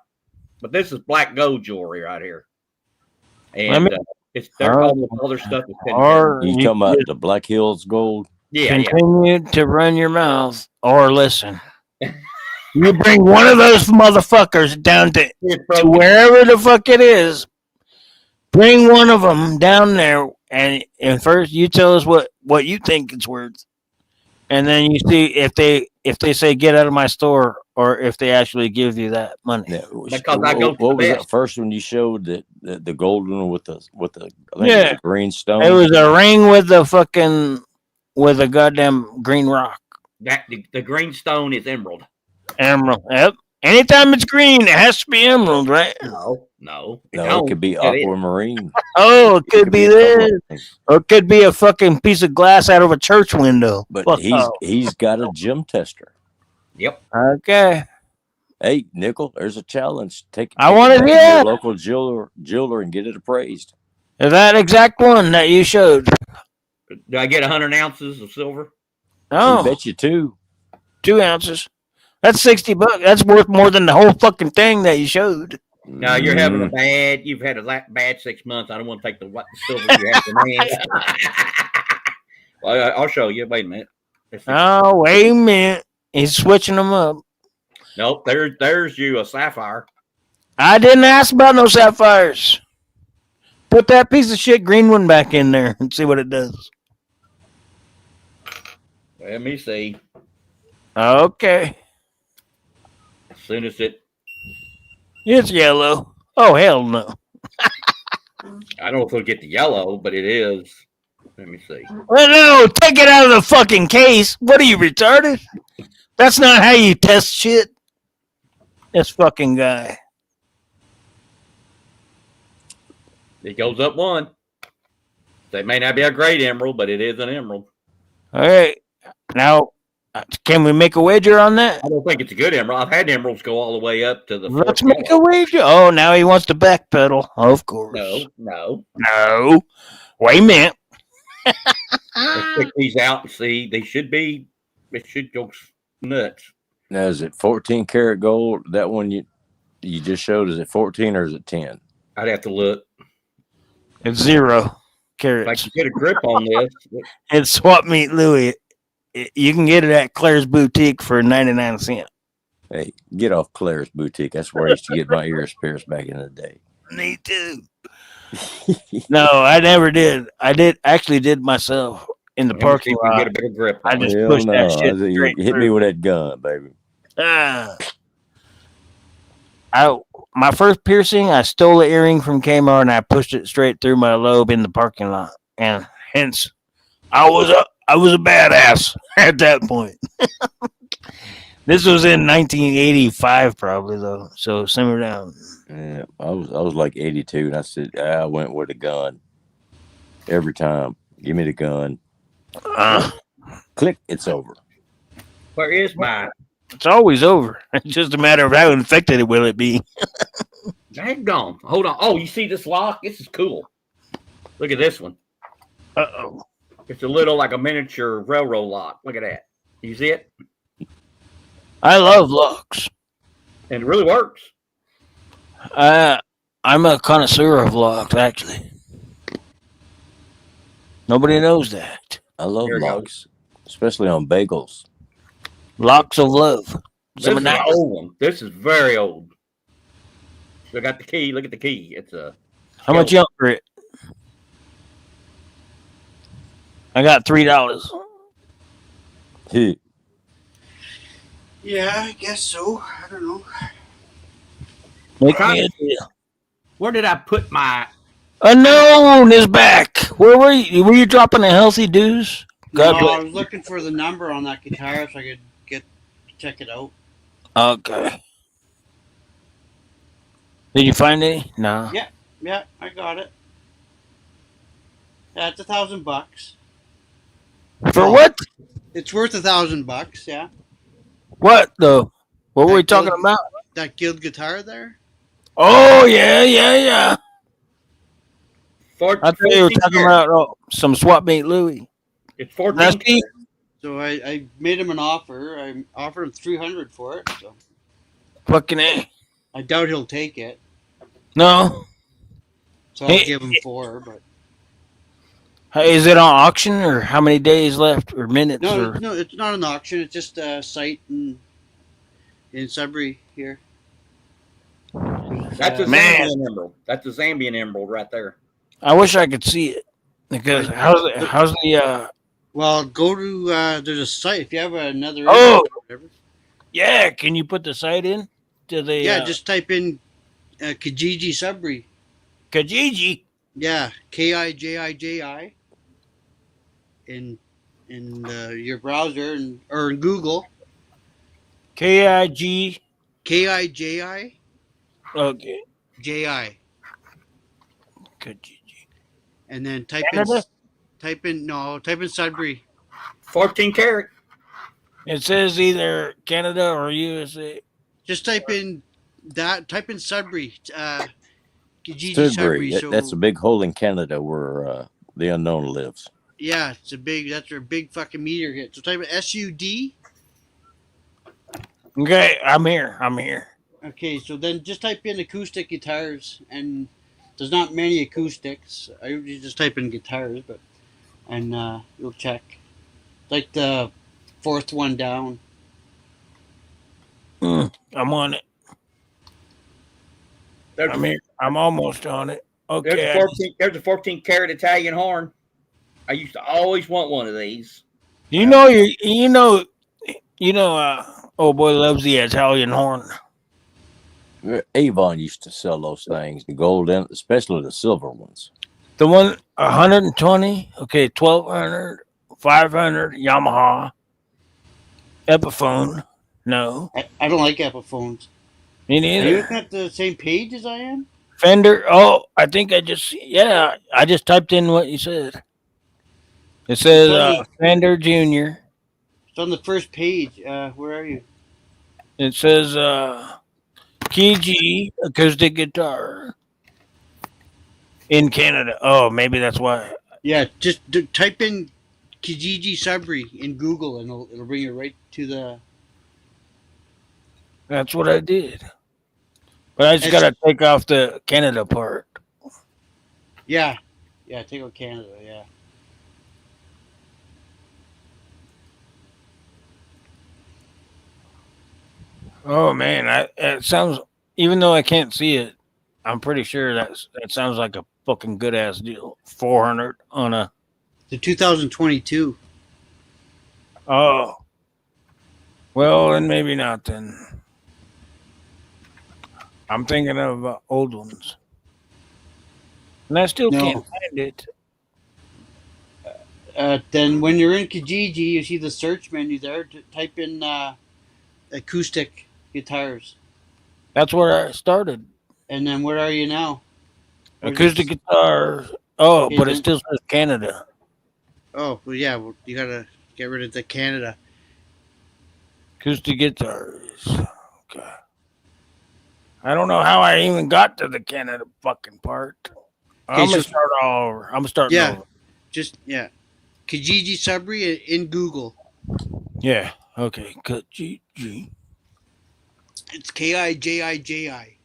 But this is black gold jewelry right here, and all their stuff is 10 karat. You talking about the Black Hills gold? Yeah. Continue to run your mouth or listen. You bring one of those motherfuckers down to wherever the fuck it is. Bring one of them down there, and first you tell us what you think it's worth, and then you see if they say get out of my store or if they actually give you that money. Yeah. Because I go what was that first one you showed? The gold one with the the green stone. It was a ring with with a goddamn green rock. The green stone is emerald. Emerald. Yep. Anytime it's green, it has to be emerald, right? No. No, it could be That is. aquamarine. Oh, it It could be a couple this. of things. Or it could be a fucking piece of glass out of a church window. But Fuck he's got a gem tester. Yep. Okay. Hey, Nickel, there's a challenge. Take I it want it, back to yeah. your local jeweler and get it appraised. Is that exact one that you showed? Do I get 100 ounces of silver? He Oh, bet you 2. 2 ounces. That's $60. That's worth more than the whole fucking thing that you showed. No, you're having a Mm. bad. You've had a bad 6 months. I don't want to take the silver you have for me. Well, I'll show you. Wait a minute. Oh, wait a minute. He's switching them up. Nope. There's you a sapphire. I didn't ask about no sapphires. Put that piece of shit green one back in there and see what it does. Let me see. Okay. As soon as it, It's yellow. Oh, hell no. I don't know if it'll get the yellow, but it is. Let me see. Well, no, take it out of the fucking case. What are you, retarded? That's not how you test shit. This fucking guy. It goes up one. That may not be a great emerald, but it is an emerald. All right. Now, can we make a wager on that? I don't think it's a good emerald. I've had emeralds go all the way up to the. Let's fourth make a yellow. wager. Oh, now he wants to backpedal. Of course. No. No. Wait a minute. Let's pick these out and see. They should be. It should go nuts. Now, is it 14 karat gold? That one you just showed, is it 14 or is it 10? I'd have to look. It's 0 If I carats. can get a grip on this. It's Swap Meet Louie. You can get it at Claire's Boutique for 99 cents. Hey, get off Claire's Boutique. That's where I used to get my ears pierced back in the day. Me too. No, I never did. I actually did myself in the Let me see parking if we can lot. get a better grip. I On just it. Hell pushed no. that shit You straight hit me through. with that gun, baby. My first piercing, I stole an earring from Kmart and I pushed it straight through my lobe in the parking lot, and hence I was a badass at that point. This was in 1985, probably though. So simmer down. Yeah, I was like 82, and I said I went with a gun every time. Give me the gun. Click, it's over. Where is my? It's always over. It's just a matter of how infected it will it be. Hang on. Hold on. Oh, you see this lock? This is cool. Look at this one. Uh-oh. It's a little like a miniature railroad lock. Look at that. You see it? I love locks. And it really works. I'm a connoisseur of locks, actually. Nobody knows that. I love Here it locks, especially on bagels. Locks of love. This is an old one. This is very old. So I got the key. Look at the key. It's a. How much you want for it? I got $3. Yeah, I guess so. I don't know. Make me a deal. Where did I put my? Unknown is back. Where were you? Were you dropping a healthy dues? God No, bless. I was looking for the number on that guitar so I could check it out. Okay. Did you find any? No. Yeah, I got it. Yeah, it's $1,000. For what? It's worth $1,000. Yeah. What though? What were we That talking guild- about? That guild guitar there. Oh yeah. 14, I thought you were talking about some Swap Meet Louie. It's 14. Nasty. So I made him an offer. I offered him $300 for it. So Fucking A. I doubt he'll take it. No. So I'll give him $4. But Hey, is it on auction or how many days left or minutes? no, or... no, it's not an auction. It's just a site in Sudbury here. That's a Man. Zambian emerald. That's a Zambian emerald right there. I wish I could see it. Because how's the Well, go to there's a site if you have another. Oh! or whatever. yeah? Can you put the site in to the Just type in Kijiji Sudbury. Kijiji? Yeah, Kijiji in your browser or in Google. KIG KIJI Okay. JI, Good. and then Canada? type in Sudbury. 14 karat. It says either Canada or USA. Just type in Sudbury. Kijiji Sudbury. Sudbury. That's a So big hole in Canada where the unknown lives. yeah, that's their big fucking meteor hit. So type in SUD. Okay, I'm here. Okay, so then just type in acoustic guitars, and there's not many acoustics. I usually just type in guitars, but you'll check. Like the fourth one down. I'm on it. I'm here. I'm almost on it. Okay. There's a 14 karat Italian horn. I used to always want one of these. You know. Oh boy loves the Italian horn. Avon used to sell those things, the gold and especially the silver ones. The one 120. Okay, 1200, 500 Yamaha. Epiphone. No, I don't like Epiphones. me Are you neither. looking at the same page as I am? Fender. Oh, I think I just typed in what you said. It says Fender Junior. It's on the first page. Where are you? It says Key G acoustic guitar in Canada. Oh, maybe that's why. Yeah, just type in Kijiji Sudbury in Google, and it'll bring you right to the. That's what I did. But I just gotta take off the Canada part. Yeah, take out Canada. Yeah. Oh man, it sounds. Even though I can't see it, I'm pretty sure that sounds like a fucking good ass deal. 400 on a. The 2022. Oh. Well, then maybe not. Then I'm thinking of old ones, and I still can't find it. Then when you're in Kijiji, you see the search menu there. Type in acoustic guitars. That's where I started. And then where are you now? Acoustic guitar. Oh, but it still says Canada. Oh, well, yeah. Well, you gotta get rid of the Canada. Acoustic guitars. Okay. I don't know how I even got to the Canada fucking part. I'm gonna start all over. I'm starting over. Kijiji Sudbury in Google. Yeah. Okay. Kijiji. It's KIJIJI.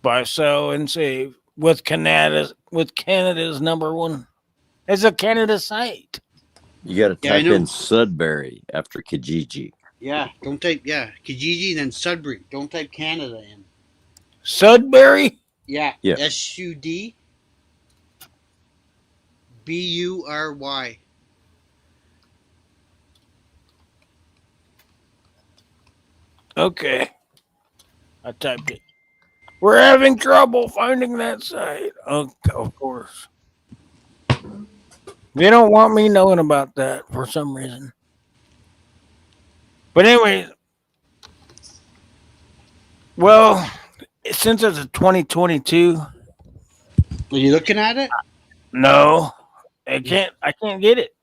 Buy, sell, and save with Canada's number one. It's a Canada site. You got to type in Sudbury after Kijiji. Yeah, don't type Kijiji then Sudbury. Don't type Canada in. Sudbury. Yeah. SUD BURY. Okay. I typed it. We're having trouble finding that site. Oh, of course. They don't want me knowing about that for some reason. But anyway, well, since it's a 2022. Are you looking at it? No. I can't get it.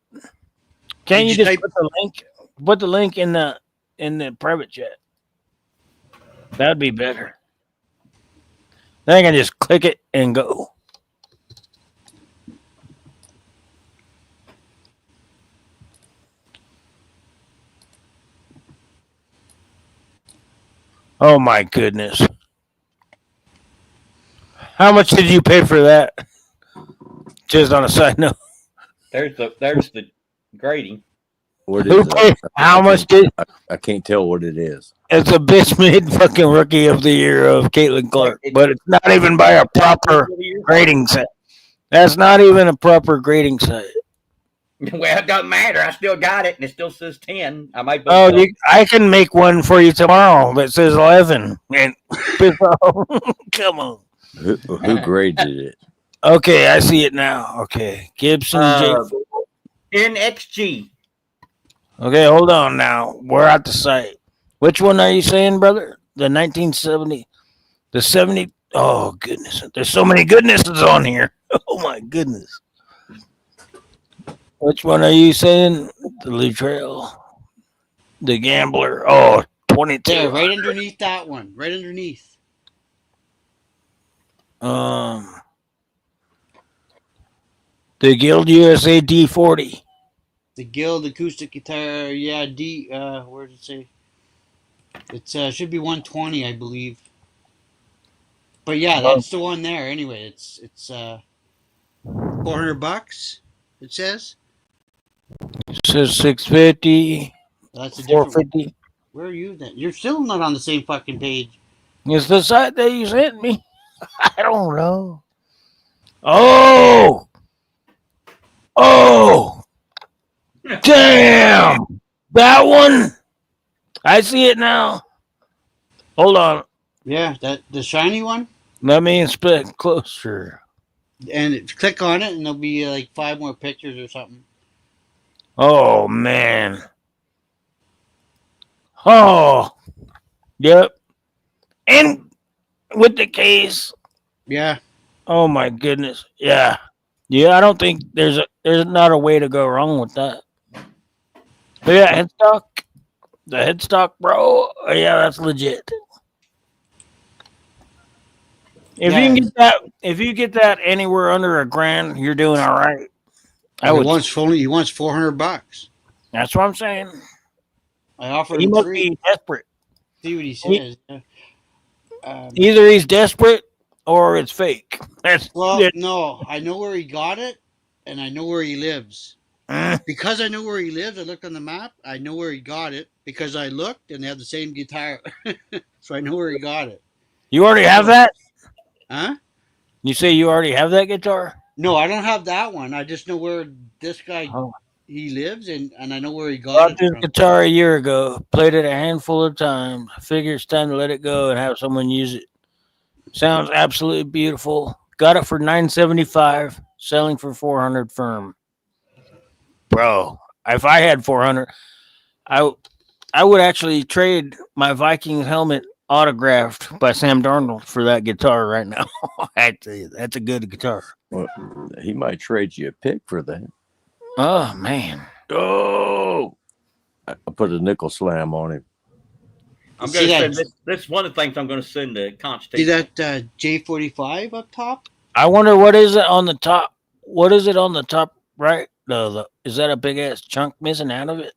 Can't you just put the link in the private chat? That'd be better. Then I can just click it and go. Oh my goodness. How much did you pay for that? Just on a side note. There's the grading. What is it? How much did I can't tell what it is. It's a best made fucking rookie of the year of Caitlin Clark, but it's not even by a proper grading site. That's not even a proper grading site. Well, it doesn't matter. I still got it, and it still says 10. I might. I can make one for you tomorrow that says 11. And come on. Who graded it? Okay, I see it now. Okay, Gibson NXG. Okay, hold on now. We're at the site. Which one are you saying, brother? The 1970, the 70. Oh goodness, there's so many goodnesses on here. Oh my goodness. Which one are you saying? The Lutrail, the Gambler. Oh, There, 22. right underneath that one. Right underneath. Um, the Guild USA D40. The Guild acoustic guitar. Yeah, D. Where does it say? It should be 120, I believe. But yeah, that's the one there. Anyway, it's $400. It says. Says 650, That's a different one. 450. Where are you then? You're still not on the same fucking page. It's the site that you sent me. I don't know. Oh, oh, damn. That one. I see it now. Hold on. Yeah, that the shiny one. Let me inspect closer. And click on it, and there'll be like 5 more pictures or something. Oh, man. Oh, yep. And with the case. Yeah. Oh, my goodness. Yeah. Yeah, I don't think there's not a way to go wrong with that. But yeah, headstock. The headstock, bro. Oh, yeah, that's legit. If Yeah. you can get that, if you get that anywhere under $1,000, you're doing all right. I He would. wants $400. That's what I'm saying. I offered He him must 3. be desperate. See what he says. Either he's desperate or it's fake. That's Well, it. no, I know where he got it, and I know where he lives. Because I know where he lives, I looked on the map. I know where he got it because I looked, and they have the same guitar, so I know where he got it. You already have that? Huh? You say you already have that guitar? No, I don't have that one. I just know where this guy Oh. he lives, and I know where he got Bought it this from. guitar a year ago. Played it a handful of times. Figure it's time to let it go and have someone use it. Sounds absolutely beautiful. Got it for $975. Selling for $400 firm. Bro, if I had 400, I would actually trade my Vikings helmet autographed by Sam Darnold for that guitar right now. I tell you, that's a good guitar. Well, he might trade you a pick for that. Oh man. Oh, I put a nickel slam on him. I'm going to send this. This is one of the things I'm going to send to Constantine. See that J45 up top? I wonder what is it on the top. What is it on the top right? Is that a big ass chunk missing out of it?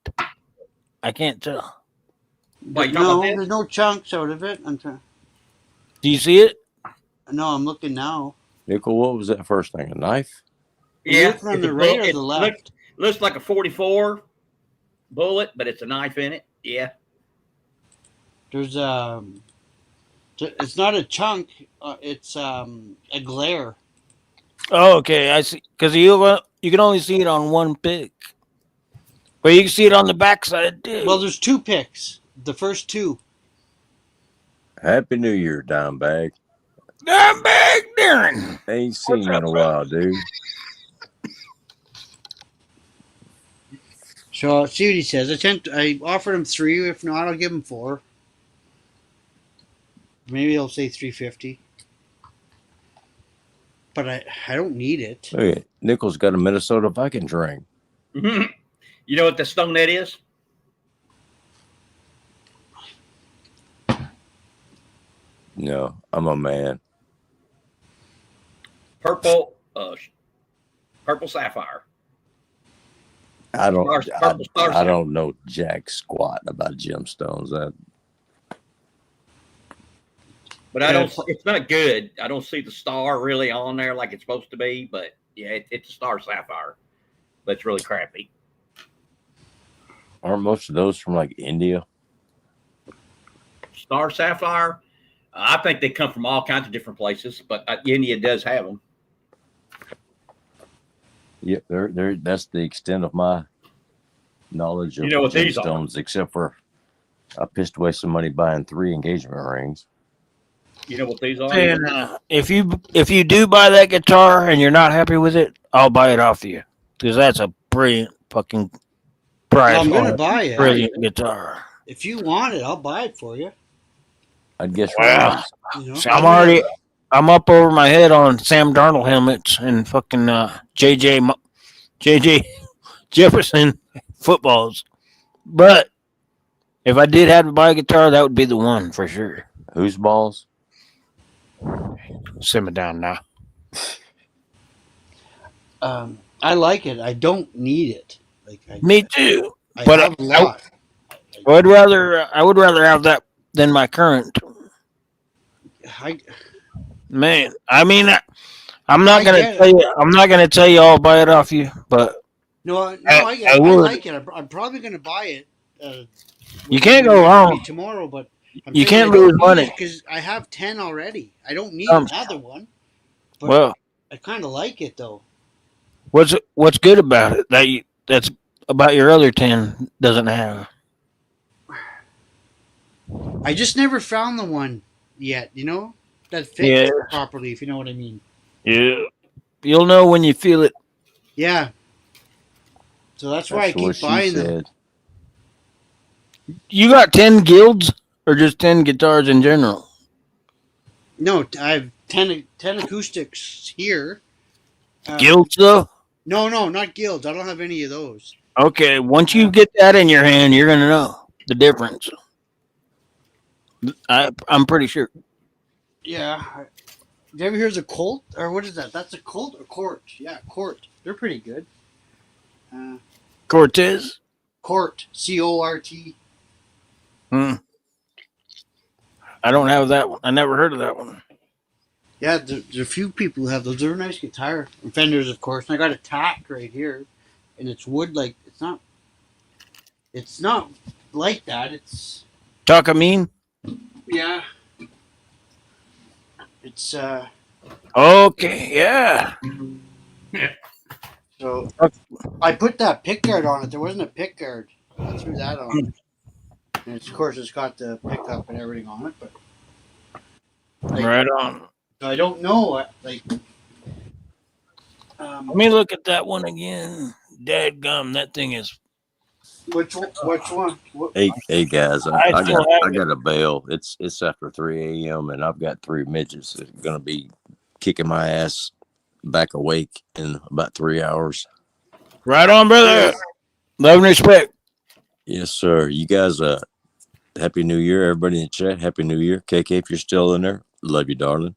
I can't tell. What, you talking No, about this? there's no chunks out of it. I'm trying. Do you see it? No, I'm looking now. Nickel, what was that first thing? A knife? Yeah, looking on it's the a right bullet. or the left? Looks like a 44 bullet, but it's a knife in it. Yeah. There's it's not a chunk. It's a glare. Oh, okay. I see. Because you can only see it on one pick, but you can see it on the backside too. Well, there's 2 picks. The first 2. Happy New Year, Dimebag. Dimebag Darren. Ain't seen you in a while, dude. So see what he says. I offered him 3. If not, I'll give him 4. Maybe he'll say 350. But I don't need it. Look at Nickel's got a Minnesota Viking ring. You know what the stone that is? No, I'm a man. Purple sapphire. I don't. Purple star I don't know jack squat about gemstones. But I don't. It's not good. I don't see the star really on there like it's supposed to be. But yeah, it's a star sapphire. But it's really crappy. Aren't most of those from like India? Star sapphire. I think they come from all kinds of different places, but India does have them. Yeah, they're. That's the extent of my knowledge of what these are. gemstones, except for I pissed away some money buying 3 engagement rings. You know what these are? And if you do buy that guitar and you're not happy with it, I'll buy it off you because that's a brilliant price I'm gonna on a buy it. brilliant guitar. If you want it, I'll buy it for you. I'd guess Wow. Rose. You know, So I'm up over my head on Sam Darnold helmets and fucking JJ Jefferson footballs. But if I did have to buy a guitar, that would be the one for sure. Whose balls? Simmer down now. I like it. I don't need it. Like Me too. I But have a lot. I would rather have that than my current. Man, I mean, I'm not gonna tell you. I'm not gonna tell you I'll buy it off you, but I would. like it. I'm probably gonna buy it. You can't go wrong. Tomorrow, but You can't lose money because I have 10 already. I don't need Um, another one. But Well, I kind of like it though. what's good about it that's about your other 10 doesn't have? I just never found the one yet. You know that fits Yeah. properly. If you know what I mean. Yeah. You'll know when you feel it. Yeah. So that's why I That's what keep she buying them. said. You got 10 guilds or just 10 guitars in general? No, I have 10 acoustics here. Guilds though? No, not guilds. I don't have any of those. Okay, once you get that in your hand, you're gonna know the difference. I'm pretty sure. Yeah. Did you ever hear of the Colt? Or what is that? That's a Colt or Court? Yeah, Court. They're pretty good. Cortez? Court. Cort. Hmm. I don't have that one. I never heard of that one. Yeah, there's a few people who have those. They're a nice guitar. And Fenders, of course. And I got a tack right here. And it's wood like it's not like that. It's Takamine? yeah. It's Okay, yeah. so I put that pick guard on it. There wasn't a pick guard. I threw that on. And of course it's got the pickup and everything on it, but Right on. I don't know. Like Let me look at that one again. Dadgum, that thing is. which one? Hey guys, I I still got have I got a bail. It's after 3 a.m. and I've got 3 midgets that are gonna be kicking my ass back awake in about 3 hours. Right on, brother. Love and respect. Yes, sir. You guys, Happy New Year, everybody in the chat. Happy New Year, KK. If you're still in there, love you, darling.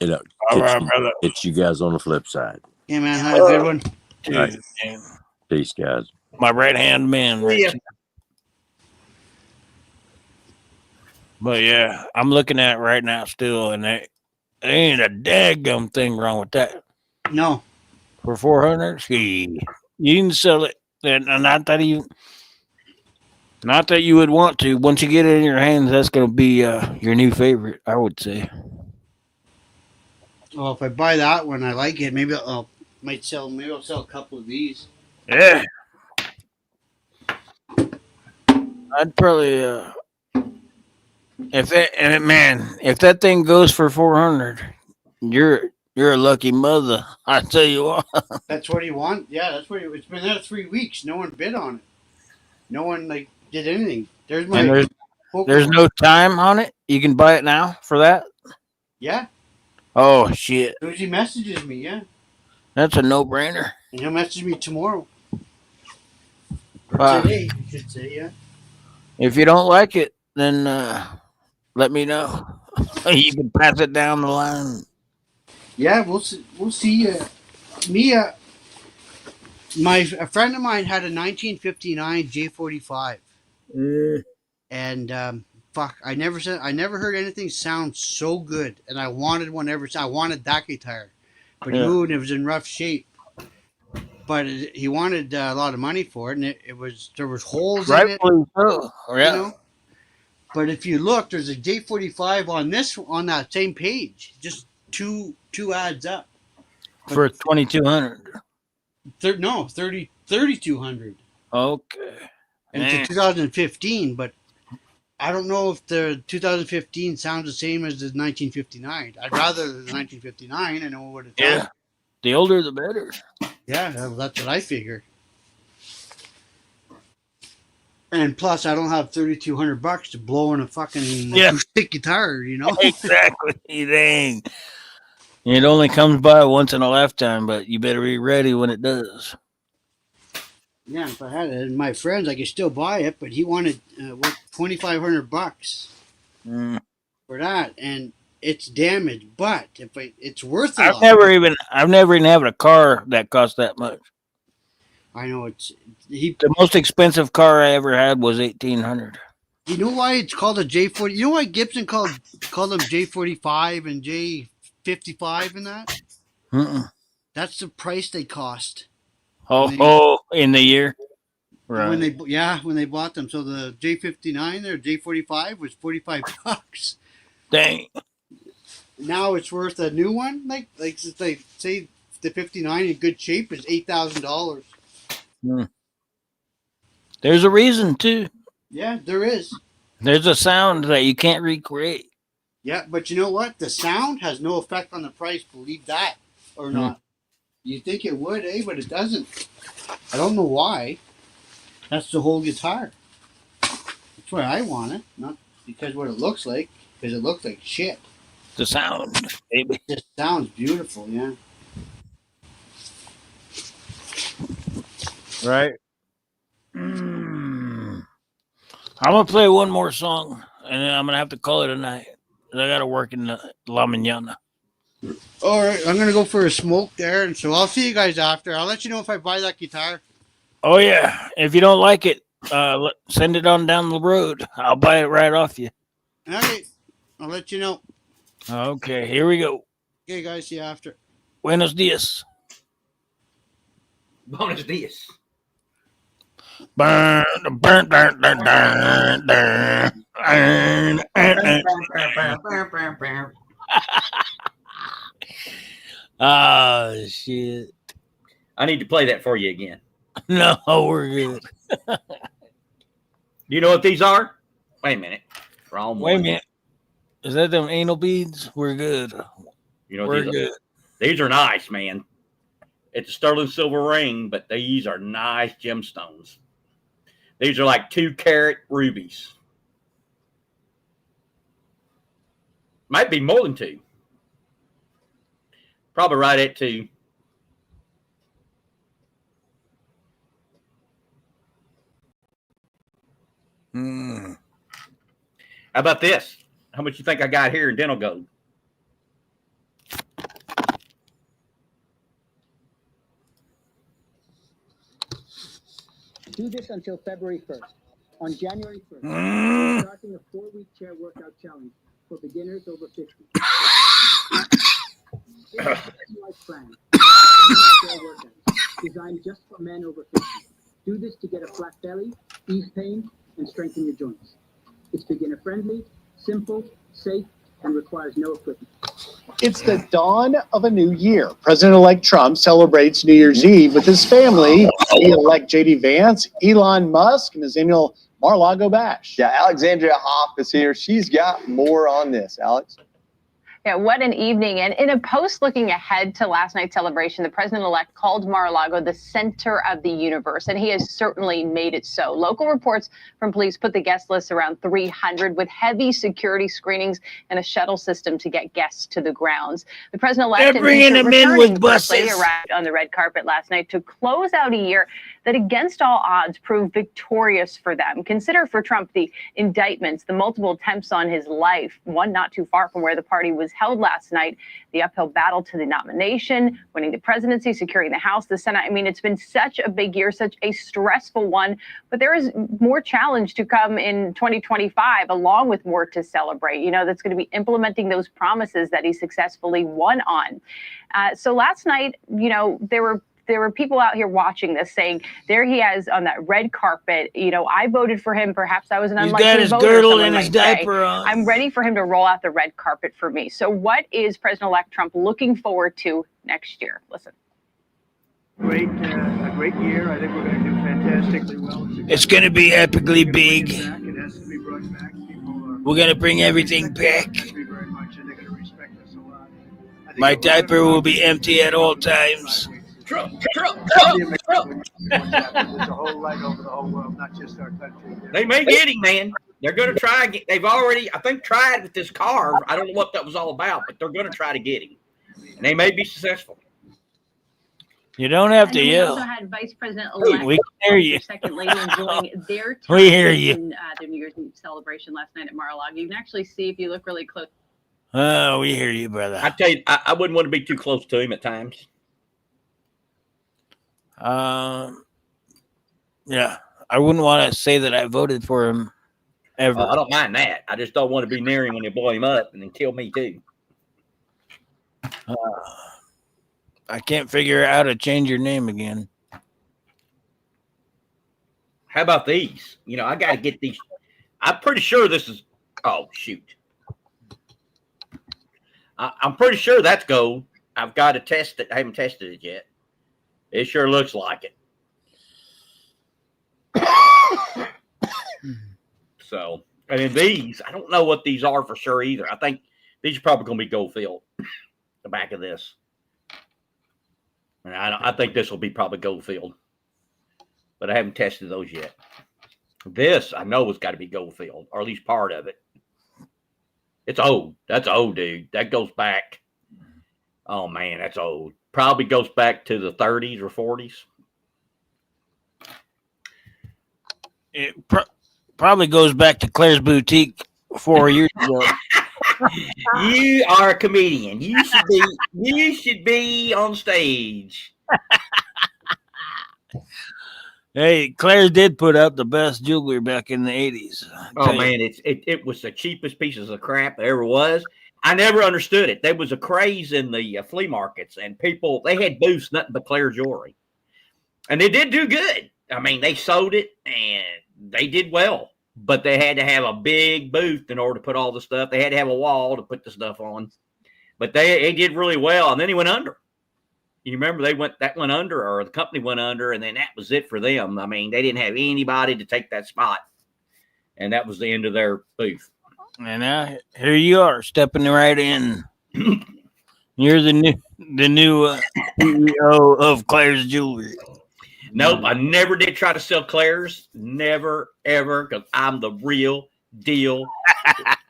All right, brother. Catch you guys on the flip side. Yeah, man, have a good one. Dude, All right. man. Peace, guys. My right hand man, right here. But yeah, I'm looking at it right now still, and there ain't a daggum thing wrong with that. No. For 400, you can sell it. And not that you would want to. Once you get it in your hands, that's going to be your new favorite, I would say. Well, if I buy that one, I like it. Maybe I'll sell a couple of these. Yeah. I'd probably if that thing goes for 400, you're a lucky mother. I tell you what. That's what he wants. Yeah, that's what it's been there 3 weeks. No one bid on it. No one did anything. There's no time on it. You can buy it now for that. Yeah. Oh shit. As soon as he messages me, yeah. That's a no-brainer. And he'll message me tomorrow. Wow. Today, you should say, yeah. If you don't like it, then let me know. You can pass it down the line. Yeah, we'll see. We'll see. A friend of mine had a 1959 J45, and fuck, I never heard anything sound so good, and I wanted one I wanted that guitar, but he moved and it was in rough shape. But he wanted a lot of money for it, and there was holes in it. So. Yeah. You know? But if you look, there's a J45 on that same page. Just two adds up. But for 2,200. No, 3,200. Okay. And it's a 2015, but I don't know if the 2015 sounds the same as the 1959. I'd rather the 1959. I know what it's The older the better. Yeah, that's what I figure. And plus, I don't have $3,200 to blow in a fucking Yeah. acoustic guitar, you know? Exactly. Dang. It only comes by once in a lifetime, but you better be ready when it does. Yeah, if I had it, and my friends, I could still buy it, but he wanted $2,500 Mm. for that, and it's damaged. But it's worth a I've lot. never even had a car that cost that much. I know The most expensive car I ever had was $1,800. You know why it's called a J40? You know why Gibson called them J45 and J55 and that? Mm-mm. That's the price they cost. In the year, right? When they bought them. So the J59 or J45 was $45. Dang. Now it's worth a new one. Like they say, the 59 in good shape is $8,000. There's a reason too. Yeah, there is. There's a sound that you can't recreate. Yeah, but you know what? The sound has no effect on the price. Believe that or not. You think it would, but it doesn't. I don't know why. That's the whole guitar. That's why I want it, not because what it looks like, because it looks like shit. The sound, baby. It just sounds beautiful, yeah. Right. I'm gonna play one more song, and then I'm gonna have to call it a night. I gotta work in La Mañana. All right, I'm gonna go for a smoke there, and so I'll see you guys after. I'll let you know if I buy that guitar. Oh yeah. If you don't like it, send it on down the road. I'll buy it right off you. Okay, I'll let you know. Okay, here we go. Okay, guys, see you after. Buenos dias. Bonus dias. Burn, burn, burn, burn, burn, burn, burn. Oh shit! I need to play that for you again. No, we're good. Do you know what these are? Wait a minute. Wrong Wait a one. minute. Is that them anal beads? We're good. You know what We're these good. are? These are nice, man. It's a sterling silver ring, but these are nice gemstones. These are like 2-carat rubies. Might be more than 2. Probably right at 2. Mm. How about this? How much you think I got here in dental gold? Do this until February 1st. On January 1st, Mm. starting a 4-week chair workout challenge for beginners over 50. It's a personalized plan. Chair workouts designed just for men over 50. Do this to get a flat belly, ease pain, and strengthen your joints. It's beginner friendly, simple, safe, and requires no equipment. It's the dawn of a new year. President-elect Trump celebrates New Year's Eve with his family. Elect J.D. Vance, Elon Musk, and his annual Mar-a-Lago bash. Yeah, Alexandria Hoff is here. She's got more on this, Alex. Yeah, what an evening. And in a post looking ahead to last night's celebration, the president-elect called Mar-a-Lago the center of the universe, and he has certainly made it so. Local reports from police put the guest list around 300 with heavy security screenings and a shuttle system to get guests to the grounds. The president-elect They're bringing them in with buses. arrived on the red carpet last night to close out a year that against all odds proved victorious for them. Consider for Trump the indictments, the multiple attempts on his life, one not too far from where the party was held last night, the uphill battle to the nomination, winning the presidency, securing the House, the Senate. I mean, it's been such a big year, such a stressful one, but there is more challenge to come in 2025, along with more to celebrate. You know, that's going to be implementing those promises that he successfully won on. So last night, you know, there were people out here watching this saying, there he is on that red carpet. You know, I voted for him. Perhaps I was an unlucky voter. He's got his girdle and might his say. diaper on. I'm ready for him to roll out the red carpet for me. So what is President-elect Trump looking forward to next year? Listen. A great year. I think we're going to do fantastically well. It's going to be epically big. It has to be brought back. We're going to bring everything back. Thank you very much. They're going to respect us a lot. My diaper will be empty at all times. Trump. what's happening. There's a whole light over the whole world, not just our country. They may get him, man. They're going to try. They've already, I think, tried with this car. I don't know what that was all about, but they're going to try to get him, and they may be successful. You don't have to We yell. also had Vice President-elect We can hear you. Second Lady enjoying their time We hear you. in their New Year's Eve celebration last night at Mar-a-Lago. You can actually see if you look really close. Oh, we hear you, brother. I tell you, I wouldn't want to be too close to him at times. Yeah, I wouldn't want to say that I voted for him ever. I don't mind that. I just don't want to be near him when they blow him up and then kill me too. I can't figure out how to change your name again. How about these? You know, I got to get these. I'm pretty sure this is. Oh shoot! I'm pretty sure that's gold. I've got to test it. I haven't tested it yet. It sure looks like it. So, and then these, I don't know what these are for sure either. I think these are probably going to be gold filled. The back of this, and I think this will be probably gold filled, but I haven't tested those yet. This I know has got to be gold filled, or at least part of it. It's old. That's old, dude. That goes back. Oh man, that's old. Probably goes back to the 30s or 40s. It probably goes back to Claire's Boutique 4 years ago. You are a comedian. You should be on stage. Hey, Claire did put out the best jewelry back in the 80s. Oh man, it was the cheapest pieces of crap there ever was. I never understood it. There was a craze in the flea markets, and people, they had booths, nothing but Claire jewelry. And they did do good. I mean, they sold it, and they did well. But they had to have a big booth in order to put all the stuff. They had to have a wall to put the stuff on. But they did really well, and then he went under. You remember that went under, or the company went under, and then that was it for them. I mean, they didn't have anybody to take that spot. And that was the end of their booth. And now here you are, stepping right in. You're the new CEO of Claire's Jewelry. Nope, I never did try to sell Claire's. Never, ever, because I'm the real deal.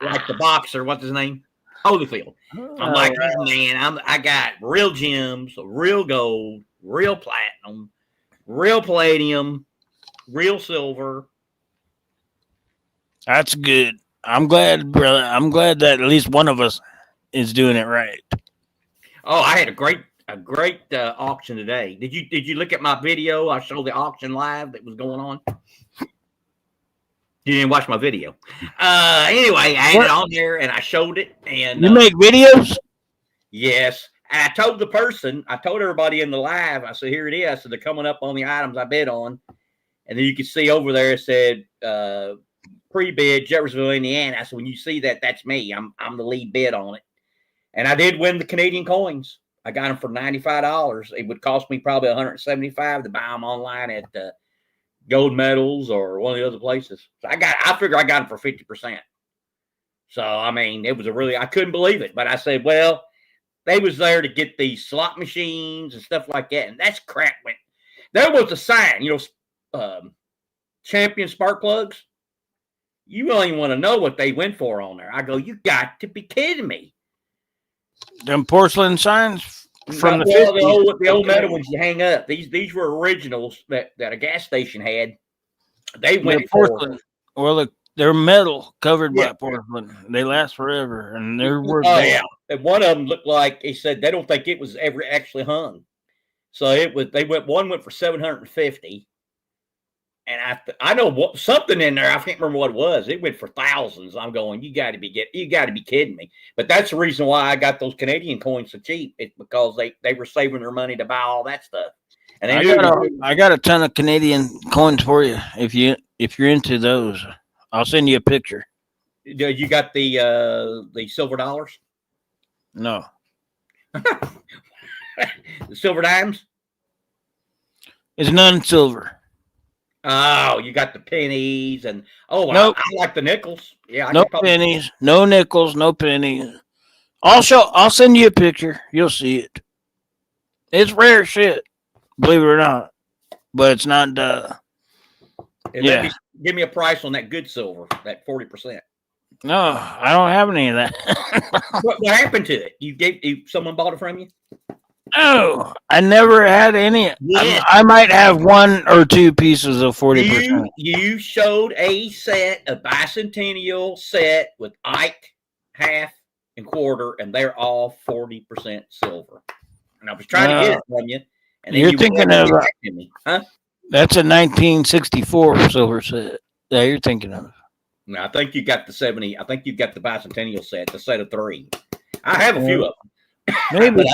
Like the boxer, what's his name? Holyfield. I'm like, man, I got real gems, real gold, real platinum, real palladium, real silver. That's good. I'm glad, brother. I'm glad that at least one of us is doing it right. Oh, I had a great auction today. Did you look at my video? I showed the auction live that was going on. You didn't watch my video. Anyway, I had it on there and I showed it. And you make videos? Yes. I told everybody in the live, I said, here it is. So they're coming up on the items I bid on. And then you can see over there, it said, pre-bid, Jeffersonville, Indiana. I said, when you see that, that's me. I'm the lead bid on it. And I did win the Canadian coins. I got them for $95. It would cost me probably $175 to buy them online at Gold Medals or one of the other places. So I figure I got them for 50%. So, I mean, it was I couldn't believe it. But I said, well, they was there to get these slot machines and stuff like that. And that's crap. There was a sign, Champion spark plugs. You don't even want to know what they went for on there. I go, you got to be kidding me. Them porcelain signs from the 50s. The old metal ones you hang up. These were originals that a gas station had. They went porcelain. Well, they're metal covered by porcelain. They last forever, and they're worth. Oh yeah, and one of them looked like he said they don't think it was ever actually hung. So it was. One went for $750. And I know something in there. I can't remember what it was. It went for thousands. I'm going, you got to be kidding me. But that's the reason why I got those Canadian coins so cheap. It's because they were saving their money to buy all that stuff. And I got a ton of Canadian coins for you. If you're into those, I'll send you a picture. You got the silver dollars? No. The silver dimes? It's none silver. Oh, you got the pennies and nope. I like the nickels. Yeah, no pennies, no nickels, no pennies. I'll send you a picture. You'll see it. It's rare shit, believe it or not. but it's not. And Yeah. give me a price on that good silver, that 40%. No, I don't have any of that. What happened to it? Someone bought it from you? No, I never had any. Yes. I might have 1 or 2 pieces of 40%. You showed a bicentennial set with Ike, half and quarter, and they're all 40% silver. And I was trying to get it from you, and then You're thinking of me, huh? That's a 1964 silver set that you're thinking of. No, I think you got the 70. I think you got the bicentennial set, the set of 3. I have a few of them. Maybe.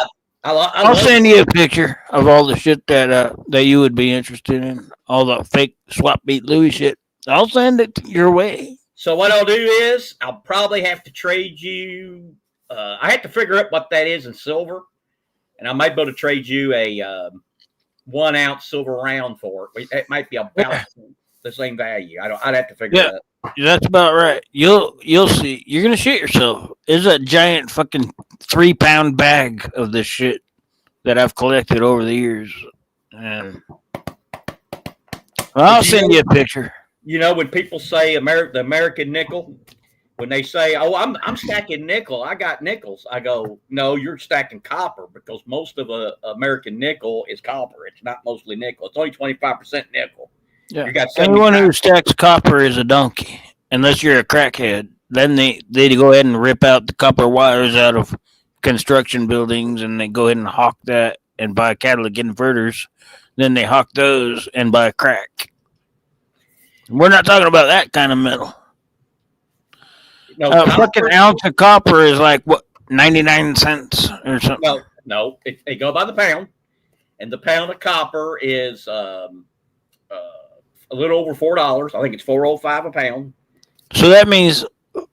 I'll send you a picture of all the shit that you would be interested in. All the fake swap beat Louis shit. I'll send it your way. So what I'll do is I'll probably have to trade you. I have to figure out what that is in silver, and I might be able to trade you a 1 ounce silver round for it. It might be about the same value. I'd have to figure it out. That's about right. You'll see. You're gonna shit yourself. It's a giant fucking 3-pound bag of this shit that I've collected over the years. And I'll send you a picture. You know, when people say the American nickel, when they say, "Oh, I'm stacking nickel. I got nickels," I go, "No, you're stacking copper because most of American nickel is copper. It's not mostly nickel. It's only 25% nickel." Yeah. Anyone who stacks copper is a donkey, unless you're a crackhead. Then they go ahead and rip out the copper wires out of construction buildings, and they go ahead and hawk that and buy catalytic inverters. Then they hawk those and buy crack. We're not talking about that kind of metal. No, a fucking ounce of copper is like what, 99 cents or something. No, they go by the pound, and the pound of copper is a little over $4. I think it's $4.05 a pound. So that means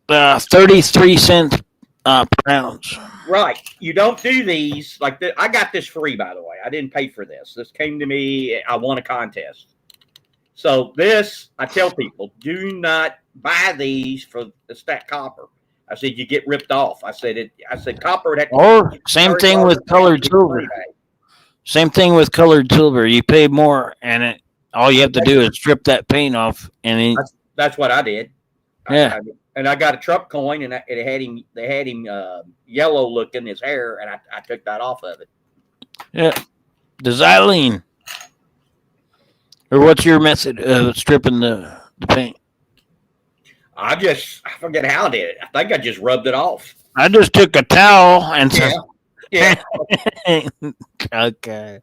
33 cents per ounce. Right. You don't do these like that. I got this free, by the way. I didn't pay for this. This came to me. I won a contest. So this, I tell people, do not buy these for the stacked copper. I said you get ripped off. I said copper would have to. Or same thing with colored silver. Same thing with colored silver. You pay more, and all you have to do is strip that paint off, and that's what I did. Yeah. And I got a Trump coin, and they had him yellow looking his hair, and I took that off of it. Yeah, the xylene. Or what's your method of stripping the paint? I forget how I did it. I think I just rubbed it off. I just took a towel and yeah. Okay.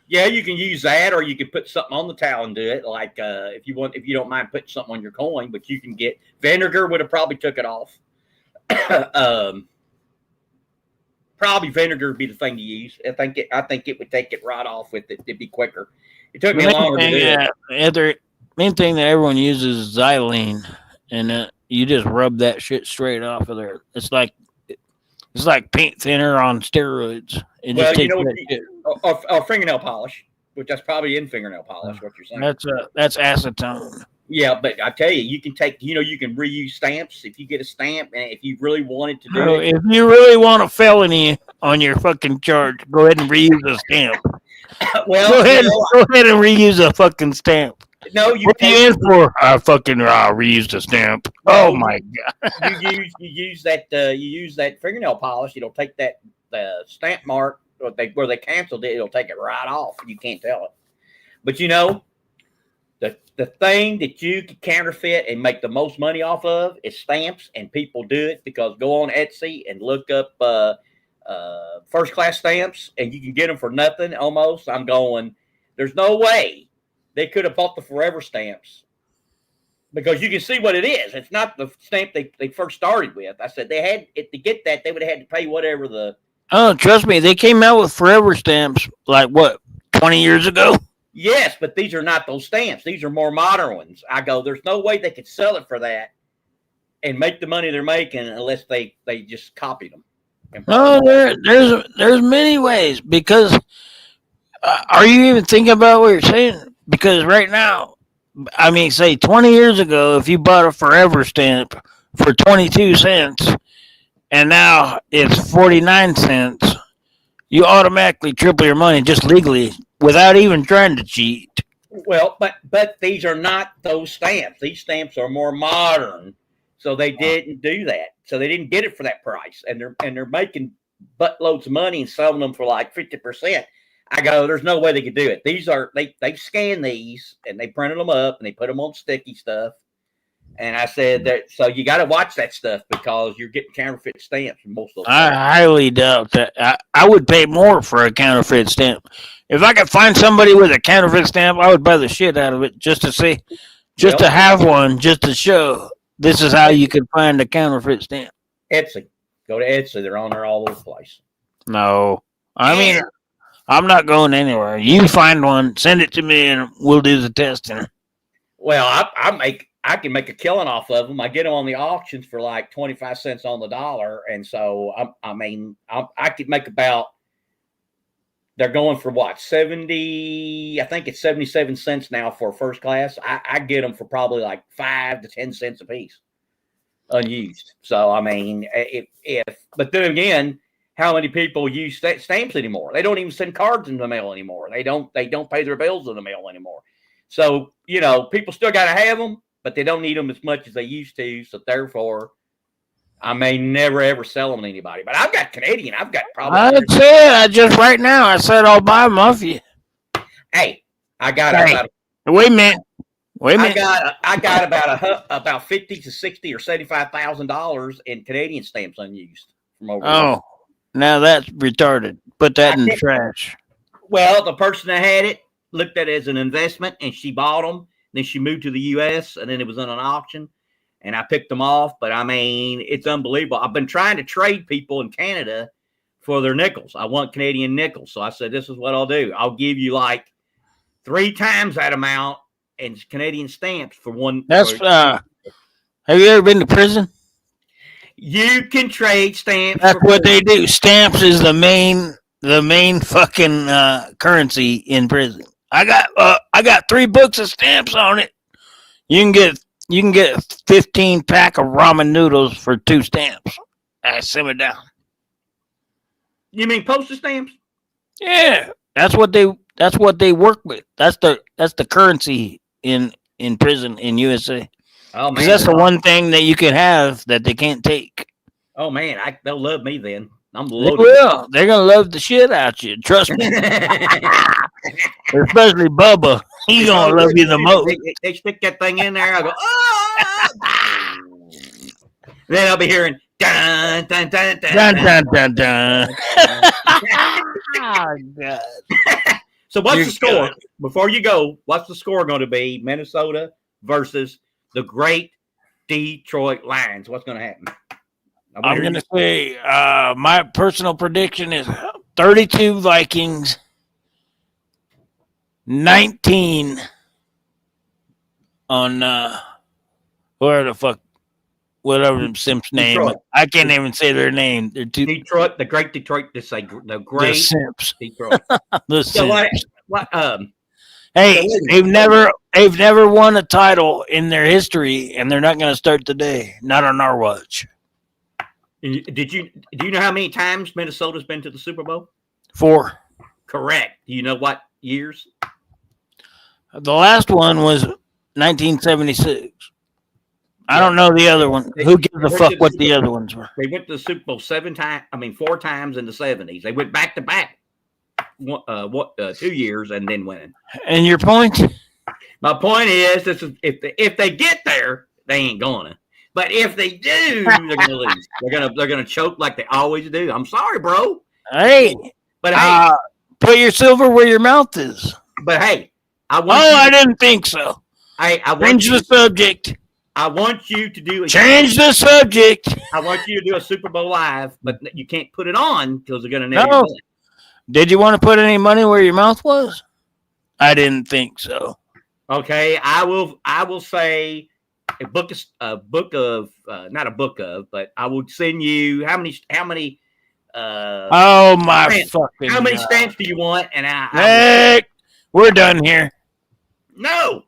Yeah, you can use that, or you can put something on the towel and do it. Like if you don't mind putting something on your coin, but you can get vinegar would have probably took it off. Probably vinegar would be the thing to use. I think it would take it right off with it. It'd be quicker. It took me longer to do it. The main thing that everyone uses is xylene, and you just rub that shit straight off of there. It's like paint thinner on steroids. It just takes or fingernail polish, which that's probably in fingernail polish. What you're saying? That's acetone. Yeah, but I tell you, you can take. You can reuse stamps if you get a stamp, and if you really wanted to do it. If you really want a felony on your fucking charge, go ahead and reuse a stamp. Well, go ahead and reuse a fucking stamp. No, what are you in for? I fucking reused a stamp. Oh my god! You use that fingernail polish. It'll take the stamp mark where they canceled it. It'll take it right off. You can't tell it. But the thing that you can counterfeit and make the most money off of is stamps, and people do it because go on Etsy and look up first class stamps, and you can get them for nothing almost. I'm going, there's no way they could have bought the forever stamps because you can see what it is. It's not the stamp they first started with. I said they had it to get that. They would have had to pay whatever the. Oh, trust me, they came out with forever stamps like what, 20 years ago? Yes, but these are not those stamps. These are more modern ones. I go, there's no way they could sell it for that and make the money they're making unless they just copied them. No, there's many ways because are you even thinking about what you're saying? Because right now, I mean, say 20 years ago, if you bought a forever stamp for 22 cents and now it's 49 cents, you automatically triple your money just legally without even trying to cheat. Well, but these are not those stamps. These stamps are more modern, so they didn't do that. So they didn't get it for that price, and they're making buttloads of money and selling them for like 50%. I go, there's no way they could do it. These are they scan these and they printed them up and they put them on sticky stuff. And I said that, so you got to watch that stuff because you're getting counterfeit stamps from most of those. I highly doubt that. I would pay more for a counterfeit stamp. If I could find somebody with a counterfeit stamp, I would buy the shit out of it just to see, just to have one, just to show this is how you can find a counterfeit stamp. Etsy. Go to Etsy. They're on there all over the place. No. I mean, I'm not going anywhere. You find one, send it to me, and we'll do the testing. Well, I can make a killing off of them. I get them on the auctions for like 25 cents on the dollar. And so, I could make about, they're going for what, 70, I think it's 77 cents now for first class. I get them for probably like 5 to 10 cents a piece unused. So, I mean, but then again, how many people use stamps anymore? They don't even send cards in the mail anymore. They don't pay their bills in the mail anymore. So, people still got to have them, but they don't need them as much as they used to. So therefore, I may never ever sell them to anybody. But I've got Canadian. I've got probably. I'd say I said I'll buy them off you. Hey, I got wait a minute. I got about 50 to 60 or $75,000 in Canadian stamps unused from over. Oh, now that's retarded. Put that in the trash. Well, the person that had it looked at it as an investment, and she bought them. Then she moved to the U.S., and then it was on an auction, and I picked them off. But, I mean, it's unbelievable. I've been trying to trade people in Canada for their nickels. I want Canadian nickels. So I said, this is what I'll do. I'll give you like 3 times that amount in Canadian stamps for one. That's have you ever been to prison? You can trade stamps. That's what they do. Stamps is the main fucking currency in prison. I got 3 books of stamps on it. You can get 15 pack of ramen noodles for 2 stamps. I simmer down. You mean postage stamps? Yeah, that's what they work with. That's the currency in prison in USA. Oh man, because that's the one thing that you can have that they can't take. Oh man, they'll love me then. I'm They loaded. will. They're gonna love the shit out you. Trust me. Especially Bubba. He's gonna love you the most. They stick that thing in there. I go, oh! Then I'll be hearing dun dun dun dun dun dun dun. Oh God. So what's the score? Before you go, what's the score going to be? Minnesota versus the great Detroit Lions. What's going to happen? I'm going to say my personal prediction is 32 Vikings, 19 on whatever the Simps name. Detroit. I can't even say their name. They're too Detroit, the great Detroit. They say the great the Simps. Detroit. The So Simps. Hey, they've never won a title in their history, and they're not going to start today. Not on our watch. Do you know how many times Minnesota's been to the Super Bowl? 4. Correct. Do you know what years? The last one was 1976. I don't know the other one. Who gives a fuck what the other ones were? They went to the Super Bowl 4 times in the 70s. They went back to back 2 years and then winning. And your point? My point is, this is if they get there, they ain't gonna. But if they do, they're gonna lose. They're gonna choke like they always do. I'm sorry, bro. Hey, put your silver where your mouth is. But hey, I didn't think so. Change the subject. I want you to do change the subject. I want you to do a Super Bowl live, but you can't put it on because they're gonna never do it. Did you want to put any money where your mouth was? I didn't think so. Okay, I will say but I will send you how many oh my stamps. fucking how many God. stamps do you want? And we're done here. No,